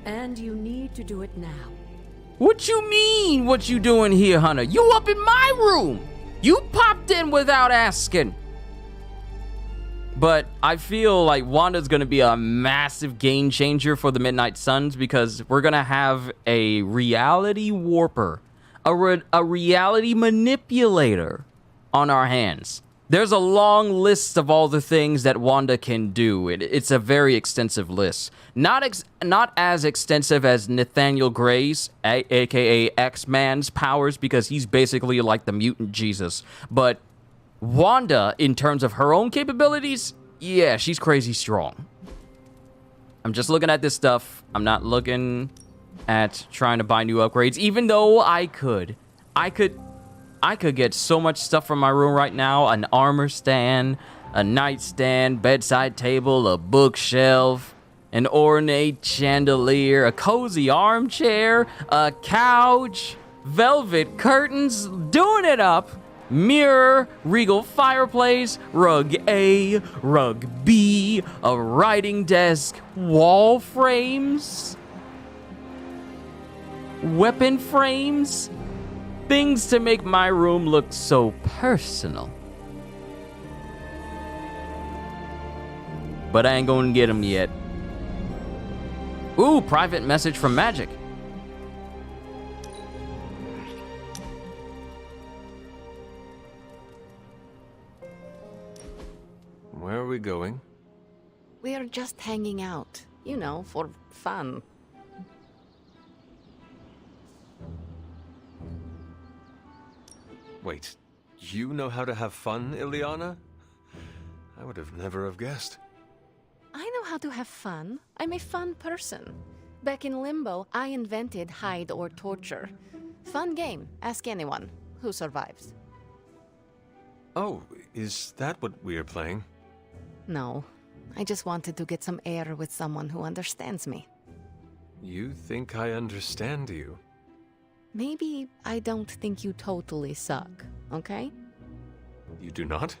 And you need to do it now. What you mean, what you doing here, Hunter? You up in my room! You popped in without asking! But I feel like Wanda's gonna be a massive game changer for the Midnight Suns because we're gonna have a reality warper, a reality manipulator on our hands. There's a long list of all the things that Wanda can do. It's a very extensive list. Not as extensive as Nathaniel Gray's, aka X-Man's powers, because he's basically like the mutant Jesus. But Wanda, in terms of her own capabilities, yeah, she's crazy strong. I'm just looking at this stuff. I'm not looking at trying to buy new upgrades, even though I could get so much stuff from my room right now. An armor stand, a nightstand, bedside table, a bookshelf, an ornate chandelier, a cozy armchair, a couch, velvet curtains, doing it up. mirror, regal fireplace, rug A, rug B, a writing desk, wall frames, weapon frames, things to make my room look so personal. But I ain't gonna get them yet. Ooh, private message from Magic. Where are we going? We are just hanging out, you know, for fun. Wait, you know how to have fun, Ileana? I would have never have guessed. I know how to have fun. I'm a fun person. Back in Limbo, I invented hide or torture. Fun game. Ask anyone who survives. Oh, is that what we are playing? No, I just wanted to get some air with someone who understands me. You think I understand you? Maybe I don't think you totally suck, okay? You do not?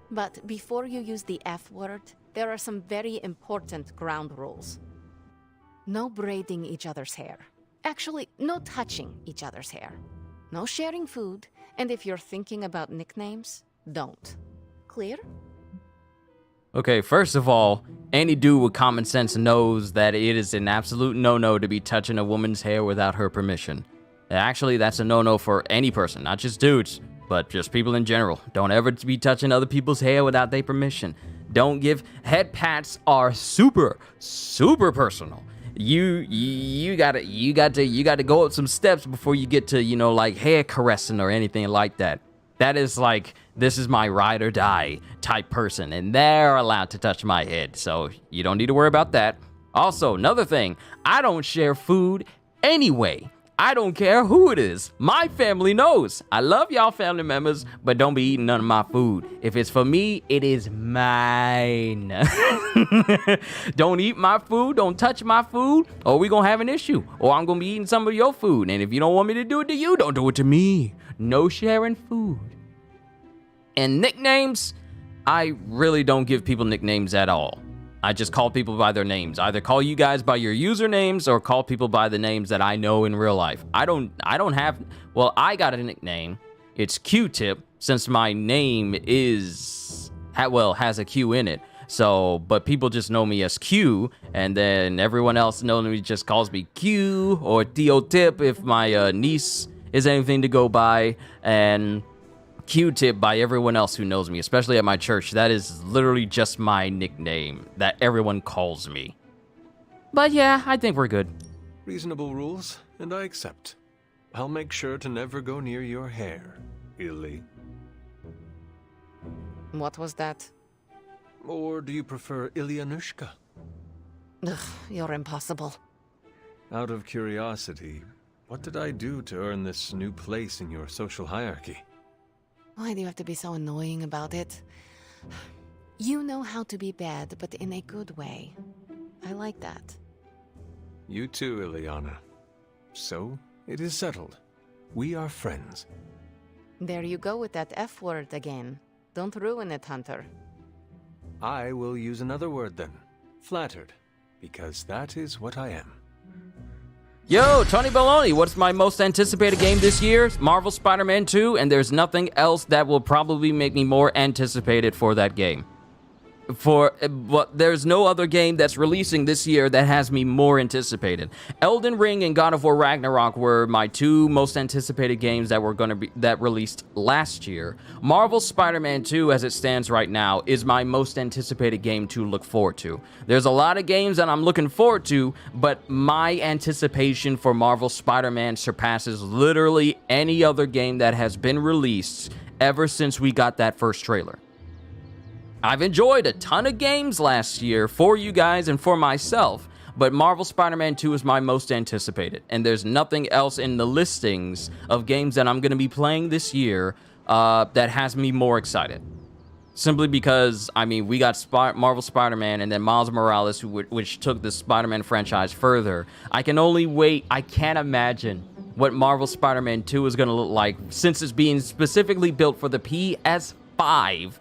But before you use the F word, there are some very important ground rules. No braiding each other's hair. Actually, no touching each other's hair. No sharing food, and if you're thinking about nicknames, don't. Clear? Okay, first of all, any dude with common sense knows that it is an absolute no-no to be touching a woman's hair without her permission. Actually, that's a no-no for any person, not just dudes, but just people in general. Don't ever be touching other people's hair without their permission. Don't give head pats are super personal. You gotta go up some steps before you get to, you know, like hair caressing or anything like that. That is like, this is my ride or die type person, and they're allowed to touch my head, so you don't need to worry about that. Also, another thing, I don't share food anyway. I don't care who it is. My family knows. I love y'all family members, but don't be eating none of my food. If it's for me, it is mine. Don't eat my food, don't touch my food, or we gonna have an issue, or I'm gonna be eating some of your food, and if you don't want me to do it to you, don't do it to me. No sharing food. And nicknames, I really don't give people nicknames at all. I just call people by their names. Either call you guys by your usernames or call people by the names that I know in real life. I don't have, well, I got a nickname. It's Q-Tip, since my name has a Q in it. So, but people just know me as Q, and then everyone else knows me just calls me Q or Theo Tip if my niece is anything to go by, and Q-Tip by everyone else who knows me, especially at my church. That is literally just my nickname that everyone calls me. But yeah, I think we're good. Reasonable rules, and I accept. I'll make sure to never go near your hair, Illy. What was that? Or do you prefer Ilyanushka? Ugh, you're impossible. Out of curiosity, what did I do to earn this new place in your social hierarchy? Why do you have to be so annoying about it? You know how to be bad, but in a good way. I like that. You too, Ileana. So, it is settled. We are friends. There you go with that F word again. Don't ruin it, Hunter. I will use another word then. Flattered. Because that is what I am. Yo, Tony Baloney, what's my most anticipated game this year? Marvel Spider-Man 2, and there's nothing else that will probably make me more anticipated for that game. There's no other game that's releasing this year that has me more anticipated. Elden Ring and God of War Ragnarok were my two most anticipated games that released last year. Marvel Spider-Man 2, as it stands right now, is my most anticipated game to look forward to. There's a lot of games that I'm looking forward to, but my anticipation for Marvel Spider-Man surpasses literally any other game that has been released ever since we got that first trailer. I've enjoyed a ton of games last year for you guys and for myself, but Marvel Spider-Man 2 is my most anticipated, and there's nothing else in the listings of games that I'm going to be playing this year that has me more excited. Simply because, I mean, we got Marvel Spider-Man and then Miles Morales, which took the Spider-Man franchise further. I can only wait. I can't imagine what Marvel Spider-Man 2 is going to look like, since it's being specifically built for the PS5.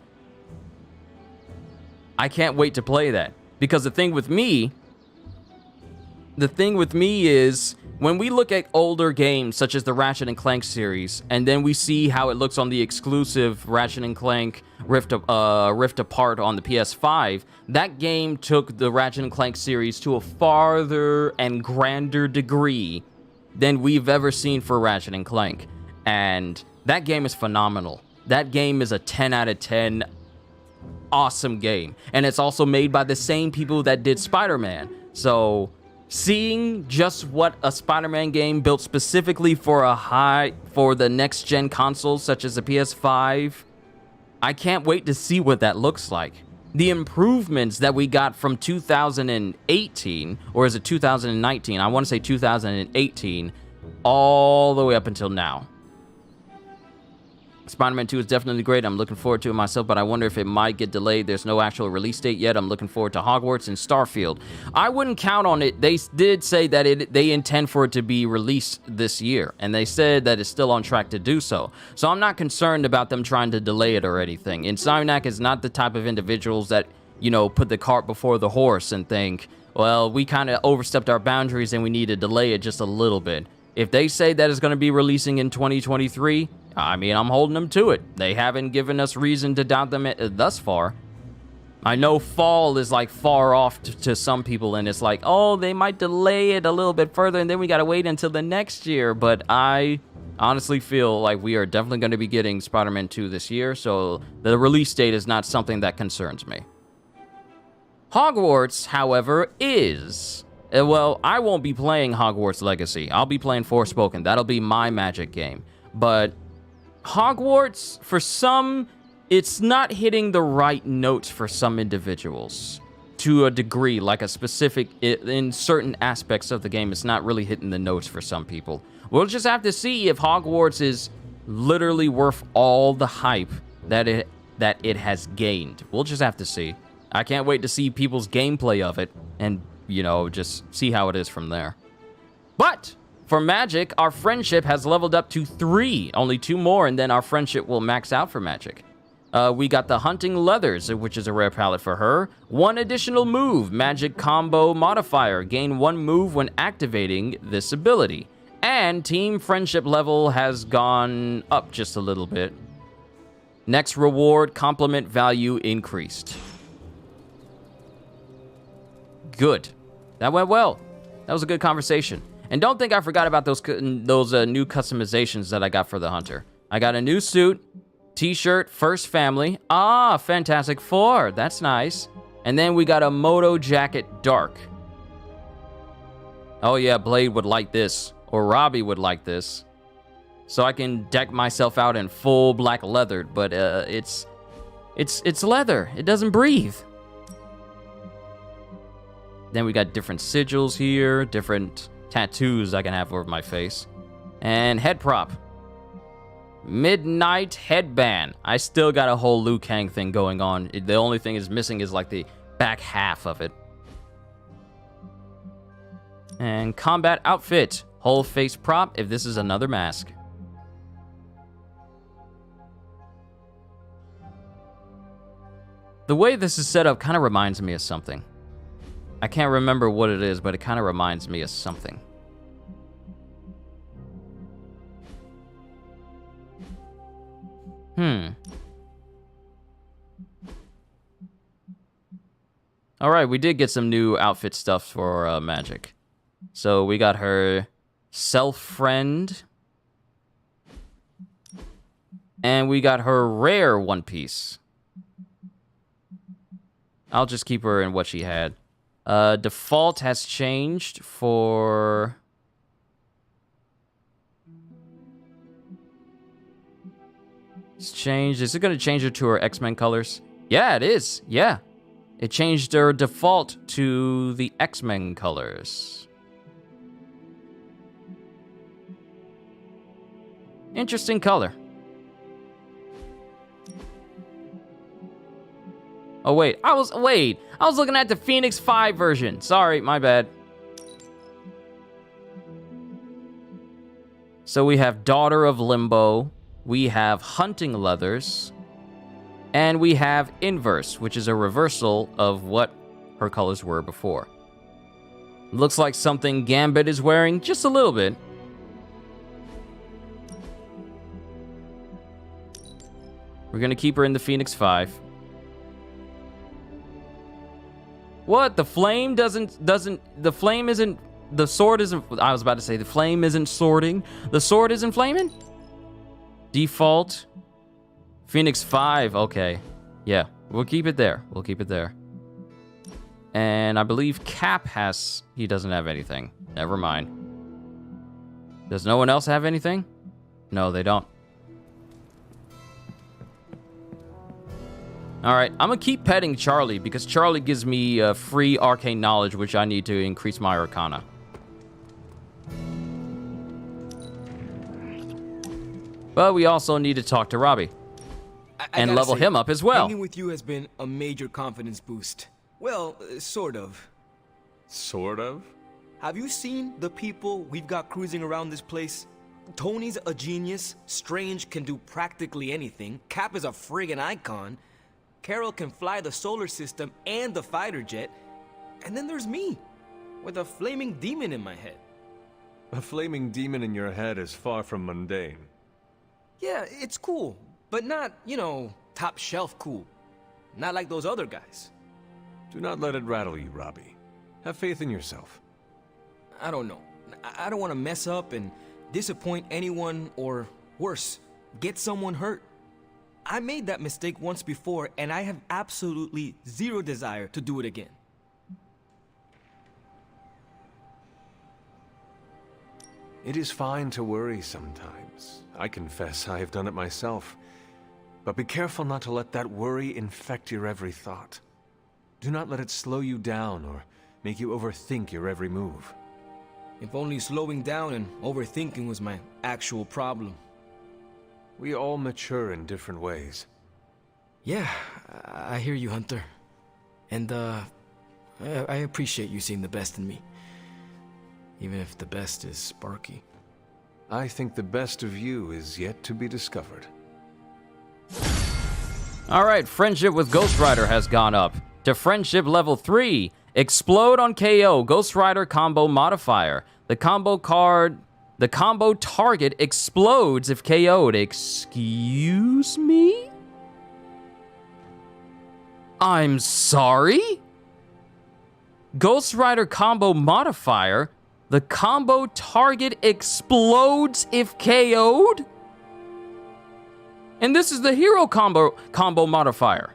I can't wait to play that. Because the thing with me is, when we look at older games such as the Ratchet & Clank series, and then we see how it looks on the exclusive Ratchet & Clank Rift Apart on the PS5, that game took the Ratchet & Clank series to a farther and grander degree than we've ever seen for Ratchet & Clank. And that game is phenomenal. That game is a 10 out of 10 awesome game. And it's also made by the same people that did Spider-Man. So seeing just what a Spider-Man game built specifically for the next gen consoles such as the PS5, I can't wait to see what that looks like. The improvements that we got from 2018, or is it 2019? I want to say 2018, all the way up until now. Spider-Man 2 is definitely great. I'm looking forward to it myself, but I wonder if it might get delayed. There's no actual release date yet. I'm looking forward to Hogwarts and Starfield. I wouldn't count on it. They did say that they intend for it to be released this year, and they said that it's still on track to do so. So I'm not concerned about them trying to delay it or anything. Insomniac is not the type of individuals that, you know, put the cart before the horse and think, well, we kind of overstepped our boundaries and we need to delay it just a little bit. If they say that it's going to be releasing in 2023, I mean, I'm holding them to it. They haven't given us reason to doubt them thus far. I know fall is like far off to some people, and it's like, oh, they might delay it a little bit further, and then we got to wait until the next year. But I honestly feel like we are definitely going to be getting Spider-Man 2 this year, so the release date is not something that concerns me. Hogwarts, however, is... Well, I won't be playing Hogwarts Legacy. I'll be playing Forspoken. That'll be my Magic game. But Hogwarts, for some, it's not hitting the right notes for some individuals. To a degree, like a specific, in certain aspects of the game, it's not really hitting the notes for some people. We'll just have to see if Hogwarts is literally worth all the hype that it has gained. We'll just have to see. I can't wait to see people's gameplay of it and, you know, just see how it is from there. But for Magic, our friendship has leveled up to 3. Only 2 more, and then our friendship will max out for Magic. We got the Hunting Leathers, which is a rare palette for her. 1 additional move, Magic Combo Modifier. Gain 1 move when activating this ability. And Team Friendship level has gone up just a little bit. Next reward, Compliment Value increased. Good. That went well. That was a good conversation. And don't think I forgot about those new customizations that I got for the Hunter. I got a new suit, t-shirt, First Family. Ah, Fantastic Four. That's nice. And then we got a Moto Jacket Dark. Oh yeah, Blade would like this. Or Robbie would like this. So I can deck myself out in full black leather. But it's leather. It doesn't breathe. Then we got different sigils here, different tattoos I can have over my face. And head prop. Midnight Headband. I still got a whole Liu Kang thing going on. The only thing is missing is like the back half of it. And Combat Outfit. Whole face prop if this is another mask. The way this is set up kind of reminds me of something. I can't remember what it is, but it kind of reminds me of something. Alright, we did get some new outfit stuff for Magic. So we got her Self-Friend. And we got her Rare One Piece. I'll just keep her in what she had. Default has changed for... It's changed. Is it going to change her to her X-Men colors? Yeah, it is. Yeah. It changed her default to the X-Men colors. Interesting color. Oh, wait. I was looking at the Phoenix 5 version. Sorry, my bad. So we have Daughter of Limbo, we have Hunting Leathers, and we have Inverse, which is a reversal of what her colors were before. Looks like something Gambit is wearing just a little bit. We're gonna keep her in the Phoenix 5. What? The flame the flame isn't, the sword isn't, I was about to say the flame isn't swording. The sword isn't flaming? Default. Phoenix 5, okay. Yeah, we'll keep it there. We'll keep it there. And I believe Cap he doesn't have anything. Never mind. Does no one else have anything? No, they don't. Alright, I'm gonna keep petting Charlie because Charlie gives me free arcane knowledge, which I need to increase my arcana. But we also need to talk to Robbie. And level him up as well. Hanging with you has been a major confidence boost. Well, sort of. Sort of? Have you seen the people we've got cruising around this place? Tony's a genius, Strange can do practically anything, Cap is a friggin' icon, Carol can fly the solar system and the fighter jet, and then there's me, with a flaming demon in my head. A flaming demon in your head is far from mundane. Yeah, it's cool, but not, you know, top shelf cool. Not like those other guys. Do not let it rattle you, Robbie. Have faith in yourself. I don't know. I don't want to mess up and disappoint anyone, or worse, get someone hurt. I made that mistake once before, and I have absolutely zero desire to do it again. It is fine to worry sometimes. I confess I have done it myself. But be careful not to let that worry infect your every thought. Do not let it slow you down or make you overthink your every move. If only slowing down and overthinking was my actual problem. We all mature in different ways. Yeah, I hear you, Hunter. And, I appreciate you seeing the best in me. Even if the best is Sparky. I think the best of you is yet to be discovered. Alright, friendship with Ghost Rider has gone up to friendship level 3. Explode on KO, Ghost Rider combo modifier. The combo target explodes if KO'd. Excuse me? I'm sorry? Ghost Rider combo modifier. The combo target explodes if KO'd? And this is the hero combo modifier.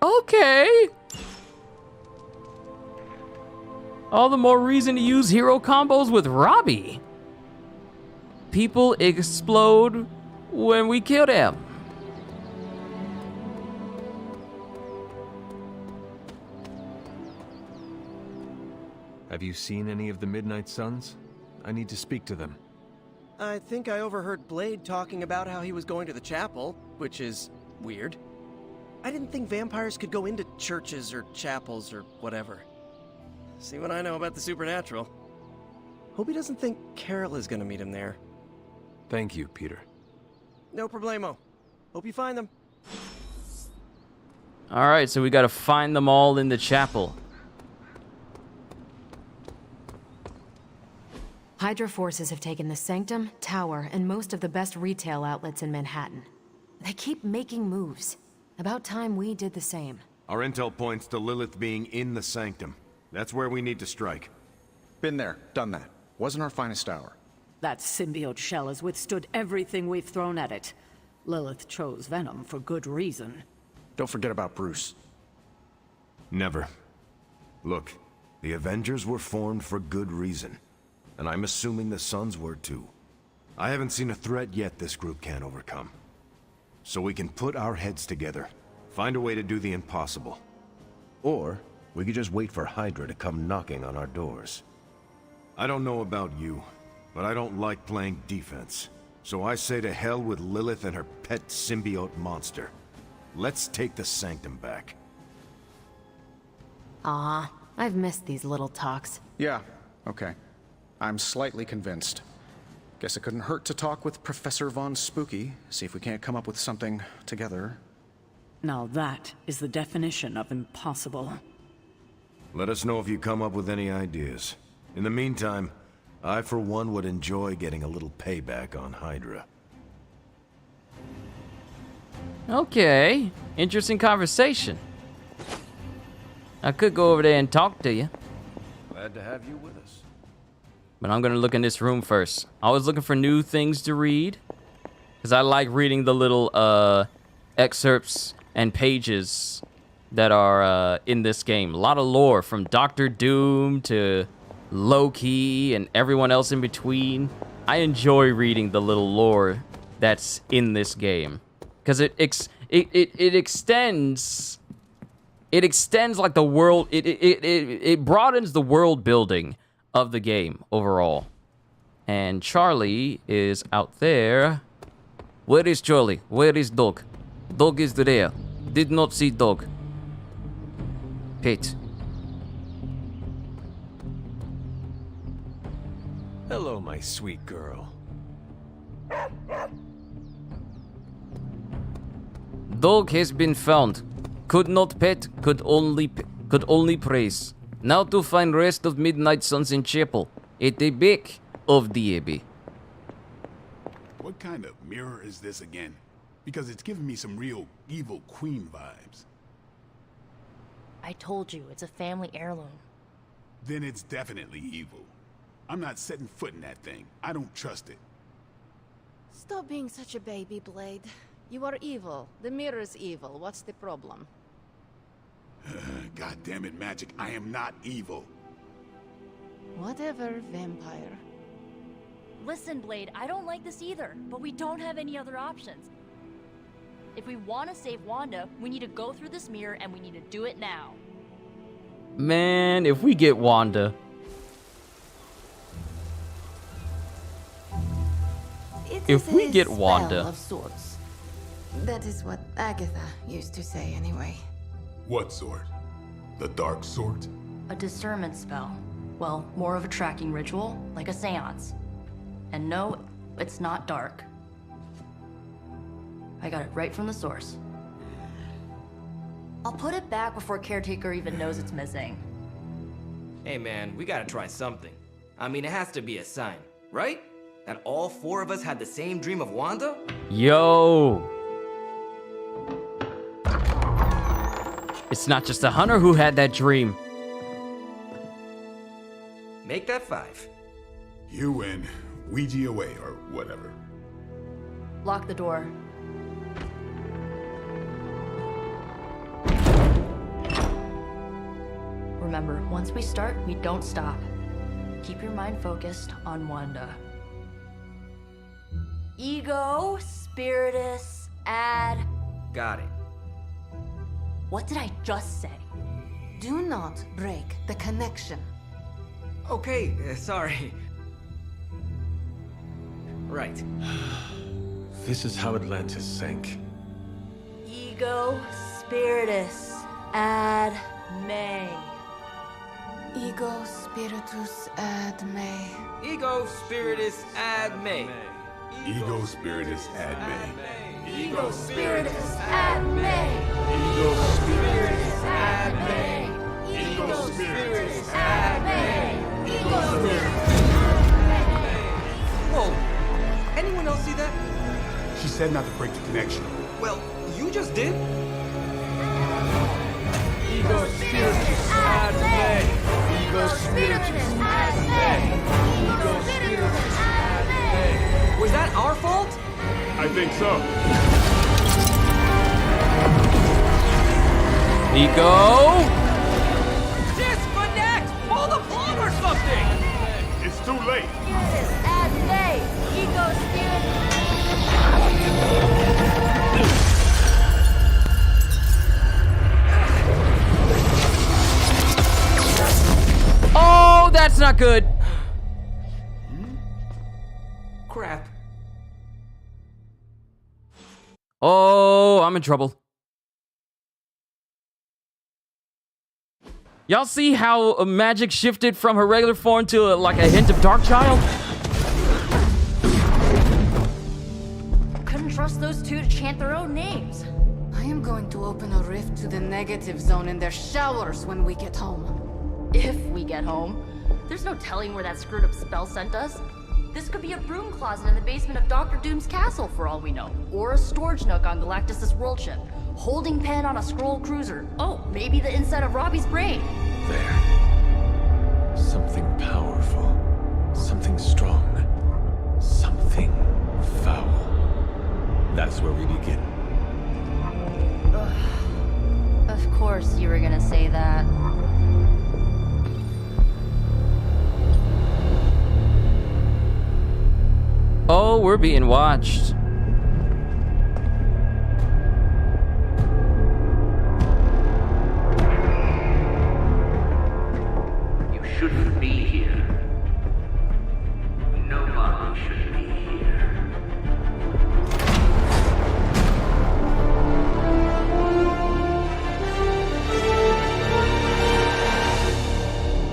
Okay. All the more reason to use hero combos with Robbie. People explode when we kill them. Have you seen any of the Midnight Suns? I need to speak to them. I think I overheard Blade talking about how he was going to the chapel, which is weird. I didn't think vampires could go into churches or chapels or whatever. See what I know about the supernatural. Hope he doesn't think Carol is gonna meet him there. Thank you, Peter. No problemo. Hope you find them. Alright, so we gotta find them all in the chapel. Hydra forces have taken the Sanctum, Tower, and most of the best retail outlets in Manhattan. They keep making moves. About time we did the same. Our intel points to Lilith being in the Sanctum. That's where we need to strike. Been there, done that. Wasn't our finest hour. That symbiote shell has withstood everything we've thrown at it. Lilith chose Venom for good reason. Don't forget about Bruce. Never. Look, the Avengers were formed for good reason. And I'm assuming the Suns were too. I haven't seen a threat yet this group can't overcome. So we can put our heads together, find a way to do the impossible. Or we could just wait for Hydra to come knocking on our doors. I don't know about you, but I don't like playing defense. So I say to hell with Lilith and her pet symbiote monster. Let's take the Sanctum back. I've missed these little talks. Yeah, okay. I'm slightly convinced. Guess it couldn't hurt to talk with Professor Von Spooky, see if we can't come up with something together. Now that is the definition of impossible. Let us know if you come up with any ideas. In the meantime, I for one would enjoy getting a little payback on Hydra. Okay, interesting conversation. I could go over there and talk to you, Glad to have you with us. but I'm gonna look in this room first. I was looking for new things to read, because I like reading the little excerpts and pages that are in this game. A lot of lore, from Doctor Doom to Loki and everyone else in between. I enjoy reading the little lore that's in this game, because it extends like the world. It broadens the world building of the game overall. And Charlie is out there. Where is Charlie? Where is Dog? Dog is there. Did not see Dog. Pete. Hello, my sweet girl. Dog has been found. Could not pet, could only praise. Now to find rest of Midnight Suns in chapel. At the back of the abbey. What kind of mirror is this again? Because it's giving me some real evil queen vibes. I told you, it's a family heirloom. Then it's definitely evil. I'm not setting foot in that thing. I don't trust it. Stop being such a baby, Blade. You are evil. The mirror's evil. What's the problem? God damn it, Magic. I am not evil. Whatever, vampire. Listen, Blade, I don't like this either, but we don't have any other options. If we want to save Wanda, we need to go through this mirror and we need to do it now. Man, if we get Wanda. If we get Wanda. Of sorts. That is what Agatha used to say anyway. What sort? The dark sort? A discernment spell. Well, more of a tracking ritual, like a seance. And no, it's not dark. I got it right from the source. I'll put it back before Caretaker even knows it's missing. Hey man, we gotta try something. I mean, it has to be a sign, right? That all four of us had the same dream of Wanda? Yo. It's not just the hunter who had that dream. Make that 5. You win. Ouija away, or whatever. Lock the door. Remember, once we start, we don't stop. Keep your mind focused on Wanda. Ego, Spiritus, add... Got it. What did I just say? Do not break the connection. Okay, sorry. Right. This is how Atlantis sank. Ego, Spiritus, ad me. Ego spiritus ad me. Ego spiritus ad me. Ego spiritus ad me. Ego, Spiritus, ad me. Ego spiritus ad me. Ego spiritus ad me. Ego Spiritus. Whoa! Anyone else see that? She said not to break the connection. Well, you just did. Ego Spiritus, ad me. Ego Spiritus, ad me. Ego Spiritus, ad me. Was that our fault? I think so. Ego. Disconnect! Pull the plug or something! It's too late. Spiritus, ad me. Ego Spiritus. Oh, that's not good. Crap. Oh, I'm in trouble. Y'all see how magic shifted from her regular form to like a hint of Darkchild? Couldn't trust those two to chant their own names. I am going to open a rift to the negative zone in their showers when we get home. If we get home. There's no telling where that screwed up spell sent us. This could be a broom closet in the basement of Dr. Doom's castle for all we know. Or a storage nook on Galactus' world ship. Holding pen on a scroll cruiser. Oh, maybe the inside of Robbie's brain. There. Something powerful. Something strong. Something foul. That's where we begin. Ugh. Of course you were gonna say that. Oh, we're being watched. You shouldn't be here. Nobody should be here.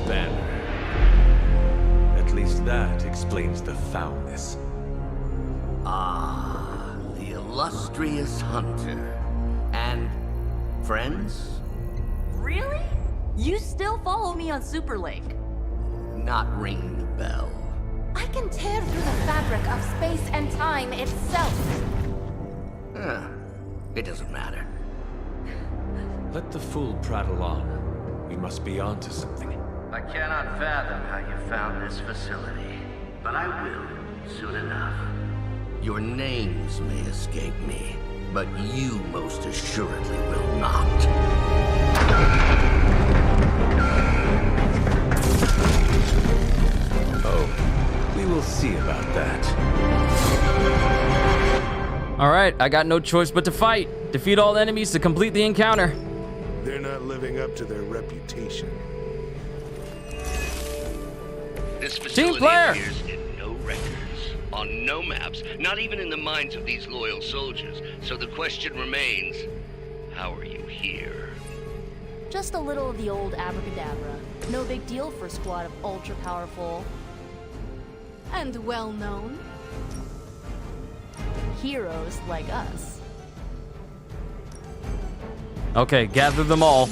Banner. At least that explains the foulness. Ah, the illustrious hunter. And friends? Really? You still follow me on Super Lake? Not ring the bell. I can tear through the fabric of space and time itself. It doesn't matter. Let the fool prattle on. We must be onto something. I cannot fathom how you found this facility, but I will soon enough. Your names may escape me, but you most assuredly will not. Oh, we will see about that. Alright, I got no choice but to fight. Defeat all enemies to complete the encounter. They're not living up to their reputation. This Team facility player! appears in no records, on no maps, not even in the minds of these loyal soldiers. So the question remains, how are you here? Just a little of the old abracadabra. No big deal for a squad of ultra-powerful... And well-known. heroes like us. Okay, gather them all.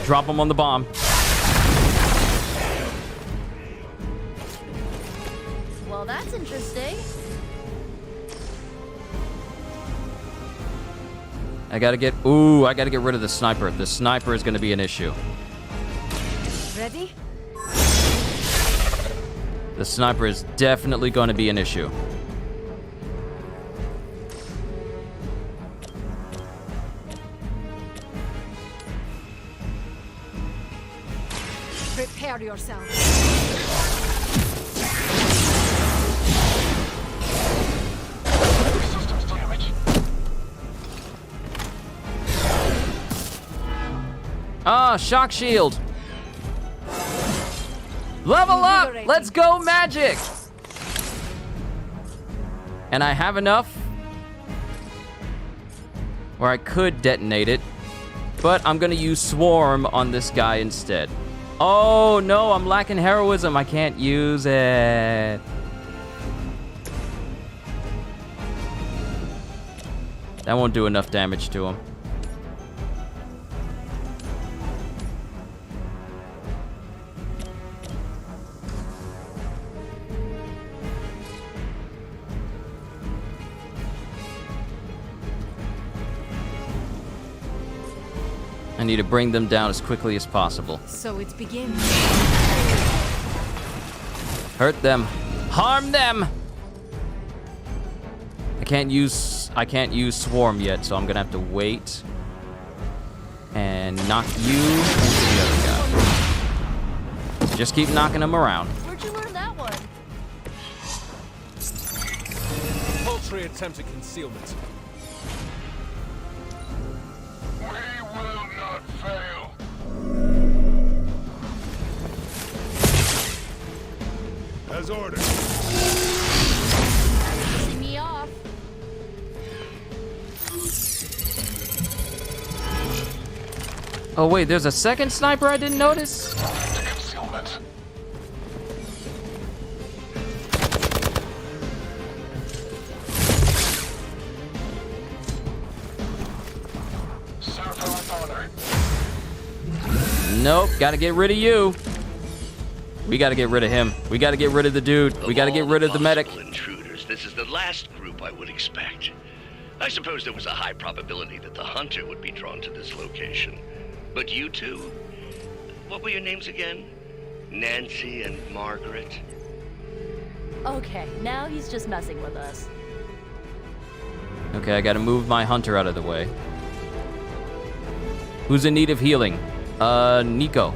Drop them on the bomb. Well, that's interesting. I gotta get rid of the sniper. The sniper is gonna be an issue. Ready? The sniper is definitely gonna be an issue. Prepare yourself. Ah, shock shield. Level up! Let's go, magic! And I have enough where I could detonate it, but I'm gonna use Swarm on this guy instead. Oh no, I'm lacking heroism. I can't use it. That won't do enough damage to him. I need to bring them down as quickly as possible. So it begins. Hurt them. Harm them! I can't use Swarm yet, so I'm gonna have to wait and knock you into the other guy. Just keep knocking them around. Where'd you learn that one? Paltry attempt at concealment. Fail. As ordered. See me off. Oh wait, there's a second sniper I didn't notice? Concealment. Serve her with honor. Nope, gotta get rid of you. We gotta get rid of him. We gotta get rid of the dude. We gotta get rid of the medic. Intruders, this is the last group I would expect. I suppose there was a high probability that the hunter would be drawn to this location. But you two? What were your names again? Nancy and Margaret? Okay, now he's just messing with us. Okay, I gotta move my hunter out of the way. Who's in need of healing? Nico.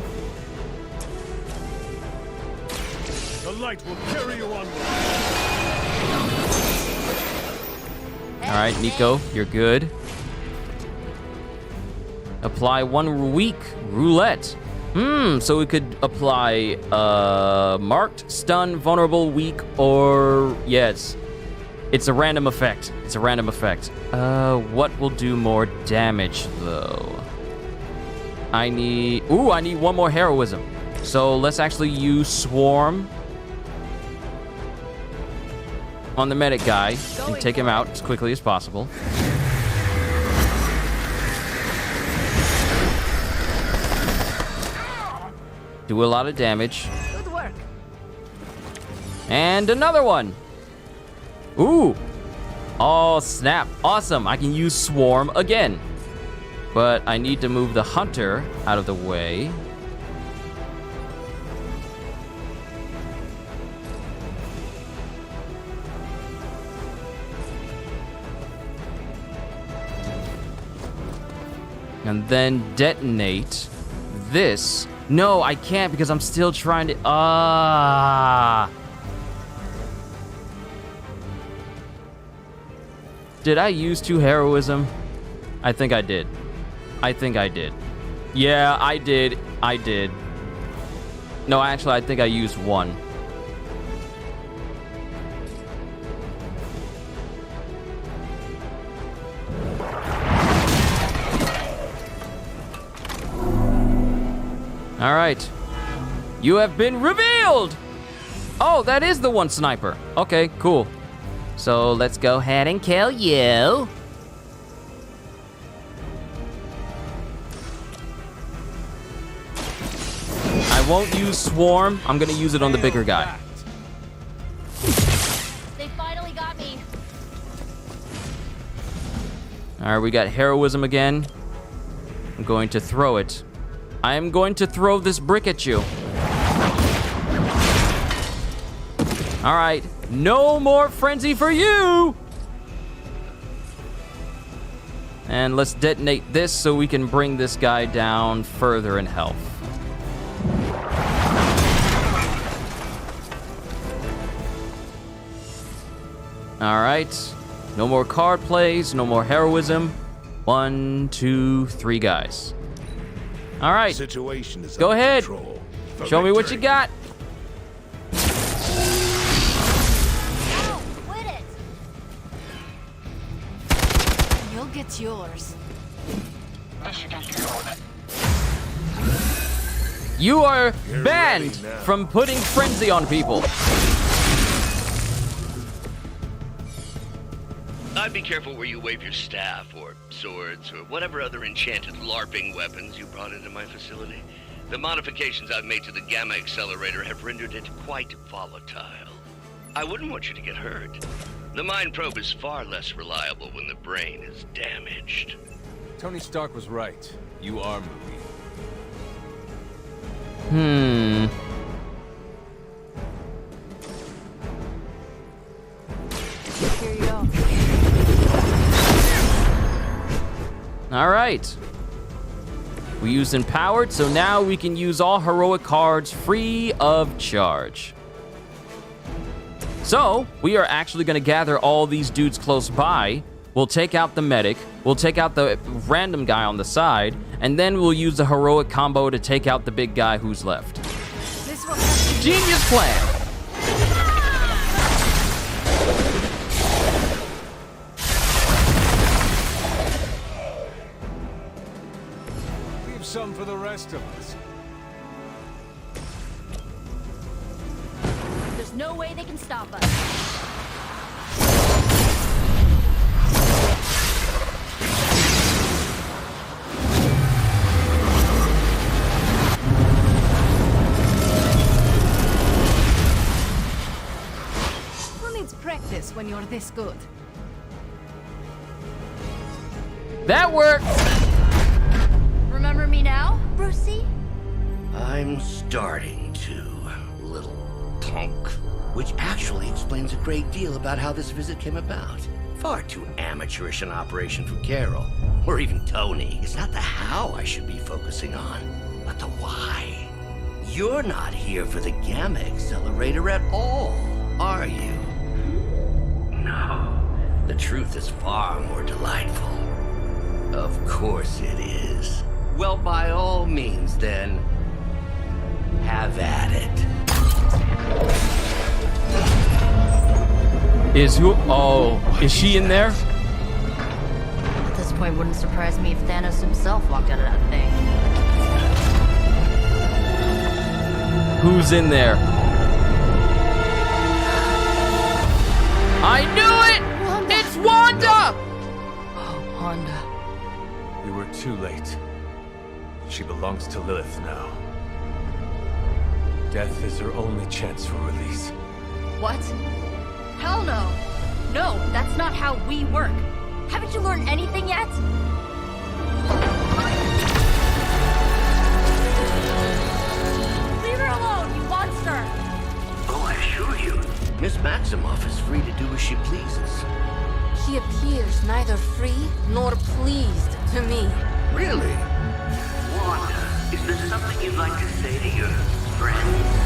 The light will carry you onward. Alright, Nico, you're good. Apply 1 weak roulette. So we could apply marked, stun, vulnerable, weak, or yes. It's a random effect. It's a random effect. What will do more damage though? I need 1 more heroism. So let's actually use Swarm on the medic guy and take him out as quickly as possible. Do a lot of damage. Good work. And another one. Ooh. Oh, snap. Awesome. I can use Swarm again. But I need to move the hunter out of the way. And then detonate this. No, I can't because I'm still trying to... Did I use 2 heroism? I think I did. I think I did. Yeah, I did. I did. No, actually, I think I used 1. All right. You have been revealed! Oh, that is the 1 sniper. Okay, cool. So let's go ahead and kill you. I won't use Swarm. I'm gonna use it on the bigger guy. They finally got me. All right, we got heroism again. I'm going to throw it. I am going to throw this brick at you. All right, no more frenzy for you. And let's detonate this so we can bring this guy down further in health. All right, no more card plays, no more heroism. 1, 2, 3 guys. All right, Situation is go under ahead. control. Show me what you got. Ow, quit it. You'll get yours. You are banned from putting frenzy on people. I'd be careful where you wave your staff, or swords, or whatever other enchanted LARPing weapons you brought into my facility. The modifications I've made to the gamma accelerator have rendered it quite volatile. I wouldn't want you to get hurt. The mind probe is far less reliable when the brain is damaged. Tony Stark was right. You are moving. Here you go. All right. We used Empowered, so now we can use all heroic cards free of charge. So, we are actually going to gather all these dudes close by. We'll take out the medic. We'll take out the random guy on the side. And then we'll use the heroic combo to take out the big guy who's left. This will have to Genius plan! some for the rest of us. There's no way they can stop us. Who needs practice when you're this good? That worked! Remember me now, Brucey? I'm starting to, little punk. Which actually explains a great deal about how this visit came about. Far too amateurish an operation for Carol, or even Tony. It's not the how I should be focusing on, but the why. You're not here for the Gamma Accelerator at all, are you? No. The truth is far more delightful. Of course it is. Well, by all means, then, have at it. Is she in there? At this point, wouldn't surprise me if Thanos himself walked out of that thing. Who's in there? I knew it! Wanda. It's Wanda! Oh, Wanda. We were too late. She belongs to Lilith now. Death is her only chance for release. What? Hell no! No, that's not how we work. Haven't you learned anything yet? Leave her alone, you monster! Oh, I assure you, Miss Maximoff is free to do as she pleases. She appears neither free nor pleased to me. Really? Wanda, is there something you'd like to say to your friends?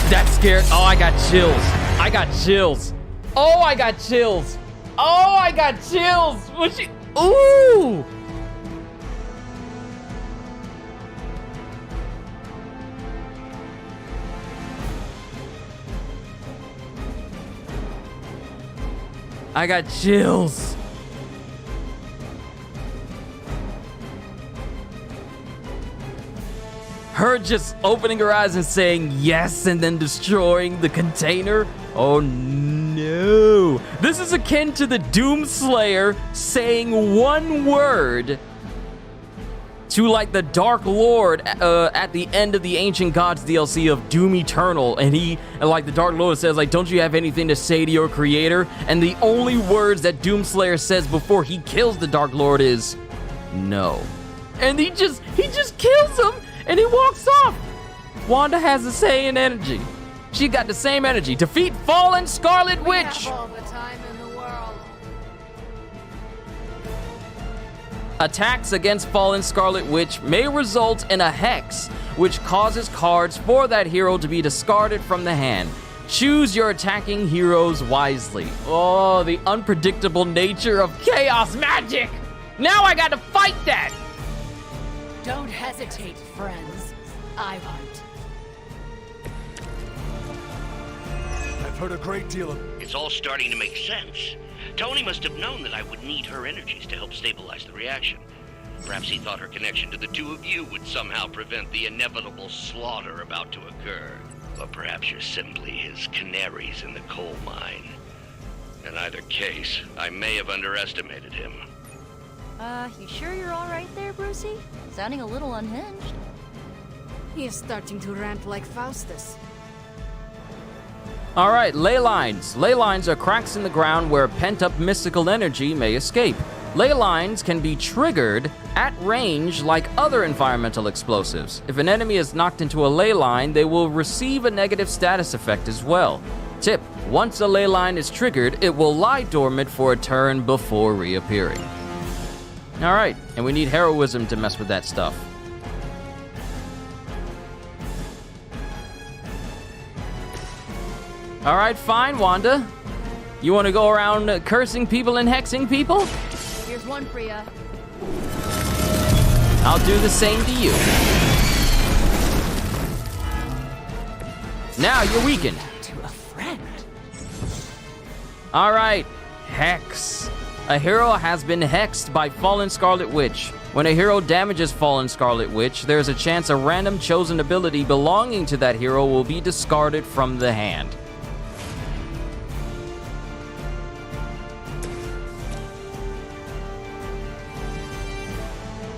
That scared. Oh, I got chills. I got chills. Oh, I got chills. Oh, I got chills. What she? Ooh. I got chills. Her just opening her eyes and saying yes and then destroying the container? Oh no. This is akin to the Doomslayer saying one word to like the Dark Lord at the end of the Ancient Gods DLC of Doom Eternal, and like the Dark Lord says, like, don't you have anything to say to your creator? And the only words that Doomslayer says before he kills the Dark Lord is no. And he just kills him and he walks off. Wanda has the same energy. She got the same energy. Defeat fallen Scarlet Witch. We have all the time in the world. Attacks against fallen Scarlet Witch may result in a hex, which causes cards for that hero to be discarded from the hand. Choose your attacking heroes wisely. Oh, the unpredictable nature of chaos magic. Now I gotta fight that. Don't hesitate, friends. I won't. I've heard a great deal of... It's all starting to make sense. Tony must have known that I would need her energies to help stabilize the reaction. Perhaps he thought her connection to the two of you would somehow prevent the inevitable slaughter about to occur. Or perhaps you're simply his canaries in the coal mine. In either case, I may have underestimated him. You sure you're all right there, Brucey? Sounding a little unhinged. He is starting to rant like Faustus. All right, ley lines. Ley lines are cracks in the ground where pent-up mystical energy may escape. Ley lines can be triggered at range like other environmental explosives. If an enemy is knocked into a ley line, they will receive a negative status effect as well. Tip: once a ley line is triggered, it will lie dormant for a turn before reappearing. All right, and we need heroism to mess with that stuff. All right, fine, Wanda. You want to go around cursing people and hexing people? Here's one for ya. I'll do the same to you. Now you're weakened. To a friend. All right, Hex. A hero has been hexed by Fallen Scarlet Witch. When a hero damages Fallen Scarlet Witch, there's a chance a random chosen ability belonging to that hero will be discarded from the hand.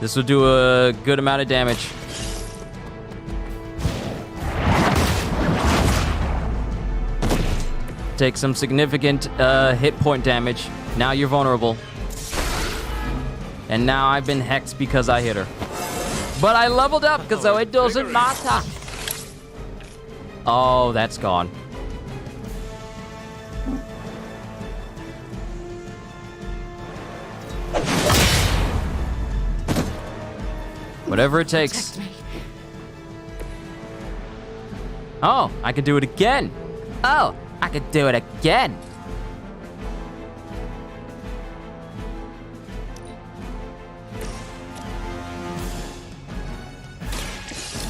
This will do a good amount of damage. Take some significant hit point damage. Now you're vulnerable. And now I've been hexed because I hit her. But I leveled up, because so it doesn't matter. Oh, that's gone. Whatever it takes. Oh, I could do it again. Oh, I could do it again.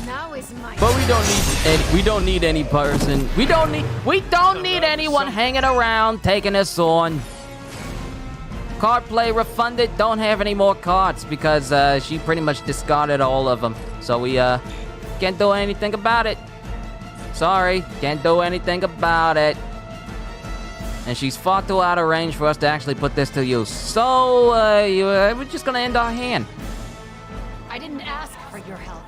Now is my But we don't need any person. We don't need anyone hanging around taking us on. Card play refunded. Don't have any more cards because she pretty much discarded all of them. So we can't do anything about it. Sorry, can't do anything about it. And she's far too out of range for us to actually put this to use. So we're just gonna end our hand. I didn't ask for your help.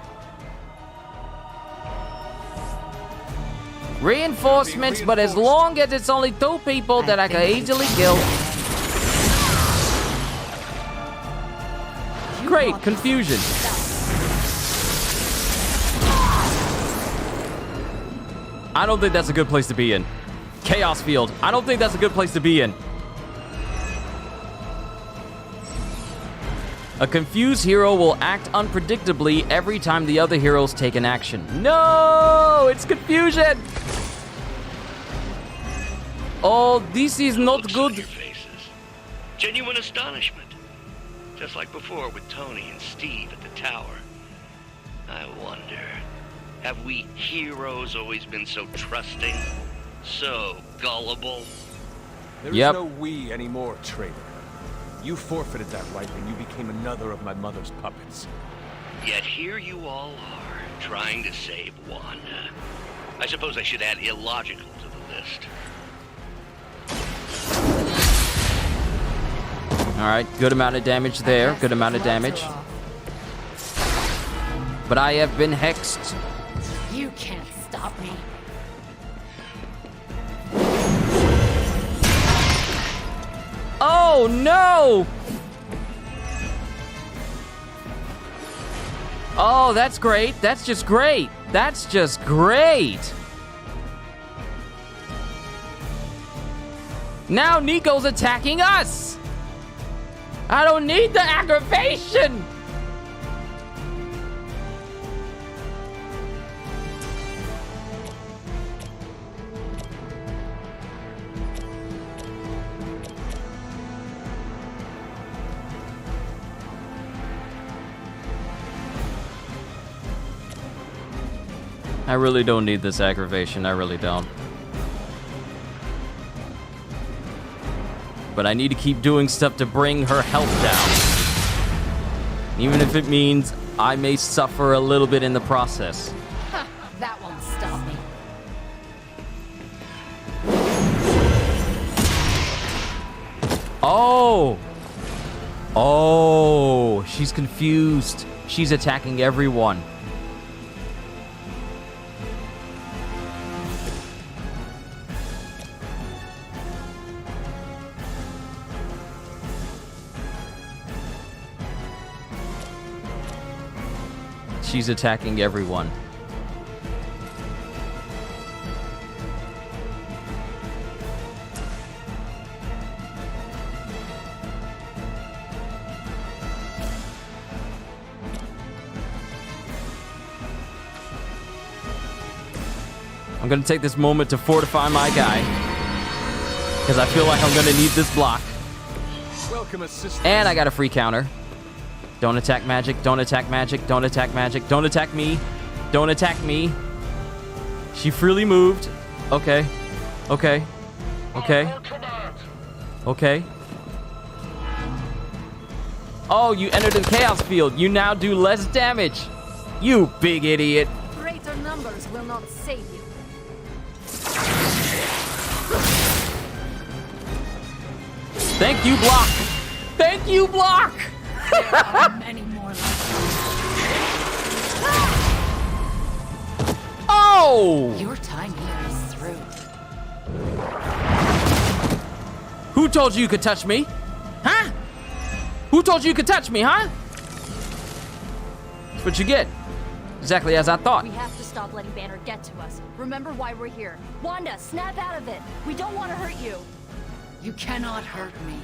Reinforcements, but as long as it's only 2 people that I can easily kill. Great, confusion. I don't think that's a good place to be in. Chaos Field. I don't think that's a good place to be in. A confused hero will act unpredictably every time the other heroes take an action. No! It's confusion! Oh, this is not good. Your faces. Genuine astonishment. Just like before with Tony and Steve at the tower. I wonder, have we heroes always been so trusting? So gullible? There is no we anymore, traitor. You forfeited that right when you became another of my mother's puppets. Yet here you all are, trying to save Wanda. I suppose I should add illogical to the list. Alright, good amount of damage there. Good amount of damage. But I have been hexed. You can't stop me. Oh, no! Oh, that's great. That's just great. That's just great. Now Nico's attacking us. I don't need the aggravation. I really don't need this aggravation. I really don't. But I need to keep doing stuff to bring her health down. Even if it means I may suffer a little bit in the process. Ha, that won't stop me. Oh! Oh, she's confused. She's attacking everyone. She's attacking everyone. I'm gonna take this moment to fortify my guy, because I feel like I'm gonna need this block. Welcome, assistant. And I got a free counter. Don't attack magic, don't attack magic, don't attack magic, don't attack me, don't attack me. She freely moved. Okay, okay, okay. Okay. Oh, you entered the chaos field. You now do less damage. You big idiot. Greater numbers will not save you. Thank you, block. Thank you, block. There are many more like Oh! Your time here is through. Who told you could touch me? Huh? Who told you could touch me, huh? That's what you get. Exactly as I thought. We have to stop letting Banner get to us. Remember why we're here. Wanda, snap out of it. We don't want to hurt you. You cannot hurt me.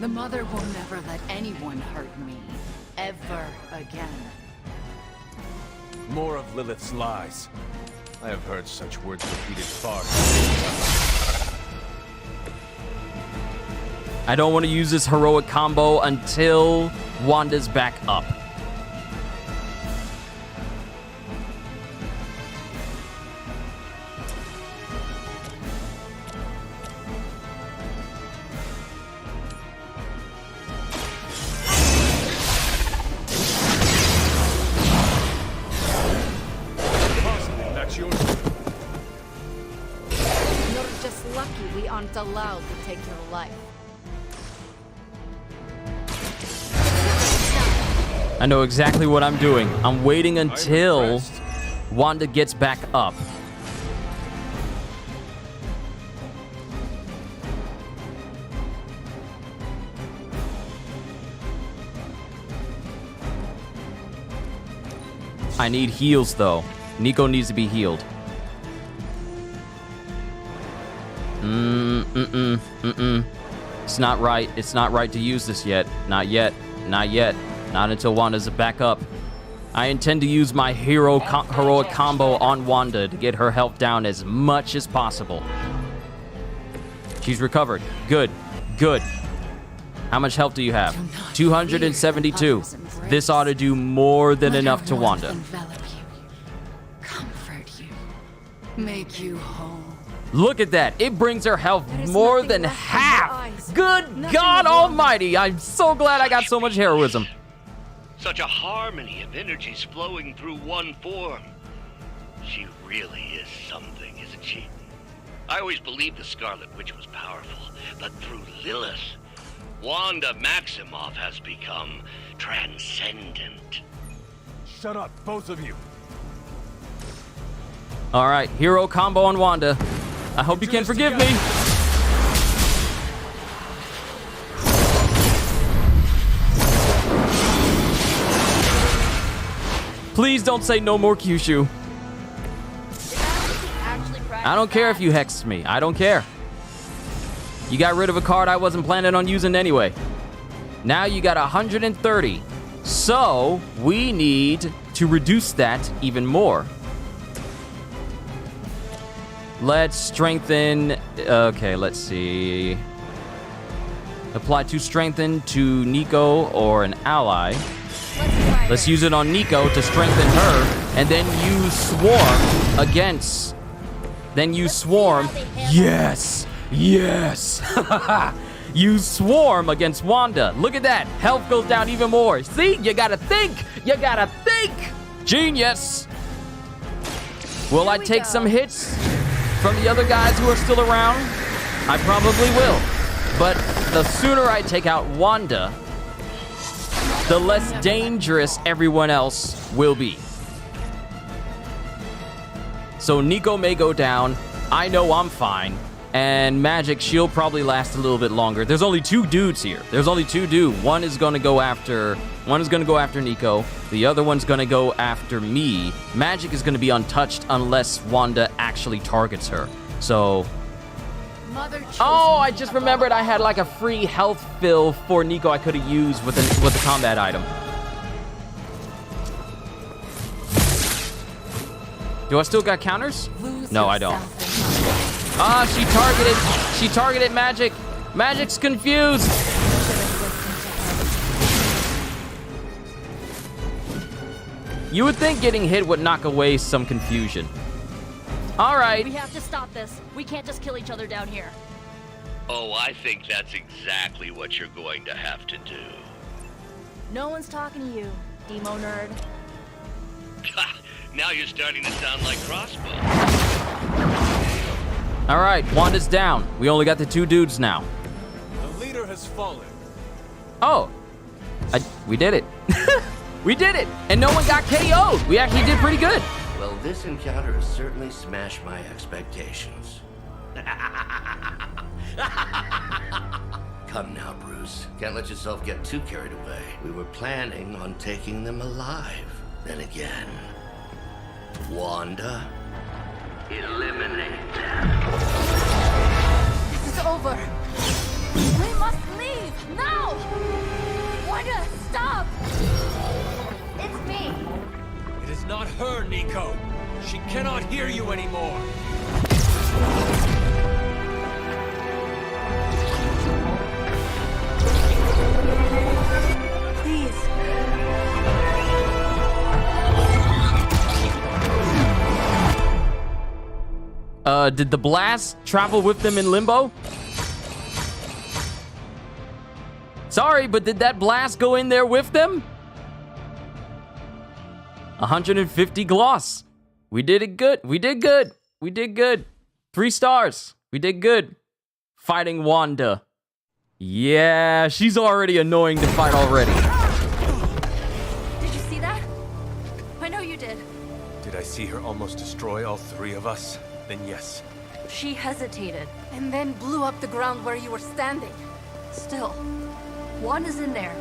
The Mother will never let anyone hurt me. Ever again. More of Lilith's lies. I have heard such words repeated far. I don't want to use this heroic combo until Wanda's back up. You're just lucky we aren't allowed to take your life. I know exactly what I'm doing. I'm waiting until Wanda gets back up. I need heals, though. Nico needs to be healed. It's not right. It's not right to use this yet. Not yet. Not yet. Not until Wanda's back up. I intend to use my heroic combo on Wanda to get her health down as much as possible. She's recovered. Good. Good. How much health do you have? 272. This ought to do more than enough to Wanda. Envelop you, comfort you, make you whole. Look at that. It brings her health more than half. Good God Almighty. I'm so glad I got so much heroism. Such a harmony of energies flowing through one form. She really is something, isn't she? I always believed the Scarlet Witch was powerful, but through Lilith, Wanda Maximoff has become transcendent. Shut up, both of you. All right, hero combo on Wanda. I hope you can forgive me. Please don't say no more Kyushu. I don't care if you hexed me. I don't care. You got rid of a card I wasn't planning on using anyway. Now you got 130. So we need to reduce that even more. Let's strengthen. Okay, let's see. Apply to strengthen to Nico or an ally. Let's use it on Nico to strengthen her, and then use Swarm against. Then use Swarm. Yes! Yes! Use Swarm against Wanda. Look at that. Health goes down even more. See? You gotta think. You gotta think. Genius. Will I take some hits from the other guys who are still around? I probably will. But the sooner I take out Wanda, the less dangerous everyone else will be. So Nico may go down. I know I'm fine. And Magic, she'll probably last a little bit longer. There's only two dudes here. There's only two dudes. One is gonna go after Nico. The other one's gonna go after me. Magic is gonna be untouched unless Wanda actually targets her. So. Oh, I just remembered I had like a free health fill for Nico I could have used with the combat item. Do I still got counters? No, I don't. Ah, she targeted Magic. Magic's confused. You would think getting hit would knock away some confusion. All right. We have to stop this. We can't just kill each other down here. Oh, I think that's exactly what you're going to have to do. No one's talking to you, Demo nerd. Now you're starting to sound like Crossbow. All right, Wanda's down. We only got the 2 dudes now. The leader has fallen. Oh, we did it. We did it, and no one got KO'd. We actually did pretty good. Well, this encounter has certainly smashed my expectations. Come now, Bruce. Can't let yourself get too carried away. We were planning on taking them alive. Then again, Wanda, eliminate them. This is over. We must leave now. Wanda, stop. It's me. It is not her, Nico. She cannot hear you anymore. Please. Did the blast travel with them in limbo? Sorry, but did that blast go in there with them? 150 gloss. We did it good. We did good. We did good. 3 stars. We did good. Fighting Wanda. Yeah, she's already annoying to fight already. Did you see that? I know you did. Did I see her almost destroy all 3 of us? Then yes. She hesitated and then blew up the ground where you were standing. Still, Wanda's in there.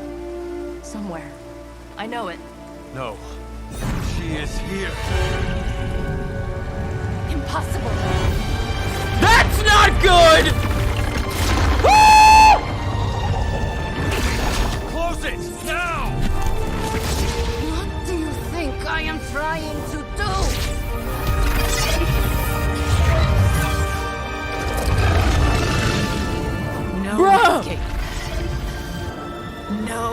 Somewhere. I know it. No. She is here. Impossible. That's not good! Woo! Close it! Now! What do you think I am trying to do? No Bruh! escape. No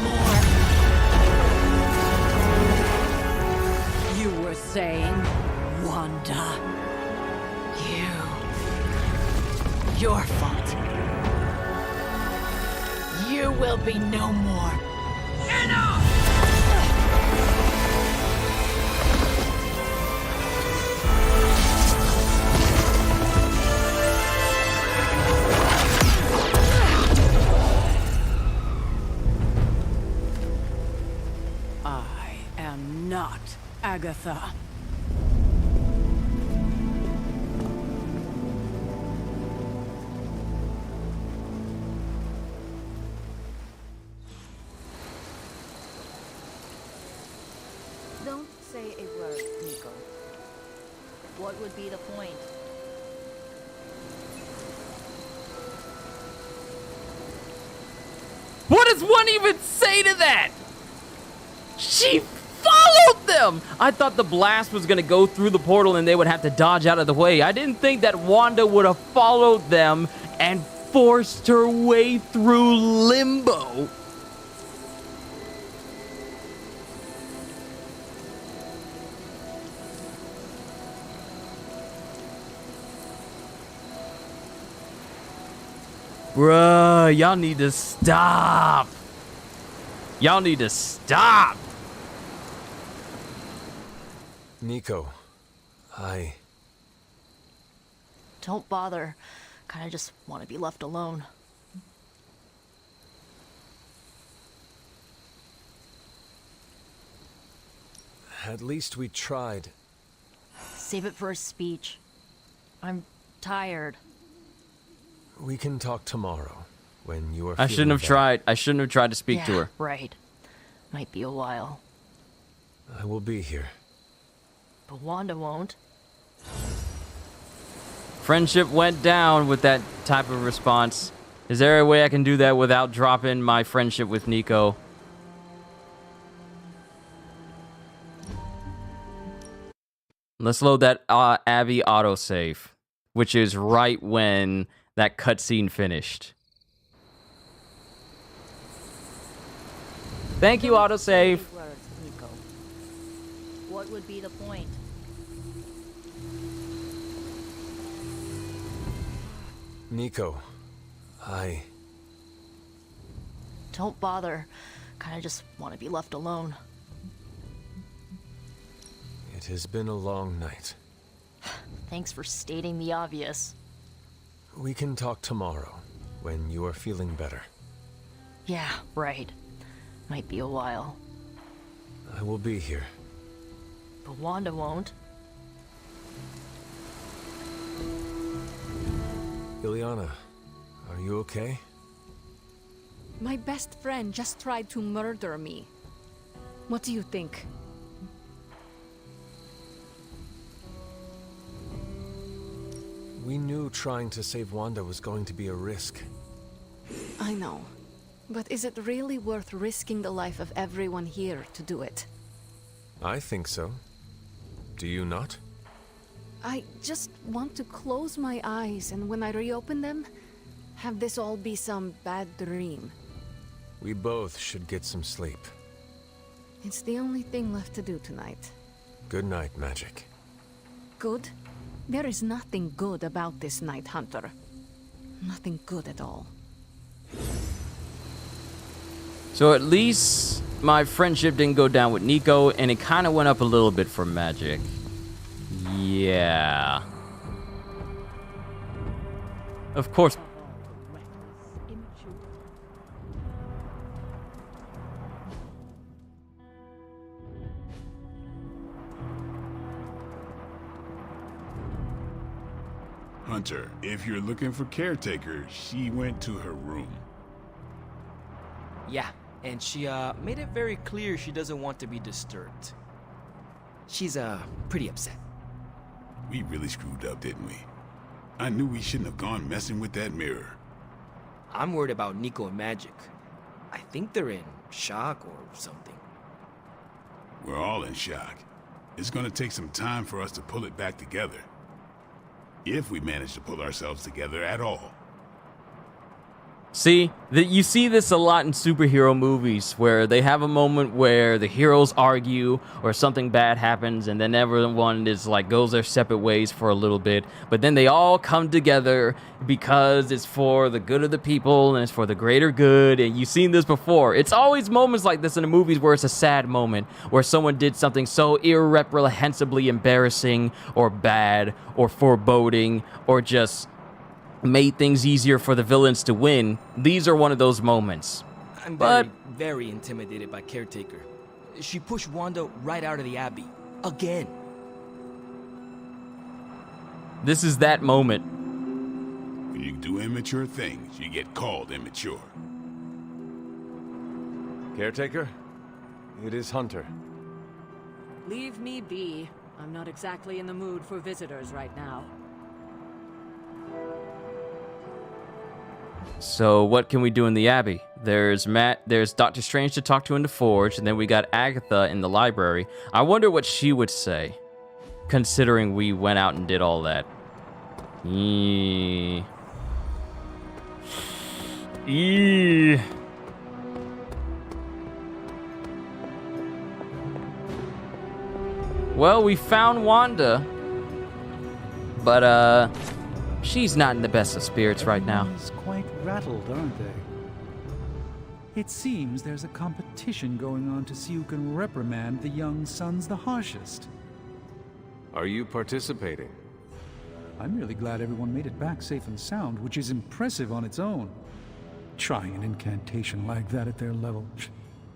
more. You were saying, Wanda. Your fault. You will be no more. Enough! I am not Agatha. Don't say a word, Nico. What would be the point? What does one even say to that? She followed them! I thought the blast was gonna go through the portal and they would have to dodge out of the way. I didn't think that Wanda would have followed them and forced her way through limbo. Bruh, y'all need to stop. Y'all need to stop. Nico, Don't bother. Kinda just want to be left alone. At least we tried. Save it for a speech. I'm tired. We can talk tomorrow, when you are I shouldn't have tried. I shouldn't have tried to speak to her. Right. Might be a while. I will be here. But Wanda won't. Friendship went down with that type of response. Is there a way I can do that without dropping my friendship with Nico? Let's load that Abby autosave, which is right when that cutscene finished. Thank you, autosave. Nico. What would be the point? Nico, Don't bother. Kinda just want to be left alone. It has been a long night. Thanks for stating the obvious. We can talk tomorrow, when you are feeling better. Yeah, right. Might be a while. I will be here. But Wanda won't. Ileana, are you okay? My best friend just tried to murder me. What do you think? We knew trying to save Wanda was going to be a risk. I know. But is it really worth risking the life of everyone here to do it? I think so. Do you not? I just want to close my eyes, and when I reopen them, have this all be some bad dream. We both should get some sleep. It's the only thing left to do tonight. Good night, Magic. Good? There is nothing good about this night, Hunter. Nothing good at all. So at least my friendship didn't go down with Nico, and it kind of went up a little bit for Magic. Yeah. Of course. Hunter, if you're looking for Caretaker, she went to her room. Yeah, and she made it very clear she doesn't want to be disturbed. She's pretty upset. We really screwed up, didn't we? I knew we shouldn't have gone messing with that mirror. I'm worried about Nico and Magic. I think they're in shock or something. We're all in shock. It's gonna take some time for us to pull it back together. If we manage to pull ourselves together at all. See, you see this a lot in superhero movies where they have a moment where the heroes argue or something bad happens, and then everyone is like goes their separate ways for a little bit, but then they all come together because it's for the good of the people and it's for the greater good. And you've seen this before. It's always moments like this in the movies where it's a sad moment where someone did something so irreprehensibly embarrassing or bad or foreboding or just made things easier for the villains to win. These are one of those moments. I'm very intimidated by Caretaker. She pushed Wanda right out of the Abbey. Again. This is that moment. When you do immature things, you get called immature. Caretaker, it is Hunter. Leave me be. I'm not exactly in the mood for visitors right now. So what can we do in the Abbey? There's Doctor Strange to talk to in the Forge, and then we got Agatha in the library. I wonder what she would say, considering we went out and did all that. Well, we found Wanda, but she's not in the best of spirits right now. Everyone's quite rattled, aren't they? It seems there's a competition going on to see who can reprimand the young SUNS the harshest. Are you participating? I'm really glad everyone made it back safe and sound, which is impressive on its own. Trying an incantation like that at their level.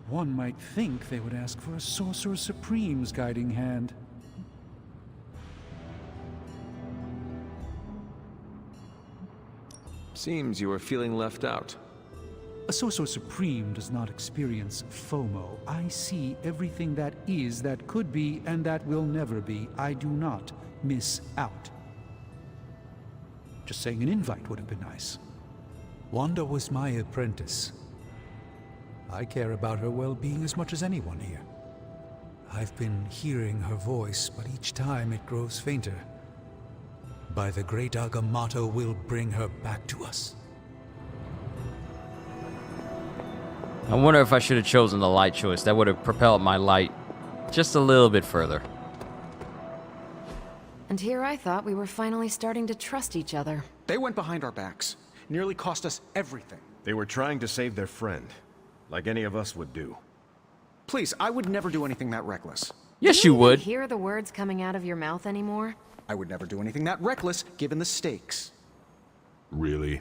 One might think they would ask for a Sorcerer Supreme's guiding hand. Seems you are feeling left out. A Sorcerer Supreme does not experience FOMO. I see everything that is, that could be, and that will never be. I do not miss out. Just saying an invite would have been nice. Wanda was my apprentice. I care about her well-being as much as anyone here. I've been hearing her voice, but each time it grows fainter. By the great Agamotto will bring her back to us. I wonder if I should have chosen the light choice. That would have propelled my light just a little bit further. And here I thought we were finally starting to trust each other. They went behind our backs. Nearly cost us everything. They were trying to save their friend, like any of us would do. Please, I would never do anything that reckless. Yes, Do you even would. hear the words coming out of your mouth anymore? I would never do anything that reckless, given the stakes. Really?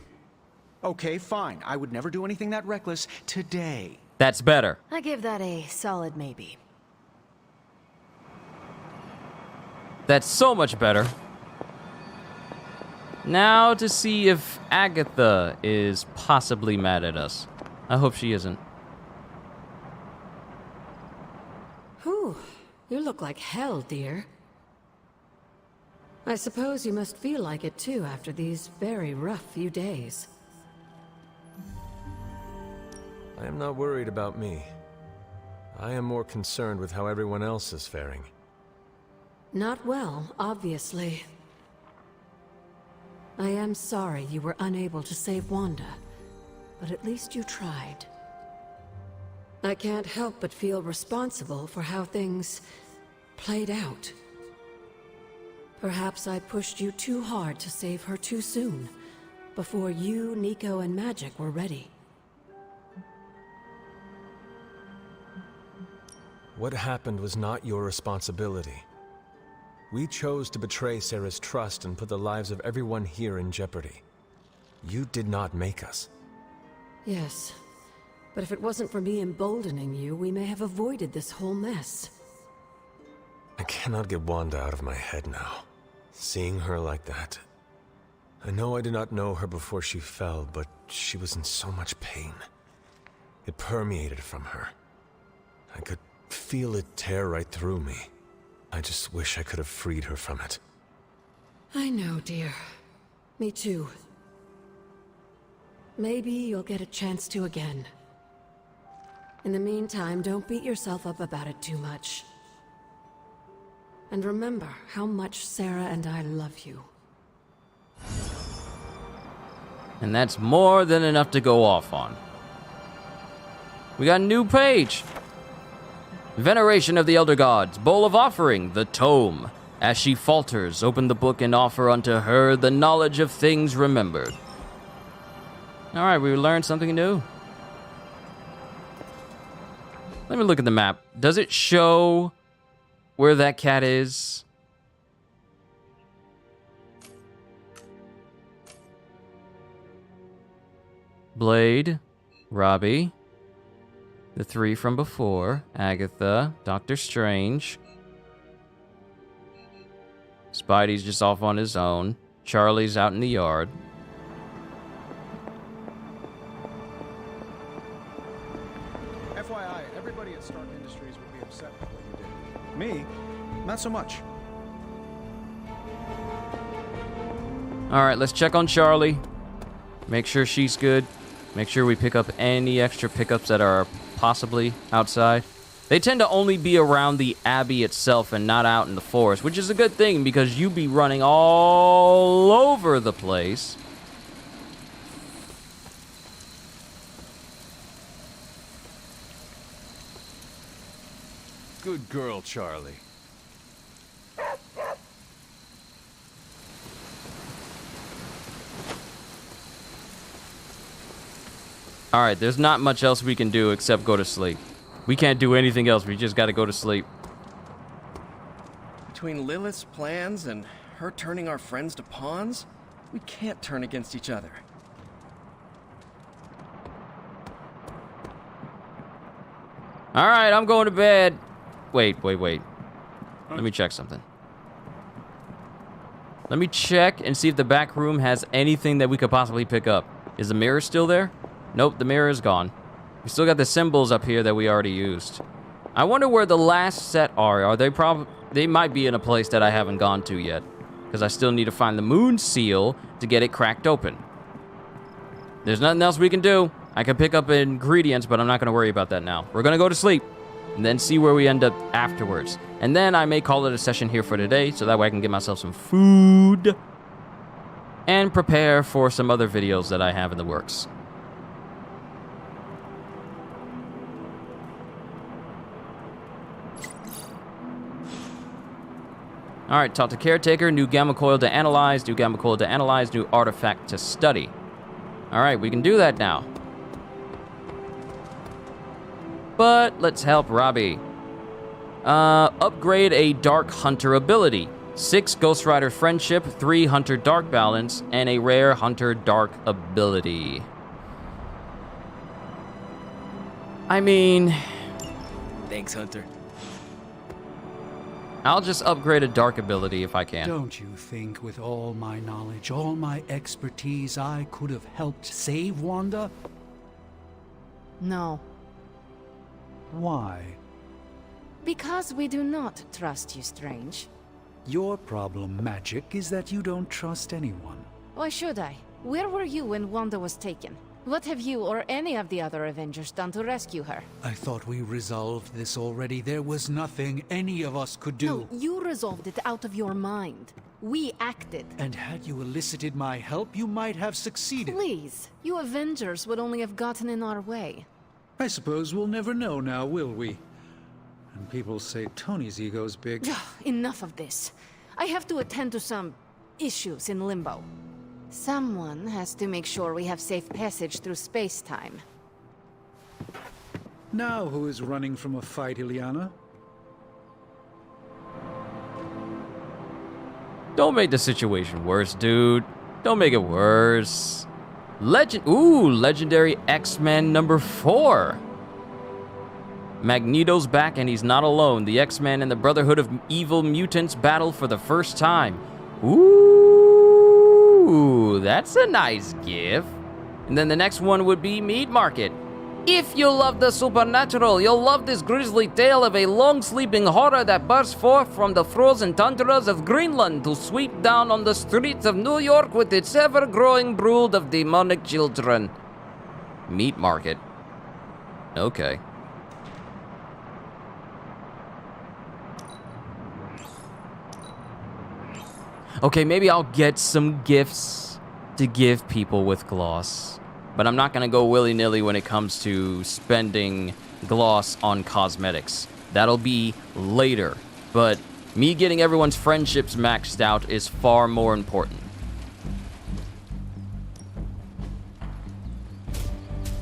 Okay, fine. I would never do anything that reckless today. That's better. I give that a solid maybe. That's so much better. Now to see if Agatha is possibly mad at us. I hope she isn't. Whew, you look like hell, dear. I suppose you must feel like it too after these very rough few days. I am not worried about me. I am more concerned with how everyone else is faring. Not well, obviously. I am sorry you were unable to save Wanda, but at least you tried. I can't help but feel responsible for how things played out. Perhaps I pushed you too hard to save her too soon, before you, Nico, and Magic were ready. What happened was not your responsibility. We chose to betray Sarah's trust and put the lives of everyone here in jeopardy. You did not make us. Yes, but if it wasn't for me emboldening you, we may have avoided this whole mess. I cannot get Wanda out of my head now. Seeing her like that. I know I did not know her before she fell, but she was in so much pain. It permeated from her. I could feel it tear right through me. I just wish I could have freed her from it. I know, dear. Me too. Maybe you'll get a chance to again. In the meantime, don't beat yourself up about it too much. And remember how much Sarah and I love you. And that's more than enough to go off on. We got a new page. Veneration of the Elder Gods, Bowl of Offering, the Tome. As she falters, open the book and offer unto her the knowledge of things remembered. Alright, we learned something new. Let me look at the map. Does it show where that cat is? Blade, Robbie, the three from before, Agatha, Doctor Strange. Spidey's just off on his own. Charlie's out in the yard. FYI, everybody at Stark Industries would be upset with what you did. Me? Not so much. Alright, let's check on Charlie. Make sure she's good. Make sure we pick up any extra pickups that are possibly outside. They tend to only be around the Abbey itself and not out in the forest, which is a good thing because you be running all over the place. Good girl, Charlie. Alright, there's not much else we can do except go to sleep. We can't do anything else, we just gotta go to sleep. Between Lilith's plans and her turning our friends to pawns, we can't turn against each other. Alright, I'm going to bed. Wait. Let me check something. Let me check and see if the back room has anything that we could possibly pick up. Is the mirror still there? Nope, the mirror is gone. We still got the symbols up here that we already used. I wonder where the last set are. Are they they might be in a place that I haven't gone to yet. Because I still need to find the moon seal to get it cracked open. There's nothing else we can do. I can pick up ingredients, but I'm not going to worry about that now. We're going to go to sleep. And then see where we end up afterwards. And then I may call it a session here for today. So that way I can get myself some food. And prepare for some other videos that I have in the works. Alright, talk to Caretaker, new gamma coil to analyze, new gamma coil to analyze, new artifact to study. Alright, we can do that now. But let's help Robbie. Upgrade a Dark Hunter ability. 6 Ghost Rider Friendship, 3 Hunter Dark Balance, and a rare Hunter Dark ability. I mean... Thanks, Hunter. I'll just upgrade a Dark ability if I can. Don't you think with all my knowledge, all my expertise, I could have helped save Wanda? No. Why? Because we do not trust you, Strange. Your problem, Magic, is that you don't trust anyone. Why should I? Where were you when Wanda was taken? What have you or any of the other Avengers done to rescue her? I thought we resolved this already. There was nothing any of us could do. No, you resolved it out of your mind. We acted. And had you elicited my help, you might have succeeded. Please, you Avengers would only have gotten in our way. I suppose we'll never know now, will we? And people say Tony's ego's big. Enough of this. I have to attend to some issues in Limbo. Someone has to make sure we have safe passage through space-time. Now who is running from a fight, Ileana? Don't make the situation worse, dude. Don't make it worse. Legendary X-Men number 4. Magneto's back and he's not alone. The X-Men and the Brotherhood of Evil Mutants battle for the first time. Ooh, that's a nice gift. And then the next one would be Meat Market. If you love the supernatural, you'll love this grisly tale of a long-sleeping horror that bursts forth from the frozen tundras of Greenland to sweep down on the streets of New York with its ever-growing brood of demonic children. Meat Market. Okay. Okay, maybe I'll get some gifts to give people with gloss. But I'm not going to go willy-nilly when it comes to spending gloss on cosmetics. That'll be later. But me getting everyone's friendships maxed out is far more important.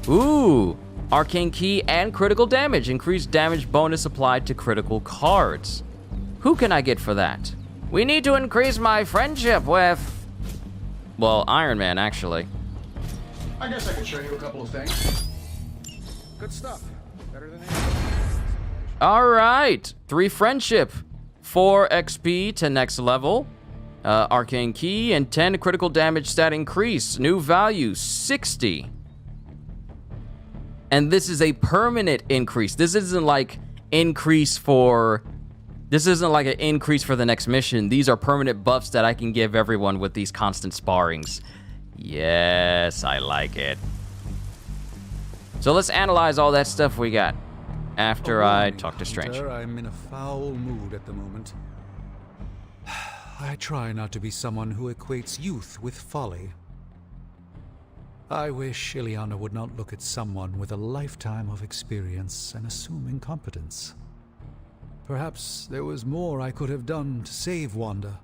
Ooh! Arcane Key and critical damage. Increased damage bonus applied to critical cards. Who can I get for that? We need to increase my friendship with... well, Iron Man, actually. I guess I could show you a couple of things. Good stuff. Better than anything. Alright. 3 friendship. 4 XP to next level. Arcane Key and 10 critical damage stat increase. New value, 60. And this is a permanent increase. This isn't like increase for... this isn't like an increase for the next mission. These are permanent buffs that I can give everyone with these constant sparrings. Yes, I like it. So let's analyze all that stuff we got after I talk to Strange. Hunter, I'm in a foul mood at the moment. I try not to be someone who equates youth with folly. I wish Ileana would not look at someone with a lifetime of experience and assume incompetence. Perhaps there was more I could have done to save Wanda,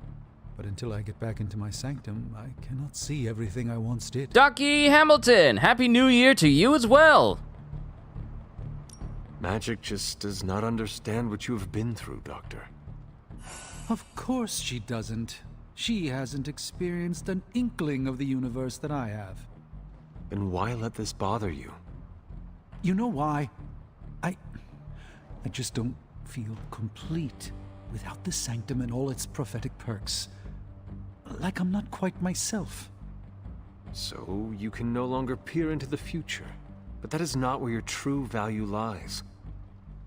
but until I get back into my sanctum, I cannot see everything I once did. Ducky Hamilton, Happy New Year to you as well. Magic just does not understand what you have been through, Doctor. Of course she doesn't. She hasn't experienced an inkling of the universe that I have. Then why let this bother you? You know why? I just don't feel complete without the sanctum and all its prophetic perks. Like I'm not quite myself. So you can no longer peer into the future. But that is not where your true value lies.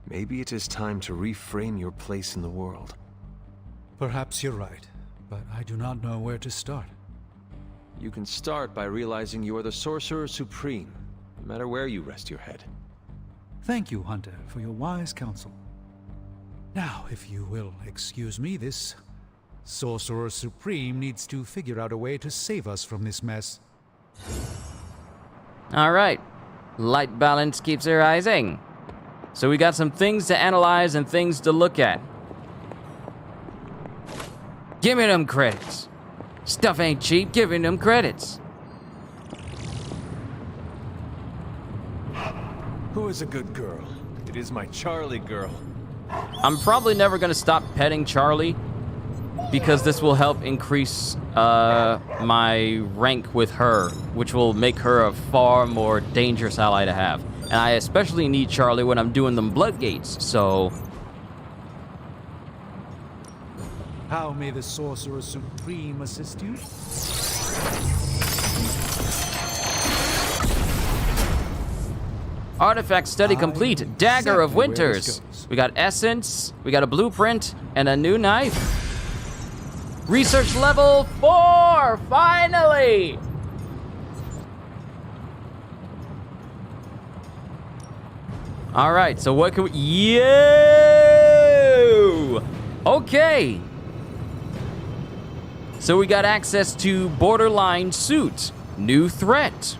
Maybe it is time to reframe your place in the world. Perhaps you're right, but I do not know where to start. You can start by realizing you are the Sorcerer Supreme, no matter where you rest your head. Thank you, Hunter, for your wise counsel. Now, if you will excuse me, this Sorcerer Supreme needs to figure out a way to save us from this mess. Alright. Light balance keeps rising. So we got some things to analyze and things to look at. Give me them credits. Stuff ain't cheap, give me them credits. Who is a good girl? It is my Charlie girl. I'm probably never gonna stop petting Charlie because this will help increase my rank with her, which will make her a far more dangerous ally to have. And I especially need Charlie when I'm doing them blood gates, so... How may the Sorcerer Supreme assist you? Artifact study complete. Dagger of Winters. We got essence, we got a blueprint, and a new knife. Research level 4, finally! All right, so what can we... Yo! Okay. So we got access to borderline suit. New threat.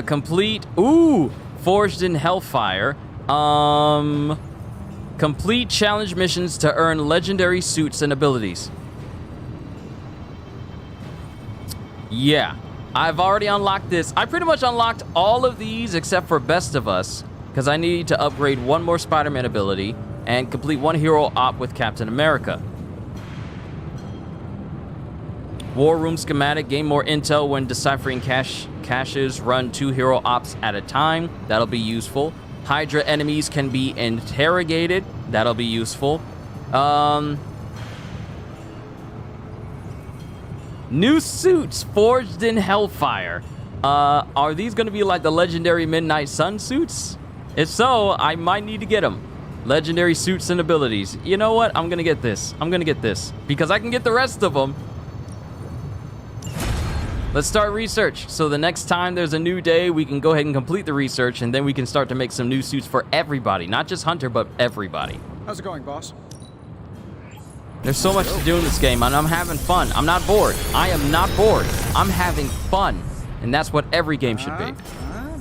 Complete... Ooh! Forged in Hellfire. Complete challenge missions to earn legendary suits and abilities. Yeah. I've already unlocked this. I pretty much unlocked all of these except for Best of Us, because I need to upgrade one more Spider-Man ability and complete one hero op with Captain America. War Room schematic, gain more intel when deciphering caches, run 2 hero ops at a time. That'll be useful. Hydra enemies can be interrogated. That'll be useful. New suits forged in Hellfire. Are these going to be like the legendary Midnight Sun suits? If so, I might need to get them. Legendary suits and abilities. You know what? I'm going to get this. I'm going to get this. Because I can get the rest of them. Let's start research. So the next time there's a new day, we can go ahead and complete the research, and then we can start to make some new suits for everybody. Not just Hunter, but everybody. How's it going, boss? There's so much to do in this game, and I'm having fun. I'm not bored. I am not bored. I'm having fun. And that's what every game should be.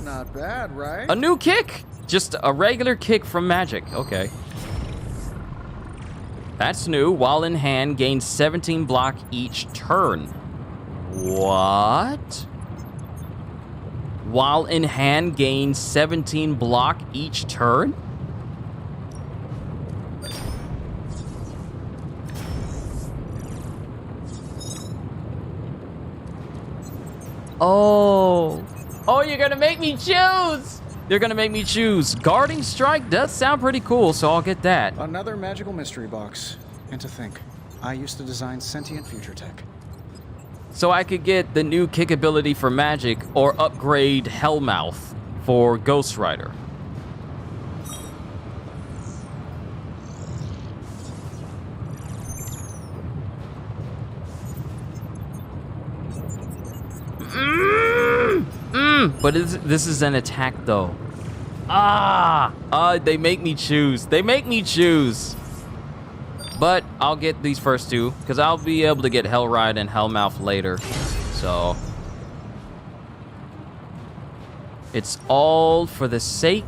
Not bad, right? A new kick! Just a regular kick from magic. Okay. That's new. While in hand, gain 17 block each turn. What? While in hand, gain 17 block each turn? Oh. Oh, you're gonna make me choose! You're gonna make me choose. Guarding Strike does sound pretty cool, so I'll get that. Another magical mystery box. And to think, I used to design sentient future tech. So I could get the new kick ability for magic or upgrade Hellmouth for Ghost Rider. But this is an attack, though. They make me choose. They make me choose. But I'll get these first two, because I'll be able to get Hellride and Hellmouth later. So it's all for the sake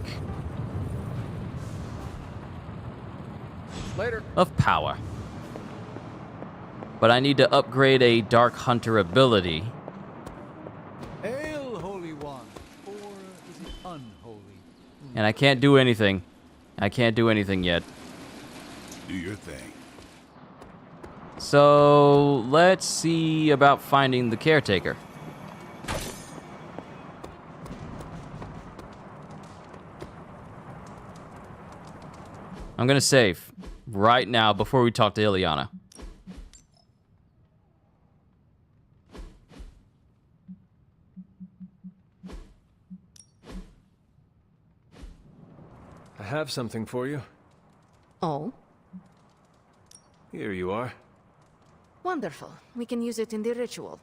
of power. But I need to upgrade a Dark Hunter ability. Hail, Holy One, or is it unholy? And I can't do anything. I can't do anything yet. Do your thing. So let's see about finding the caretaker. I'm gonna save right now before we talk to Ileana. I have something for you. Oh? Here you are. Wonderful. We can use it in the ritual.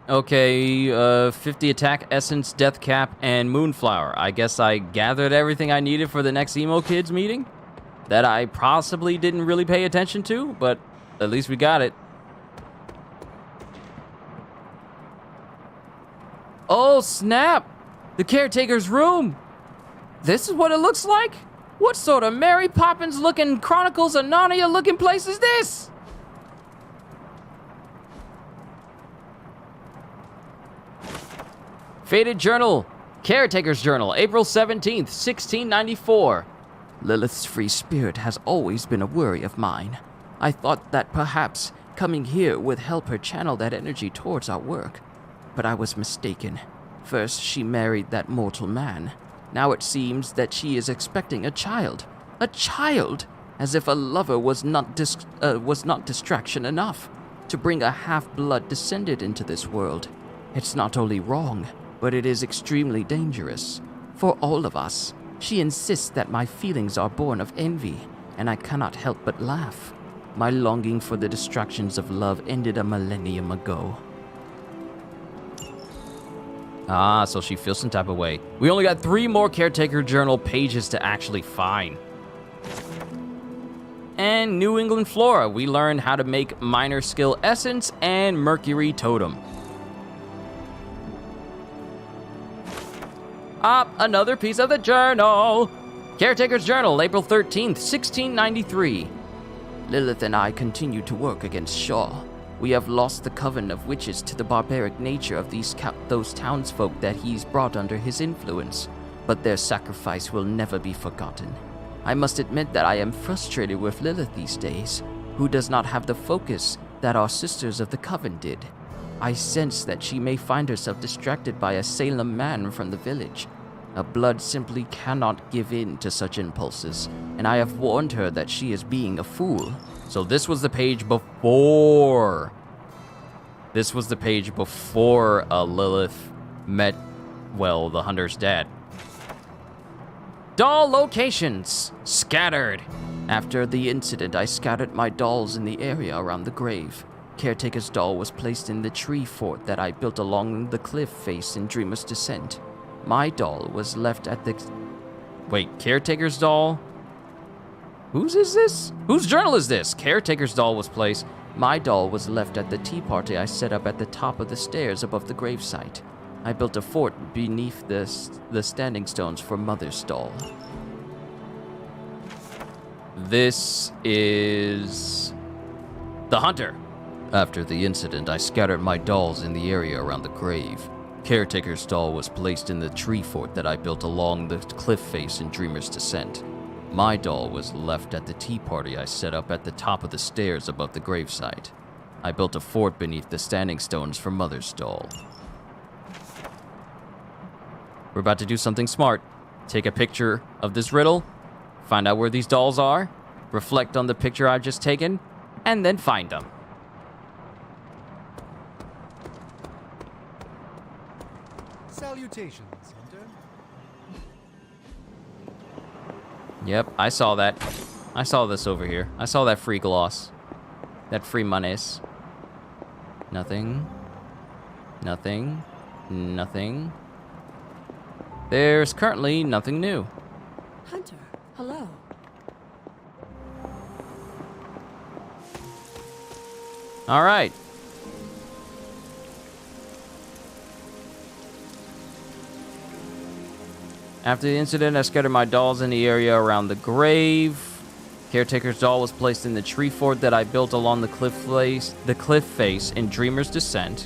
Okay, 50 attack, essence, death cap, and moonflower. I guess I gathered everything I needed for the next emo kids meeting that I possibly didn't really pay attention to, but at least we got it. Oh, snap! The caretaker's room! This is what it looks like? What sort of Mary Poppins looking Chronicles of Narnia looking place is this? Faded Journal, Caretaker's Journal, April 17th, 1694. Lilith's free spirit has always been a worry of mine. I thought that perhaps coming here would help her channel that energy towards our work. But I was mistaken. First, she married that mortal man. Now it seems that she is expecting a child. A child! As if a lover was not distraction enough to bring a half-blood descendant into this world. It's not only wrong, but it is extremely dangerous. For all of us, she insists that my feelings are born of envy, and I cannot help but laugh. My longing for the distractions of love ended a millennium ago. Ah, so she feels some type of way. We only got 3 more Caretaker Journal pages to actually find. And New England Flora, we learned how to make Minor Skill Essence and Mercury Totem. Up, another piece of the journal. Caretaker's Journal, April 13th, 1693. Lilith and I continue to work against Shaw. We have lost the coven of witches to the barbaric nature of those townsfolk that he's brought under his influence, but their sacrifice will never be forgotten. I must admit that I am frustrated with Lilith these days, who does not have the focus that our sisters of the coven did. I sense that she may find herself distracted by a Salem man from the village. A blood simply cannot give in to such impulses, and I have warned her that she is being a fool. So this was the page before. This was the page before Lilith met, well, the hunter's dad. Doll locations scattered. After the incident, I scattered my dolls in the area around the grave. Caretaker's doll was placed in the tree fort that I built along the cliff face in Dreamer's Descent. My doll was left at the... Wait, Caretaker's doll? Whose is this? Whose journal is this? Caretaker's doll was placed. My doll was left at the tea party I set up at the top of the stairs above the gravesite. I built a fort beneath the standing stones for Mother's doll. This is... the hunter. After the incident, I scattered my dolls in the area around the grave. Caretaker's doll was placed in the tree fort that I built along the cliff face in Dreamer's Descent. My doll was left at the tea party I set up at the top of the stairs above the gravesite. I built a fort beneath the standing stones for Mother's doll. We're about to do something smart. Take a picture of this riddle, find out where these dolls are, reflect on the picture I've just taken, and then find them. Salutations, Hunter. Yep, I saw that. I saw this over here. I saw that free gloss. That free monies. Nothing. Nothing. Nothing. There's currently nothing new. Hunter, hello. All right. After the incident, I scattered my dolls in the area around the grave. Caretaker's doll was placed in the tree fort that I built along the cliff face in Dreamer's Descent.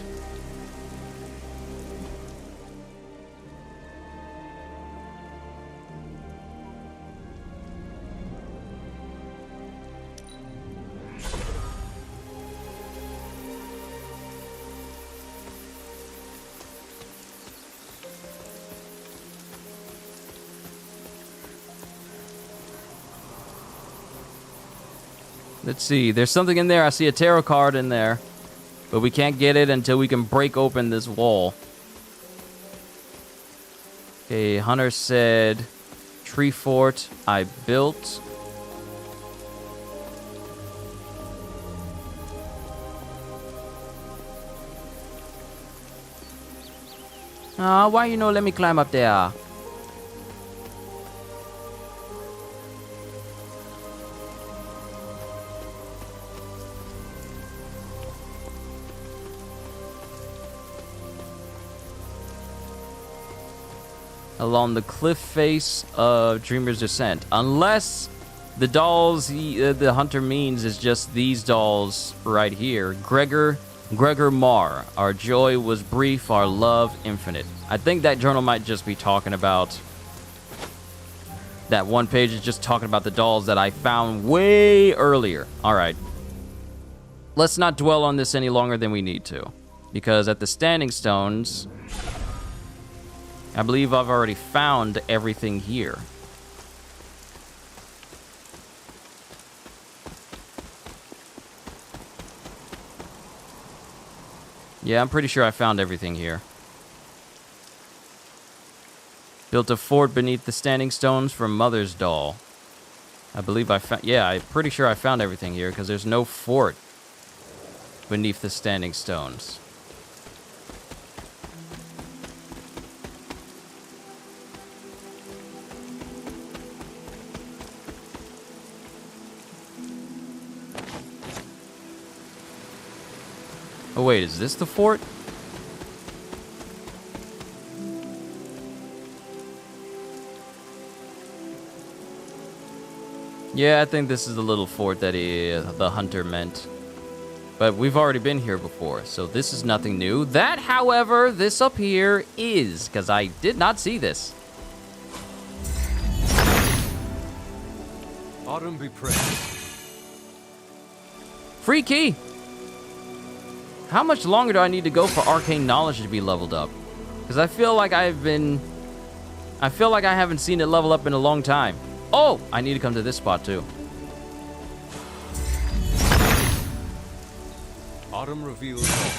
Let's see, there's something in there. I see a tarot card in there, but we can't get it until we can break open this wall. Okay, Hunter said, tree fort I built. Why you no let me climb up there? Along the cliff face of Dreamer's Descent. Unless the dolls the hunter means is just these dolls right here. Gregor Marr. Our joy was brief, our love infinite. I think that journal might just be talking about... That one page is just talking about the dolls that I found way earlier. Alright. Let's not dwell on this any longer than we need to. Because at the Standing Stones... I believe I've already found everything here. Yeah, I'm pretty sure I found everything here. Built a fort beneath the Standing Stones from Mother's doll. I believe I found... Yeah, I'm pretty sure I found everything here, because there's no fort beneath the Standing Stones. Oh wait, is this the fort? Yeah, I think this is the little fort that the hunter meant. But we've already been here before, so this is nothing new. That, however, this up here is, because I did not see this. Autumn be praised. Free key! How much longer do I need to go for arcane knowledge to be leveled up? Because I feel like I haven't seen it level up in a long time. Oh! I need to come to this spot too. Autumn reveals all.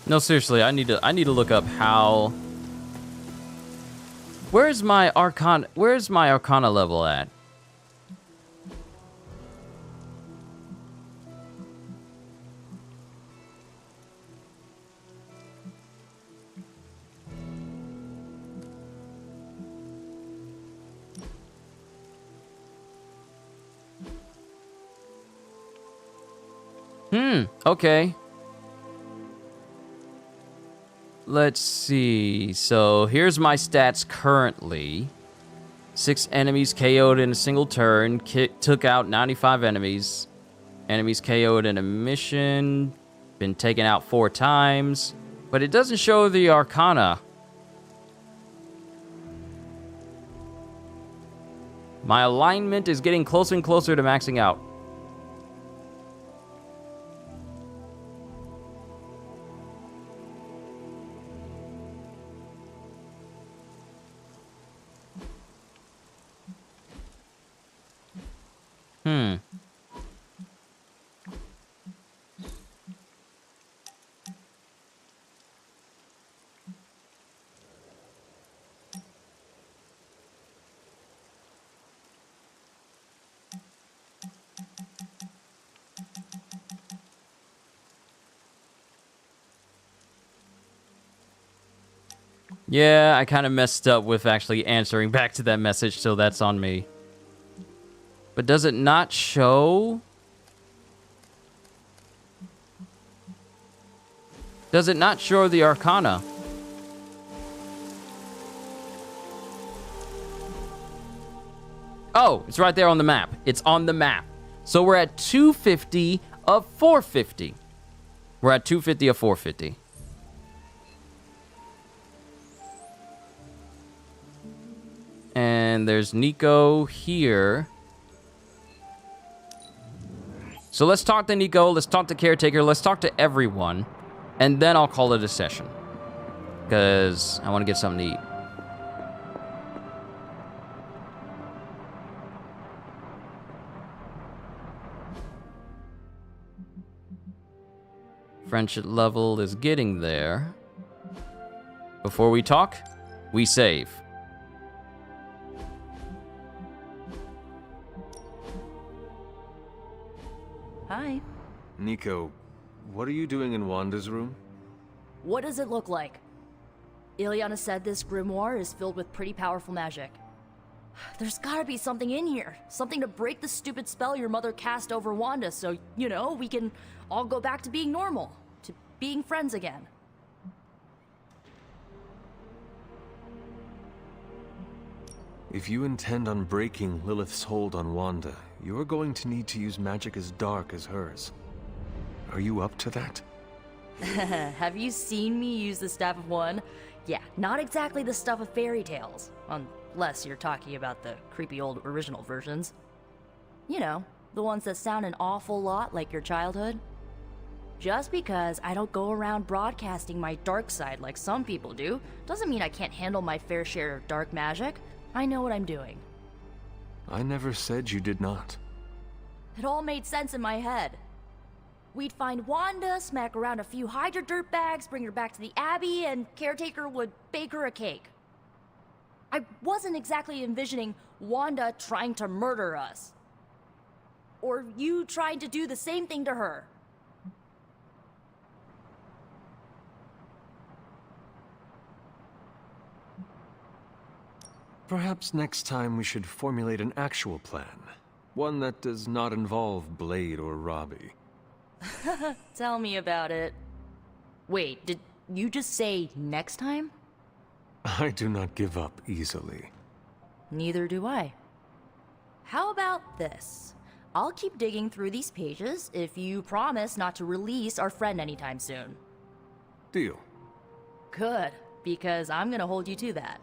No, seriously, I need to look up how... Where's my Arcana level at? Okay. Let's see. So here's my stats currently. 6 enemies KO'd in a single turn. Took out 95 enemies. Enemies KO'd in a mission. Been taken out 4 times. But it doesn't show the Arcana. My alignment is getting closer and closer to maxing out. Yeah, I kind of messed up with actually answering back to that message, so that's on me. But does it not show? Does it not show the Arcana? Oh, it's right there on the map. It's on the map. So we're at 250 of 450. We're at 250 of 450. And there's Nico here. So let's talk to Nico, let's talk to Caretaker, let's talk to everyone. And then I'll call it a session. Because I want to get something to eat. Friendship level is getting there. Before we talk, we save. Hi. Nico, what are you doing in Wanda's room? What does it look like? Ileana said this grimoire is filled with pretty powerful magic. There's gotta be something in here. Something to break the stupid spell your mother cast over Wanda so, you know, we can all go back to being normal. To being friends again. If you intend on breaking Lilith's hold on Wanda, you're going to need to use magic as dark as hers. Are you up to that? Have you seen me use the Staff of One? Yeah, not exactly the stuff of fairy tales. Unless you're talking about the creepy old original versions. You know, the ones that sound an awful lot like your childhood. Just because I don't go around broadcasting my dark side like some people do, doesn't mean I can't handle my fair share of dark magic. I know what I'm doing. I never said you did not. It all made sense in my head. We'd find Wanda, smack around a few Hydra dirtbags, bring her back to the Abbey, and Caretaker would bake her a cake. I wasn't exactly envisioning Wanda trying to murder us. Or you trying to do the same thing to her. Perhaps next time we should formulate an actual plan. One that does not involve Blade or Robbie. Tell me about it. Wait, did you just say next time? I do not give up easily. Neither do I. How about this? I'll keep digging through these pages if you promise not to release our friend anytime soon. Deal. Good, because I'm gonna hold you to that.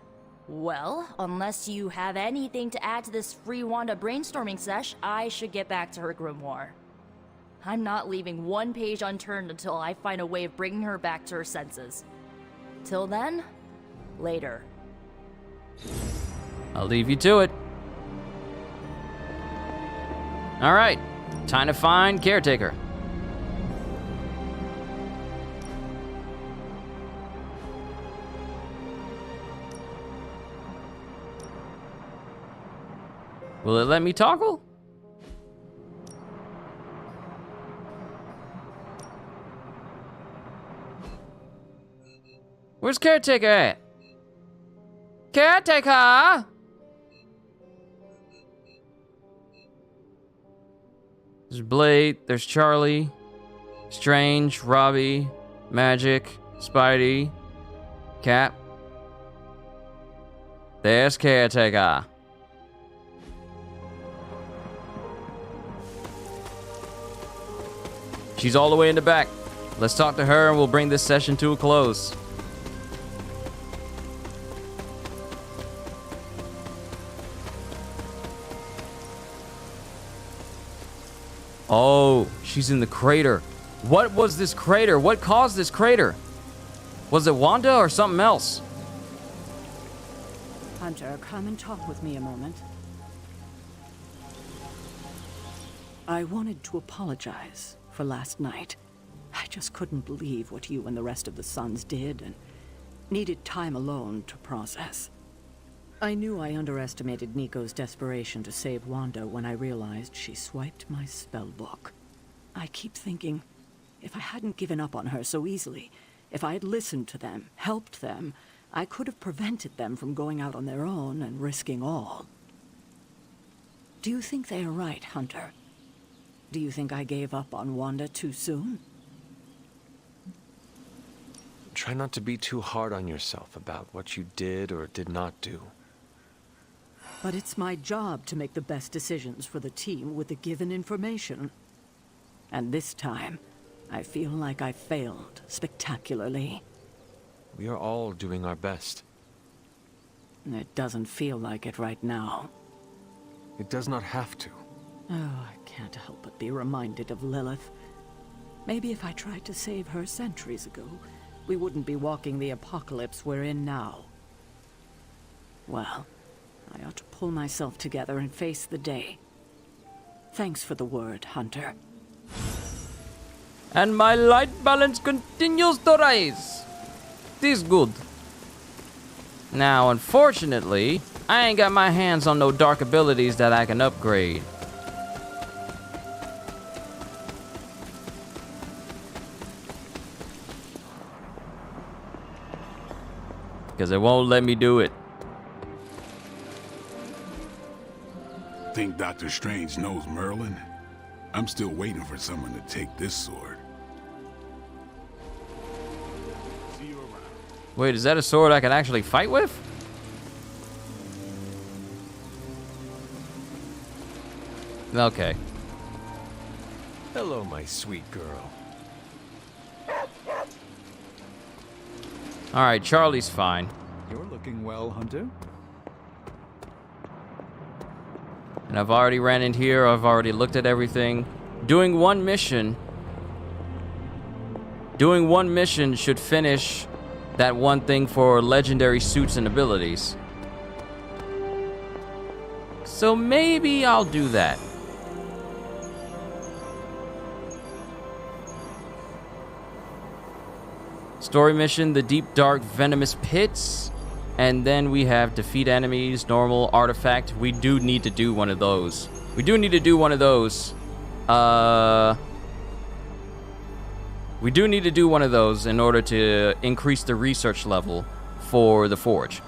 Well, unless you have anything to add to this free Wanda brainstorming sesh, I should get back to her grimoire. I'm not leaving one page unturned until I find a way of bringing her back to her senses. Till then, later. I'll leave you to it. All right, time to find Caretaker. Will it let me toggle? Where's Caretaker at? Caretaker! There's Blade, there's Charlie, Strange, Robbie, Magic, Spidey, Cap. There's Caretaker. She's all the way in the back. Let's talk to her and we'll bring this session to a close. Oh, she's in the crater. What was this crater? What caused this crater? Was it Wanda or something else? Hunter, come and talk with me a moment. I wanted to apologize for last night. I just couldn't believe what you and the rest of the SUNS did and needed time alone to process. I knew I underestimated Nico's desperation to save Wanda when I realized she swiped my spellbook. I keep thinking, if I hadn't given up on her so easily, if I had listened to them, helped them, I could have prevented them from going out on their own and risking all. Do you think they are right, Hunter? Do you think I gave up on Wanda too soon? Try not to be too hard on yourself about what you did or did not do. But it's my job to make the best decisions for the team with the given information. And this time, I feel like I failed spectacularly. We are all doing our best. It doesn't feel like it right now. It does not have to. Oh, I can't help but be reminded of Lilith. Maybe if I tried to save her centuries ago, we wouldn't be walking the apocalypse we're in now. Well, I ought to pull myself together and face the day. Thanks for the word, Hunter. And my light balance continues to rise. This good. Now, unfortunately, I ain't got my hands on no dark abilities that I can upgrade. Because it won't let me do it. Think Dr. Strange knows Merlin? I'm still waiting for someone to take this sword. See you around. Wait, is that a sword I can actually fight with? Okay. Hello, my sweet girl. Alright, Charlie's fine. You're looking well, Hunter. And I've already ran in here, I've already looked at everything. Doing one mission should finish that one thing for legendary suits and abilities. So maybe I'll do that. Story mission, the deep, dark, venomous pits. And then we have defeat enemies, normal, artifact. We do need to do one of those. We do need to do one of those. We do need to do one of those in order to increase the research level for the Forge.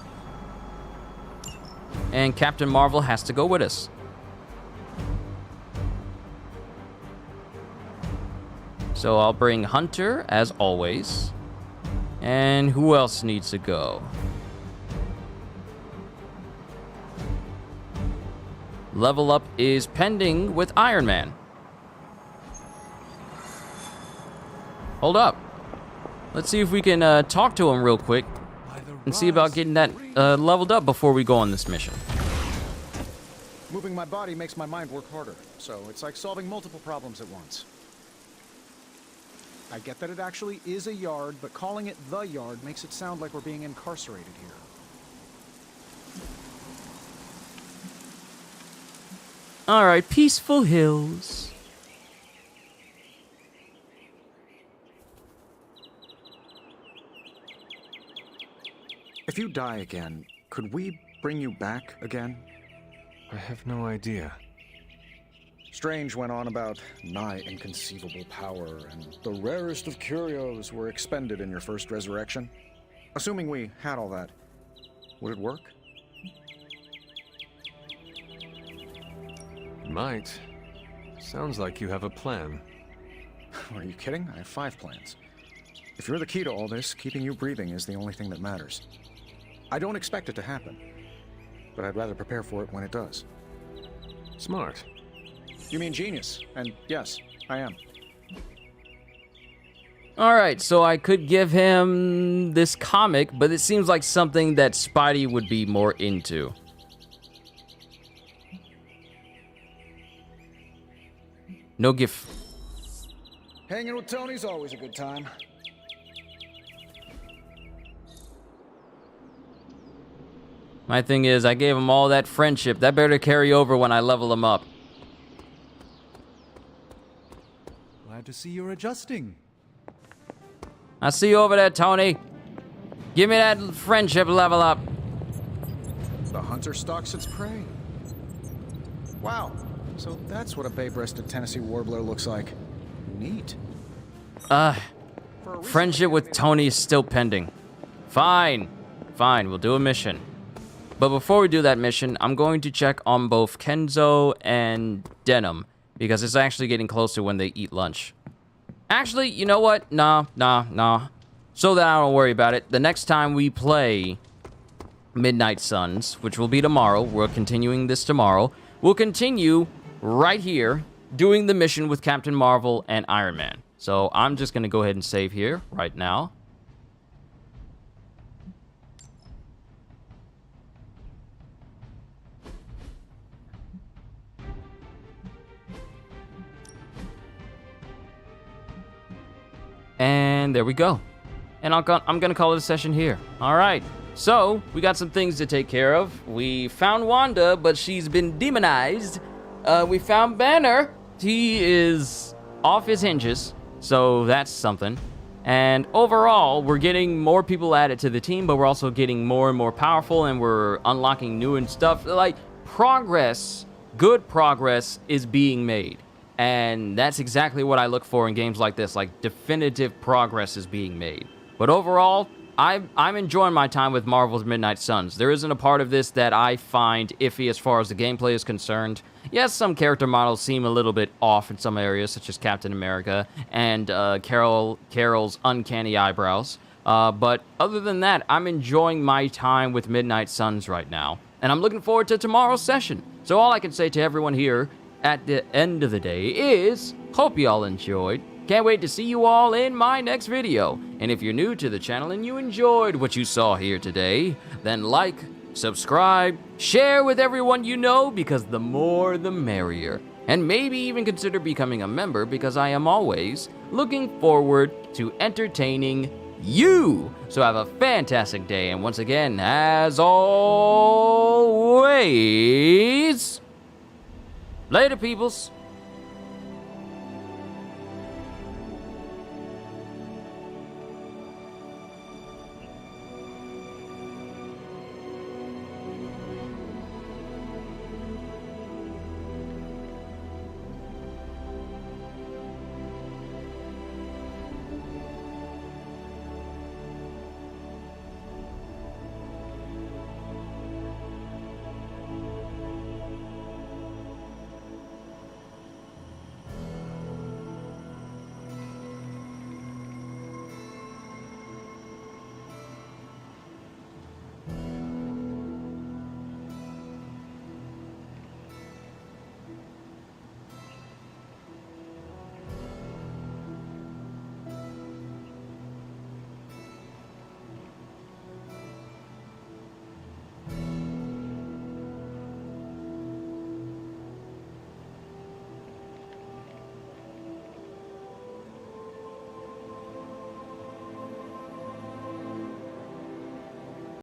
And Captain Marvel has to go with us. So I'll bring Hunter, as always. And who else needs to go? Level up is pending with Iron Man. Hold up. Let's see if we can talk to him real quick and see about getting that leveled up before we go on this mission. Moving my body makes my mind work harder, so it's like solving multiple problems at once. I get that it actually is a yard, but calling it the yard makes it sound like we're being incarcerated here. All right, Peaceful Hills. If you die again, could we bring you back again? I have no idea. Strange went on about nigh inconceivable power, and the rarest of curios were expended in your first resurrection. Assuming we had all that, would it work? It might. Sounds like you have a plan. Are you kidding? I have 5 plans. If you're the key to all this, keeping you breathing is the only thing that matters. I don't expect it to happen, but I'd rather prepare for it when it does. Smart. You mean genius, and yes, I am. All right, so I could give him this comic, but it seems like something that Spidey would be more into. No gift. Hanging with Tony's always a good time. My thing is, I gave him all that friendship. That better carry over when I level him up. Glad to see you're adjusting. I see you over there, Tony. Give me that friendship level up. The hunter stalks its prey. Wow, so that's what a bay-breasted Tennessee warbler looks like. Neat. Friendship with Tony is still pending. Fine, we'll do a mission. But before we do that mission, I'm going to check on both Kenzo and Denim, because it's actually getting closer when they eat lunch. Actually, you know what? Nah. So that I don't worry about it, the next time we play Midnight Suns, which will be tomorrow, we're continuing this tomorrow, we'll continue right here doing the mission with Captain Marvel and Iron Man. So I'm just going to go ahead and save here right now. And there we go. And I'm gonna call it a session here. All right. So we got some things to take care of. We found Wanda, but she's been demonized. We found Banner. He is off his hinges, so that's something. And overall, we're getting more people added to the team, but we're also getting more and more powerful, and we're unlocking new and stuff. Like, progress, good progress is being made. And that's exactly what I look for in games like this, like definitive progress is being made. But overall, I'm enjoying my time with Marvel's Midnight Suns. There isn't a part of this that I find iffy as far as the gameplay is concerned. Yes, some character models seem a little bit off in some areas, such as Captain America and Carol's uncanny eyebrows. But other than that, I'm enjoying my time with Midnight Suns right now. And I'm looking forward to tomorrow's session. So all I can say to everyone here, at the end of the day is, hope you all enjoyed. Can't wait to see you all in my next video. And if you're new to the channel and you enjoyed what you saw here today, then like, subscribe, share with everyone you know, because the more the merrier. And maybe even consider becoming a member, because I am always looking forward to entertaining you. So have a fantastic day, and once again, as always, later peoples.